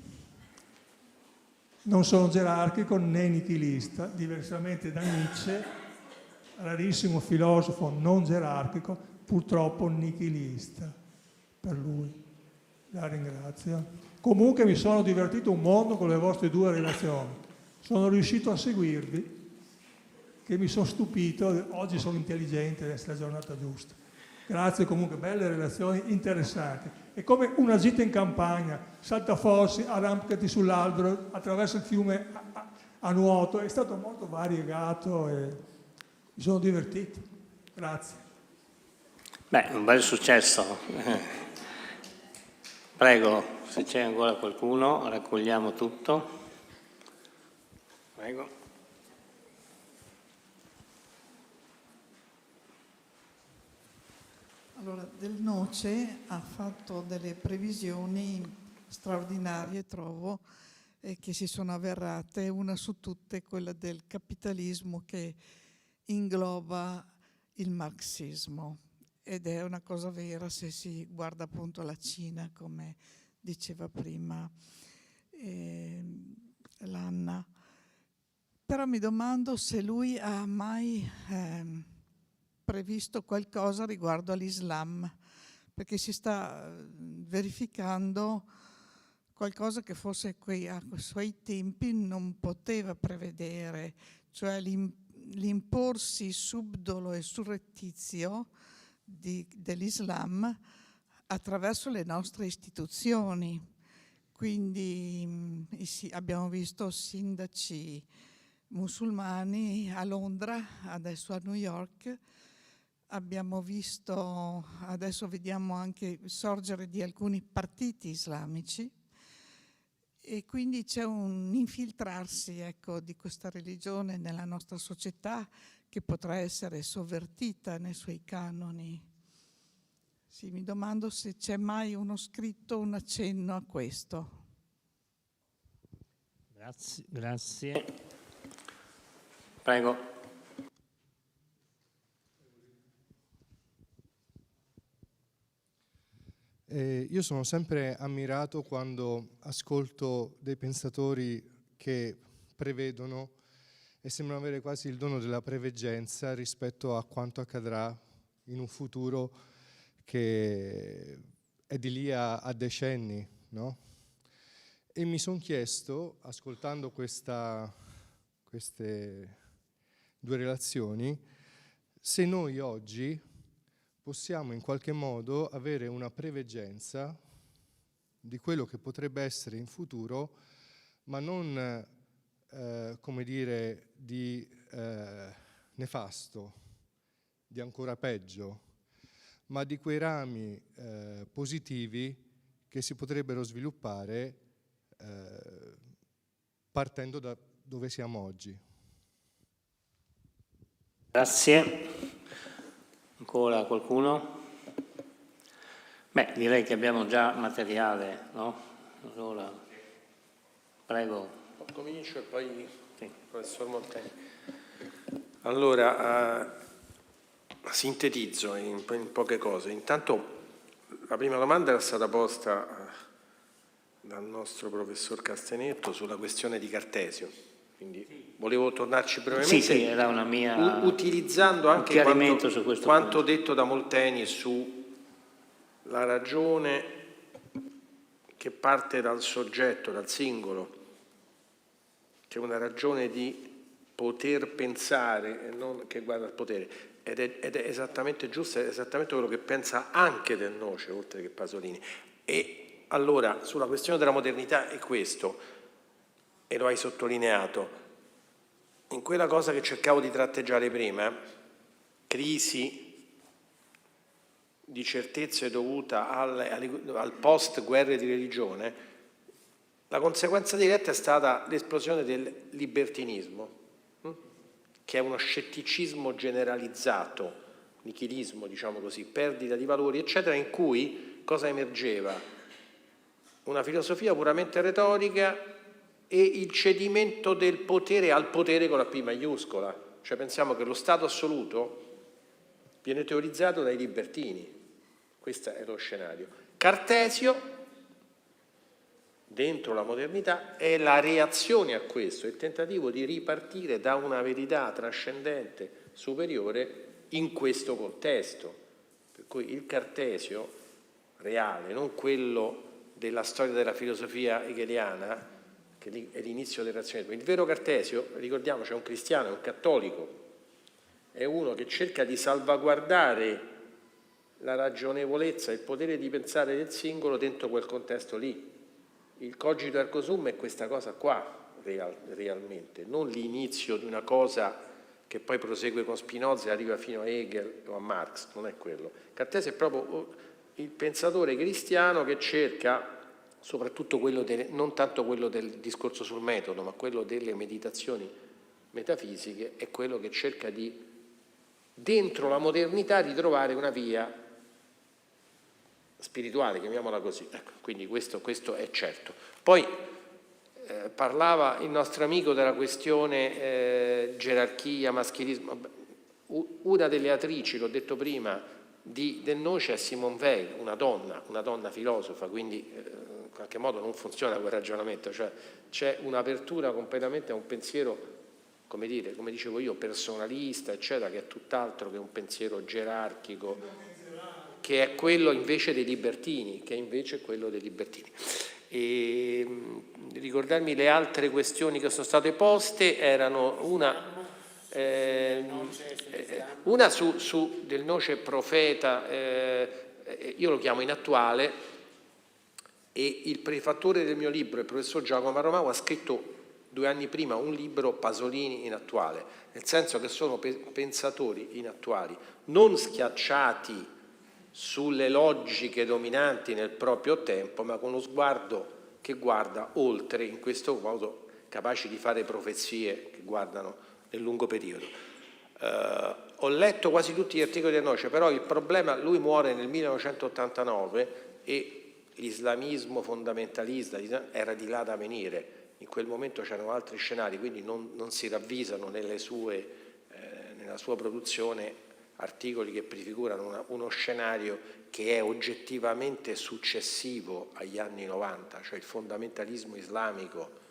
S7: non sono gerarchico né nichilista, diversamente da Nietzsche, rarissimo filosofo non gerarchico, purtroppo nichilista per lui. La ringrazio. Comunque mi sono divertito un mondo con le vostre 2 relazioni. Sono riuscito a seguirvi, che mi sono stupito, oggi sono intelligente, adesso è la giornata giusta. Grazie comunque, belle relazioni, interessanti. È come una gita in campagna, saltafossi, arrampicati sull'albero, attraverso il fiume a nuoto, è stato molto variegato e mi sono divertito. Grazie.
S1: Beh, un bel successo. Prego, se c'è ancora qualcuno, raccogliamo tutto. Prego.
S8: Allora, Del Noce ha fatto delle previsioni straordinarie, trovo, che si sono avverate, una su tutte quella del capitalismo che ingloba il marxismo. Ed è una cosa vera se si guarda appunto la Cina, come diceva prima l'Anna. Però mi domando se lui ha mai previsto qualcosa riguardo all'Islam, perché si sta verificando qualcosa che forse a suoi tempi non poteva prevedere, cioè l'imporsi subdolo e surrettizio dell'Islam attraverso le nostre istituzioni. Quindi abbiamo visto sindaci musulmani a Londra, adesso a New York, abbiamo visto, adesso vediamo anche sorgere di alcuni partiti islamici e quindi c'è un infiltrarsi, ecco, di questa religione nella nostra società che potrà essere sovvertita nei suoi canoni. Sì, mi domando se c'è mai uno scritto, un accenno a questo.
S1: Grazie. Prego.
S9: Io sono sempre ammirato quando ascolto dei pensatori che prevedono e sembrano avere quasi il dono della preveggenza rispetto a quanto accadrà in un futuro che è di lì a decenni, no? E mi sono chiesto, ascoltando queste due relazioni, se noi oggi possiamo in qualche modo avere una preveggenza di quello che potrebbe essere in futuro, ma non, come dire, di nefasto, di ancora peggio, ma di quei rami positivi che si potrebbero sviluppare partendo da dove siamo oggi.
S1: Grazie. Ancora qualcuno? Beh, direi che abbiamo già materiale, no? Allora, prego.
S5: Comincio e poi
S1: Sì.
S5: professor Molteni. Allora, sintetizzo in poche cose. Intanto la prima domanda era stata posta dal nostro professor Castenetto sulla questione di Cartesio. Quindi volevo tornarci brevemente,
S1: Sì, era una mia
S5: utilizzando anche
S1: chiarimento su questo
S5: quanto
S1: punto.
S5: detto da Molteni sulla ragione che parte dal soggetto, dal singolo, che è una ragione di poter pensare e non che guarda al potere, ed è esattamente giusto, è esattamente quello che pensa anche Del Noce, oltre che Pasolini. E allora, sulla questione della modernità è questo, e lo hai sottolineato, in quella cosa che cercavo di tratteggiare prima, crisi di certezze dovuta al post guerre di religione, la conseguenza diretta è stata l'esplosione del libertinismo, che è uno scetticismo generalizzato, nichilismo, diciamo così, perdita di valori, eccetera, in cui cosa emergeva? Una filosofia puramente retorica e il cedimento del potere al potere con la P maiuscola. Cioè pensiamo che lo Stato assoluto viene teorizzato dai libertini. Questo è lo scenario. Cartesio, dentro la modernità, è la reazione a questo, il tentativo di ripartire da una verità trascendente, superiore, in questo contesto. Per cui il Cartesio reale, non quello della storia della filosofia hegeliana, che è l'inizio del razionalismo. Il vero Cartesio, ricordiamoci, è un cristiano, è un cattolico, è uno che cerca di salvaguardare la ragionevolezza, il potere di pensare del singolo dentro quel contesto lì. Il cogito ergo sum è questa cosa qua, realmente, non l'inizio di una cosa che poi prosegue con Spinoza e arriva fino a Hegel o a Marx, non è quello. Cartesio è proprio il pensatore cristiano che cerca, soprattutto quello non tanto quello del discorso sul metodo, ma quello delle meditazioni metafisiche, è quello che cerca di, dentro la modernità, di trovare una via spirituale, chiamiamola così. Ecco, quindi questo è certo. Poi parlava il nostro amico della questione gerarchia, maschilismo. Una delle attrici, l'ho detto prima, Del Noce è Simone Weil, una donna filosofa, quindi in qualche modo non funziona quel ragionamento, cioè c'è un'apertura completamente a un pensiero, come dicevo io, personalista, eccetera, che è tutt'altro che un pensiero gerarchico, che è quello invece dei libertini, E ricordarmi le altre questioni che sono state poste erano una su Del Noce profeta, io lo chiamo inattuale, e il prefattore del mio libro, il professor Giacomo Romao, ha scritto 2 anni prima un libro, Pasolini inattuale, nel senso che sono pensatori inattuali, non schiacciati sulle logiche dominanti nel proprio tempo, ma con uno sguardo che guarda oltre, in questo modo capaci di fare profezie che guardano nel lungo periodo. Ho letto quasi tutti gli articoli del Noce, però il problema, lui muore nel 1989 e l'islamismo fondamentalista era di là da venire, in quel momento c'erano altri scenari, quindi non si ravvisano nella sua produzione articoli che prefigurano uno scenario che è oggettivamente successivo agli anni 90, cioè il fondamentalismo islamico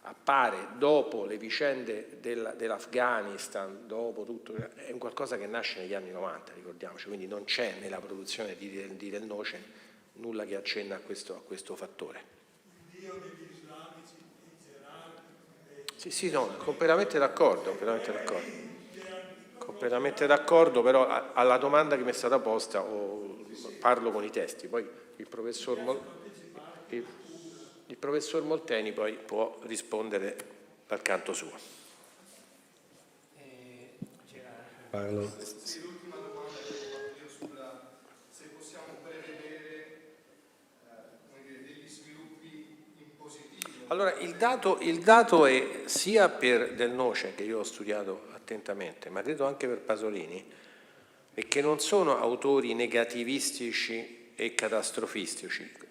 S5: appare dopo le vicende dell'Afghanistan, dopo tutto, è un qualcosa che nasce negli anni 90, ricordiamoci, quindi non c'è nella produzione di Del Noce nulla che accenna a questo fattore.
S7: Dio degli islamici
S5: Sì, no, completamente d'accordo, però alla domanda che mi è stata posta parlo con i testi, poi il professor Molteni poi può rispondere dal canto suo.
S6: Parlo.
S9: L'ultima domanda che ho fatto io se possiamo prevedere degli sviluppi in positivo.
S5: Allora, il dato è sia per Del Noce, che io ho studiato attentamente, ma credo anche per Pasolini, è che non sono autori negativistici e catastrofistici.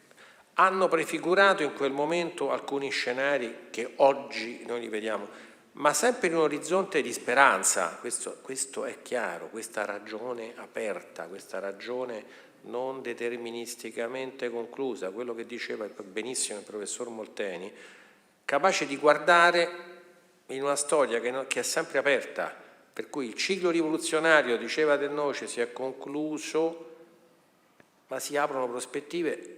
S5: Hanno prefigurato in quel momento alcuni scenari che oggi noi li vediamo, ma sempre in un orizzonte di speranza, questo è chiaro, questa ragione aperta, questa ragione non deterministicamente conclusa, quello che diceva benissimo il professor Molteni, capace di guardare in una storia che è sempre aperta, per cui il ciclo rivoluzionario, diceva Del Noce, si è concluso, ma si aprono prospettive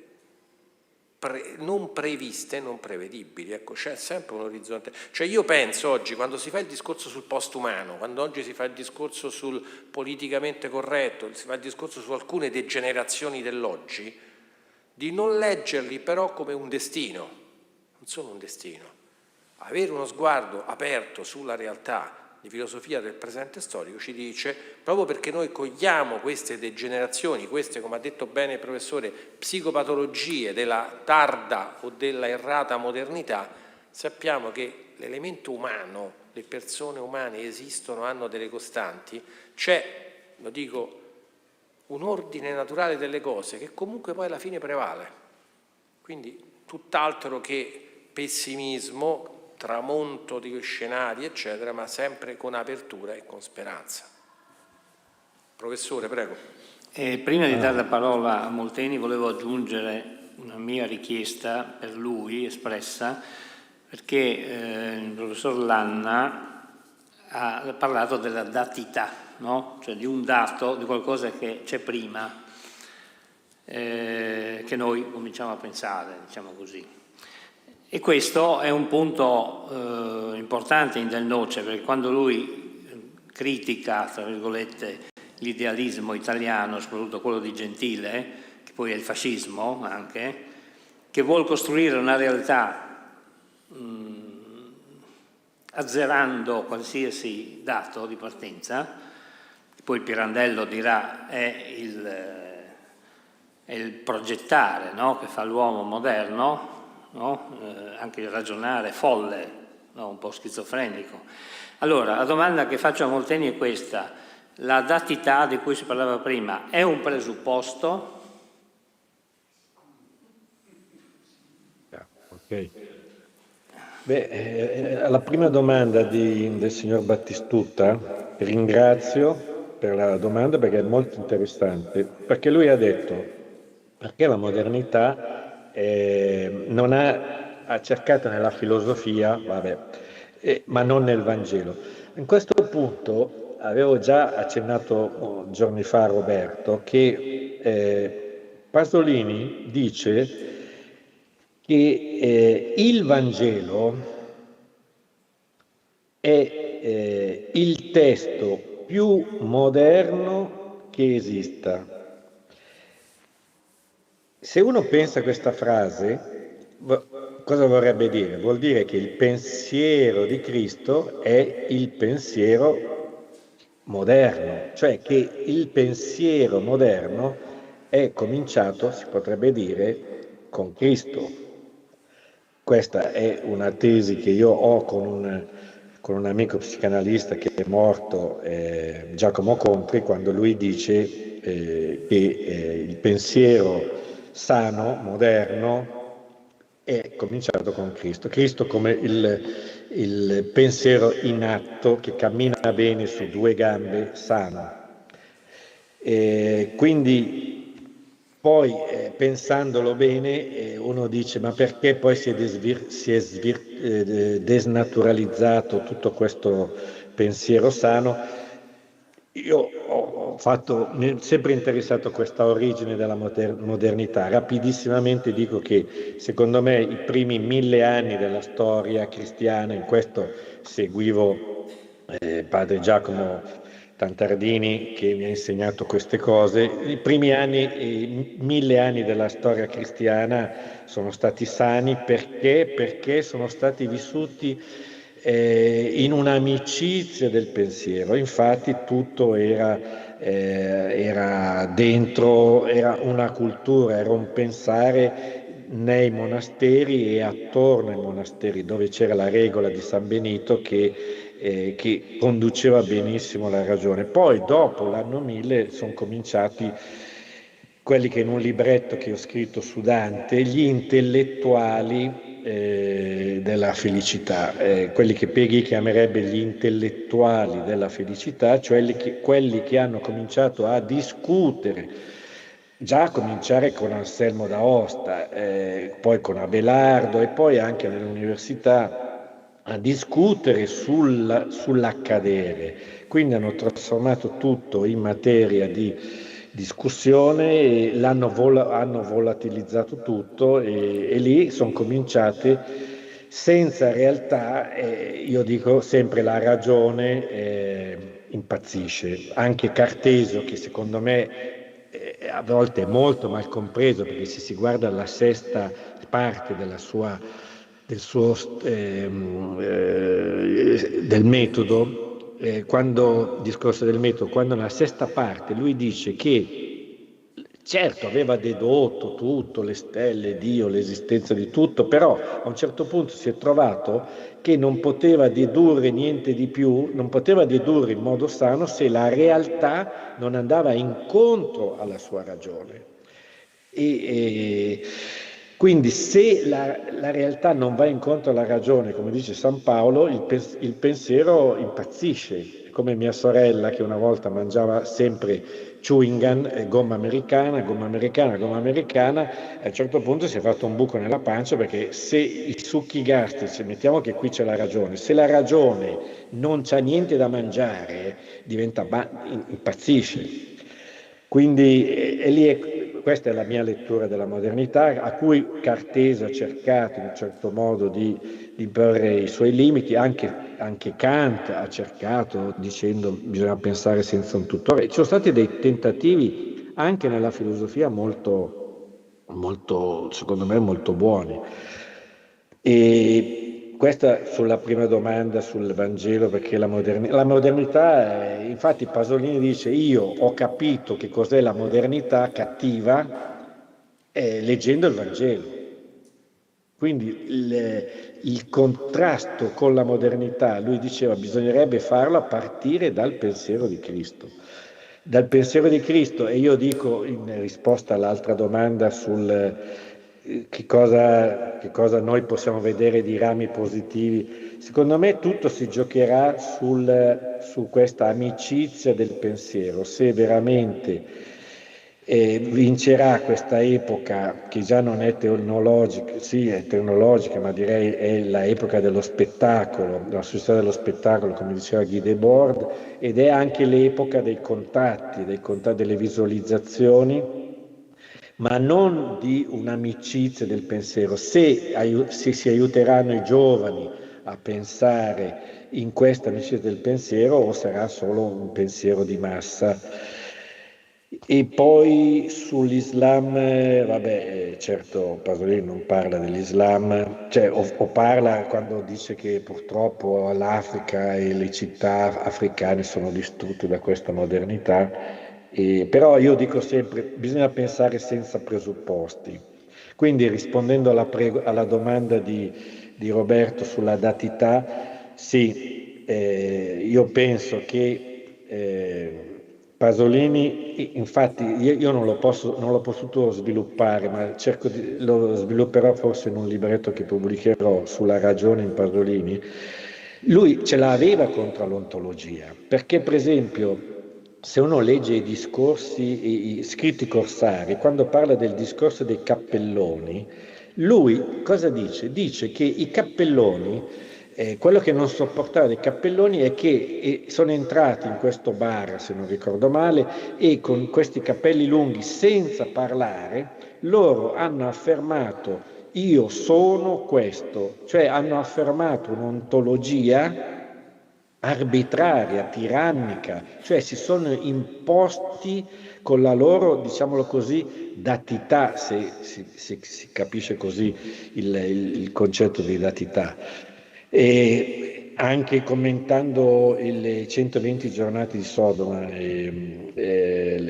S5: non previste, non prevedibili. Ecco, c'è sempre un orizzonte. Cioè io penso oggi, quando si fa il discorso sul postumano, quando oggi si fa il discorso sul politicamente corretto, si fa il discorso su alcune degenerazioni dell'oggi, di non leggerli però come un destino, non sono un destino. Avere uno sguardo aperto sulla realtà di filosofia del presente storico ci dice, proprio perché noi cogliamo queste degenerazioni, queste, come ha detto bene il professore, psicopatologie della tarda o della errata modernità, sappiamo che l'elemento umano, le persone umane esistono, hanno delle costanti, c'è, lo dico, un ordine naturale delle cose che comunque poi alla fine prevale. Quindi tutt'altro che pessimismo, tramonto di scenari, eccetera, ma sempre con apertura e con speranza. Professore, prego.
S1: Prima di dare la parola a Molteni volevo aggiungere una mia richiesta per lui espressa, perché il professor Lanna ha parlato della datità, no? Cioè di un dato, di qualcosa che c'è prima, che noi cominciamo a pensare, diciamo così. E questo è un punto importante in Del Noce, perché quando lui critica, tra virgolette, l'idealismo italiano, soprattutto quello di Gentile, che poi è il fascismo anche, che vuol costruire una realtà azzerando qualsiasi dato di partenza, poi Pirandello dirà è il progettare, no? Che fa l'uomo moderno, no? Anche il ragionare folle, no? Un po' schizofrenico. Allora, la domanda che faccio a Molteni è questa: la datità di cui si parlava prima è un presupposto?
S6: Ok. Alla prima domanda del signor Battistutta ringrazio per la domanda, perché è molto interessante, perché lui ha detto perché la modernità non ha cercato nella filosofia, ma non nel Vangelo. In questo punto avevo già accennato giorni fa a Roberto che Pasolini dice che il Vangelo è il testo più moderno che esista. Se uno pensa a questa frase, cosa vorrebbe dire? Vuol dire che il pensiero di Cristo è il pensiero moderno, cioè che il pensiero moderno è cominciato, si potrebbe dire, con Cristo. Questa è una tesi che io ho con un amico psicanalista che è morto, Giacomo Compri, quando lui dice che il pensiero sano, moderno, è cominciato con Cristo. Cristo come il pensiero in atto che cammina bene su due gambe, sano. Quindi poi pensandolo bene uno dice ma perché poi si è desnaturalizzato tutto questo pensiero sano? Io mi è sempre interessato questa origine della modernità. Rapidissimamente dico che secondo me i primi 1000 anni della storia cristiana, in questo seguivo padre Giacomo Tantardini che mi ha insegnato queste cose, i primi anni, 1000 anni della storia cristiana sono stati sani perché sono stati vissuti in un'amicizia del pensiero. Infatti tutto era dentro, era una cultura, era un pensare nei monasteri e attorno ai monasteri, dove c'era la regola di San Benito che conduceva benissimo la ragione. Poi dopo l'anno 1000 sono cominciati quelli che in un libretto che ho scritto su Dante, gli intellettuali della felicità, quelli che Peggy chiamerebbe gli intellettuali della felicità, cioè quelli che hanno cominciato a discutere, già a cominciare con Anselmo d'Aosta, poi con Abelardo e poi anche nell'università, a discutere sull'accadere. Quindi hanno trasformato tutto in materia di discussione e hanno volatilizzato tutto e lì sono cominciate senza realtà, io dico sempre la ragione impazzisce. Anche Cartesio, che secondo me a volte è molto mal compreso, perché se si guarda la sesta parte del metodo, quando discorso del metodo, quando nella sesta parte lui dice che certo aveva dedotto tutto, le stelle, Dio, l'esistenza di tutto, però a un certo punto si è trovato che non poteva dedurre niente di più, non poteva dedurre in modo sano se la realtà non andava incontro alla sua ragione. Quindi se la realtà non va incontro alla ragione, come dice San Paolo, il pensiero impazzisce. Come mia sorella che una volta mangiava sempre chewing gum, gomma americana, a un certo punto si è fatto un buco nella pancia perché se i succhi gastrici, mettiamo che qui c'è la ragione, se la ragione non c'ha niente da mangiare, impazzisce. Quindi questa è la mia lettura della modernità, a cui Cartesio ha cercato in un certo modo di imporre i suoi limiti, anche Kant ha cercato dicendo bisogna pensare senza un tutore. Ci sono stati dei tentativi anche nella filosofia molto, secondo me, molto buoni. E questa sulla prima domanda sul Vangelo, perché la modernità, infatti Pasolini dice io ho capito che cos'è la modernità cattiva leggendo il Vangelo. Quindi il contrasto con la modernità, lui diceva, bisognerebbe farlo a partire dal pensiero di Cristo. Dal pensiero di Cristo, e io dico in risposta all'altra domanda sul che cosa noi possiamo vedere di rami positivi, secondo me tutto si giocherà su questa amicizia del pensiero, se veramente vincerà questa epoca che già non è tecnologica, sì è tecnologica, ma direi è l'epoca dello spettacolo, della società dello spettacolo, come diceva Guy Debord, ed è anche l'epoca dei contatti, delle visualizzazioni, ma non di un'amicizia del pensiero. Se si aiuteranno i giovani a pensare in questa amicizia del pensiero o sarà solo un pensiero di massa. E poi sull'Islam, certo Pasolini non parla dell'Islam, o parla quando dice che purtroppo l'Africa e le città africane sono distrutte da questa modernità, però io dico sempre bisogna pensare senza presupposti. Quindi rispondendo alla domanda di Roberto sulla datità, sì, io penso che Pasolini, infatti io non l'ho potuto sviluppare, ma lo svilupperò forse in un libretto che pubblicherò sulla ragione in Pasolini. Lui ce l'aveva contro l'ontologia, perché per esempio se uno legge i discorsi scritti Corsari, quando parla del discorso dei cappelloni, lui cosa dice? Dice che i cappelloni, quello che non sopportava dei cappelloni è che sono entrati in questo bar, se non ricordo male, e con questi capelli lunghi, senza parlare, loro hanno affermato io sono questo, cioè hanno affermato un'ontologia arbitraria, tirannica, cioè si sono imposti con la loro, diciamolo così, datità, se si capisce così il concetto di datità. E anche commentando le 120 giornate di Sodoma,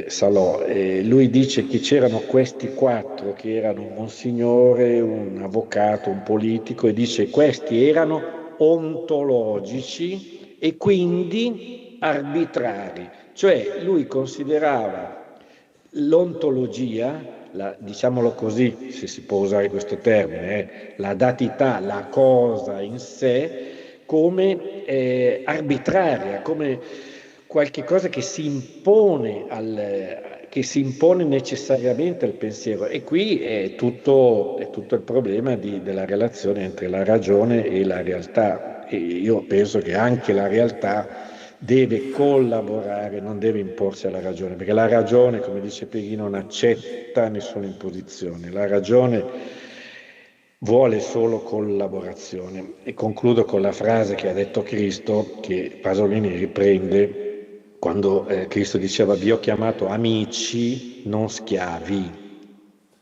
S6: Salò, lui dice che c'erano questi 4 che erano un monsignore, un avvocato, un politico, e dice questi erano ontologici e quindi arbitrari, cioè lui considerava l'ontologia, diciamolo così, se si può usare questo termine, la datità, la cosa in sé, come arbitraria, come qualche cosa che si impone necessariamente al pensiero. E qui è tutto il problema della relazione entre la ragione e la realtà. E io penso che anche la realtà deve collaborare, non deve imporsi alla ragione, perché la ragione, come dice Peghino, non accetta nessuna imposizione. La ragione vuole solo collaborazione. E concludo con la frase che ha detto Cristo, che Pasolini riprende quando Cristo diceva: vi ho chiamato amici, non schiavi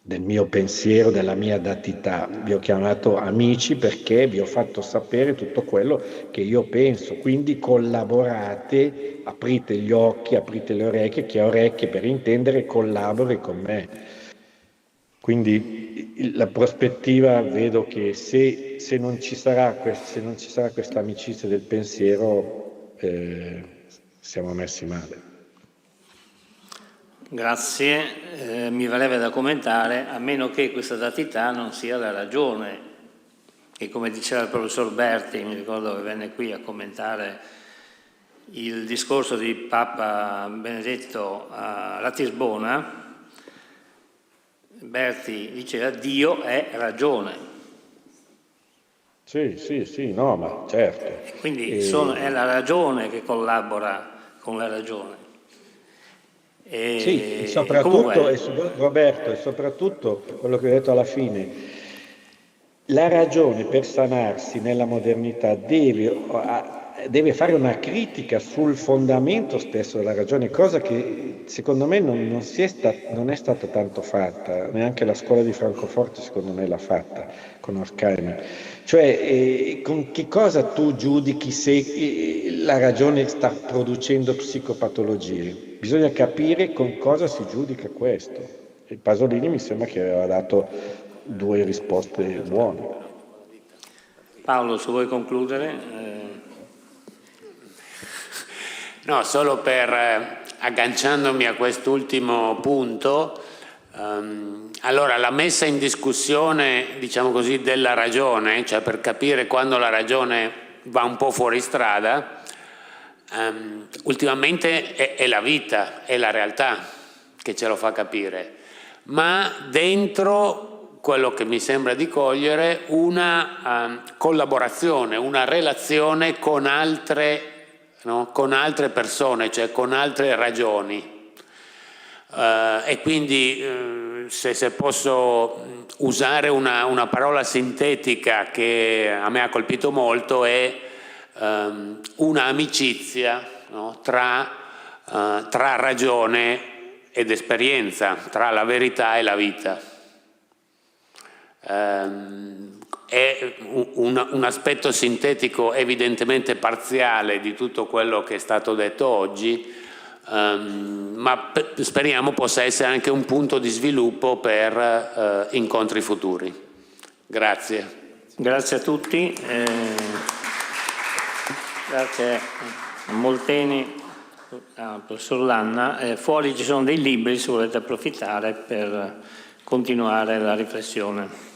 S6: del mio pensiero, della mia datità. Vi ho chiamato amici perché vi ho fatto sapere tutto quello che io penso. Quindi collaborate, aprite gli occhi, aprite le orecchie, chi ha orecchie per intendere collabori con me. Quindi la prospettiva, vedo che se non ci sarà questa amicizia del pensiero, siamo messi male.
S1: Grazie, mi verrebbe da commentare, a meno che questa datità non sia la ragione, che come diceva il professor Berti, mi ricordo che venne qui a commentare il discorso di Papa Benedetto a Ratisbona, Berti diceva Dio è ragione.
S6: Sì, no, ma certo.
S1: Quindi è la ragione che collabora con la ragione.
S6: Sì, e soprattutto, Roberto, e soprattutto quello che ho detto alla fine, la ragione per sanarsi nella modernità deve fare una critica sul fondamento stesso della ragione, cosa che secondo me non è stata tanto fatta, neanche la scuola di Francoforte secondo me l'ha fatta con Horkheimer. Cioè, con che cosa tu giudichi se la ragione sta producendo psicopatologie? Bisogna capire con cosa si giudica questo. E Pasolini mi sembra che aveva dato 2 risposte buone.
S1: Paolo, se vuoi concludere?
S4: No, solo per agganciandomi a quest'ultimo punto, allora la messa in discussione, diciamo così, della ragione, cioè per capire quando la ragione va un po' fuori strada, ultimamente è la vita, è la realtà che ce lo fa capire, ma dentro quello che mi sembra di cogliere una collaborazione, una relazione con altre persone, cioè con altre ragioni. E quindi se posso usare una parola sintetica che a me ha colpito molto, è una amicizia, no? tra ragione ed esperienza, tra la verità e la vita. È un aspetto sintetico evidentemente parziale di tutto quello che è stato detto oggi, ma speriamo possa essere anche un punto di sviluppo per incontri futuri. Grazie.
S1: Grazie a tutti. Grazie a Molteni professor Lanna. Fuori ci sono dei libri se volete approfittare per continuare la riflessione.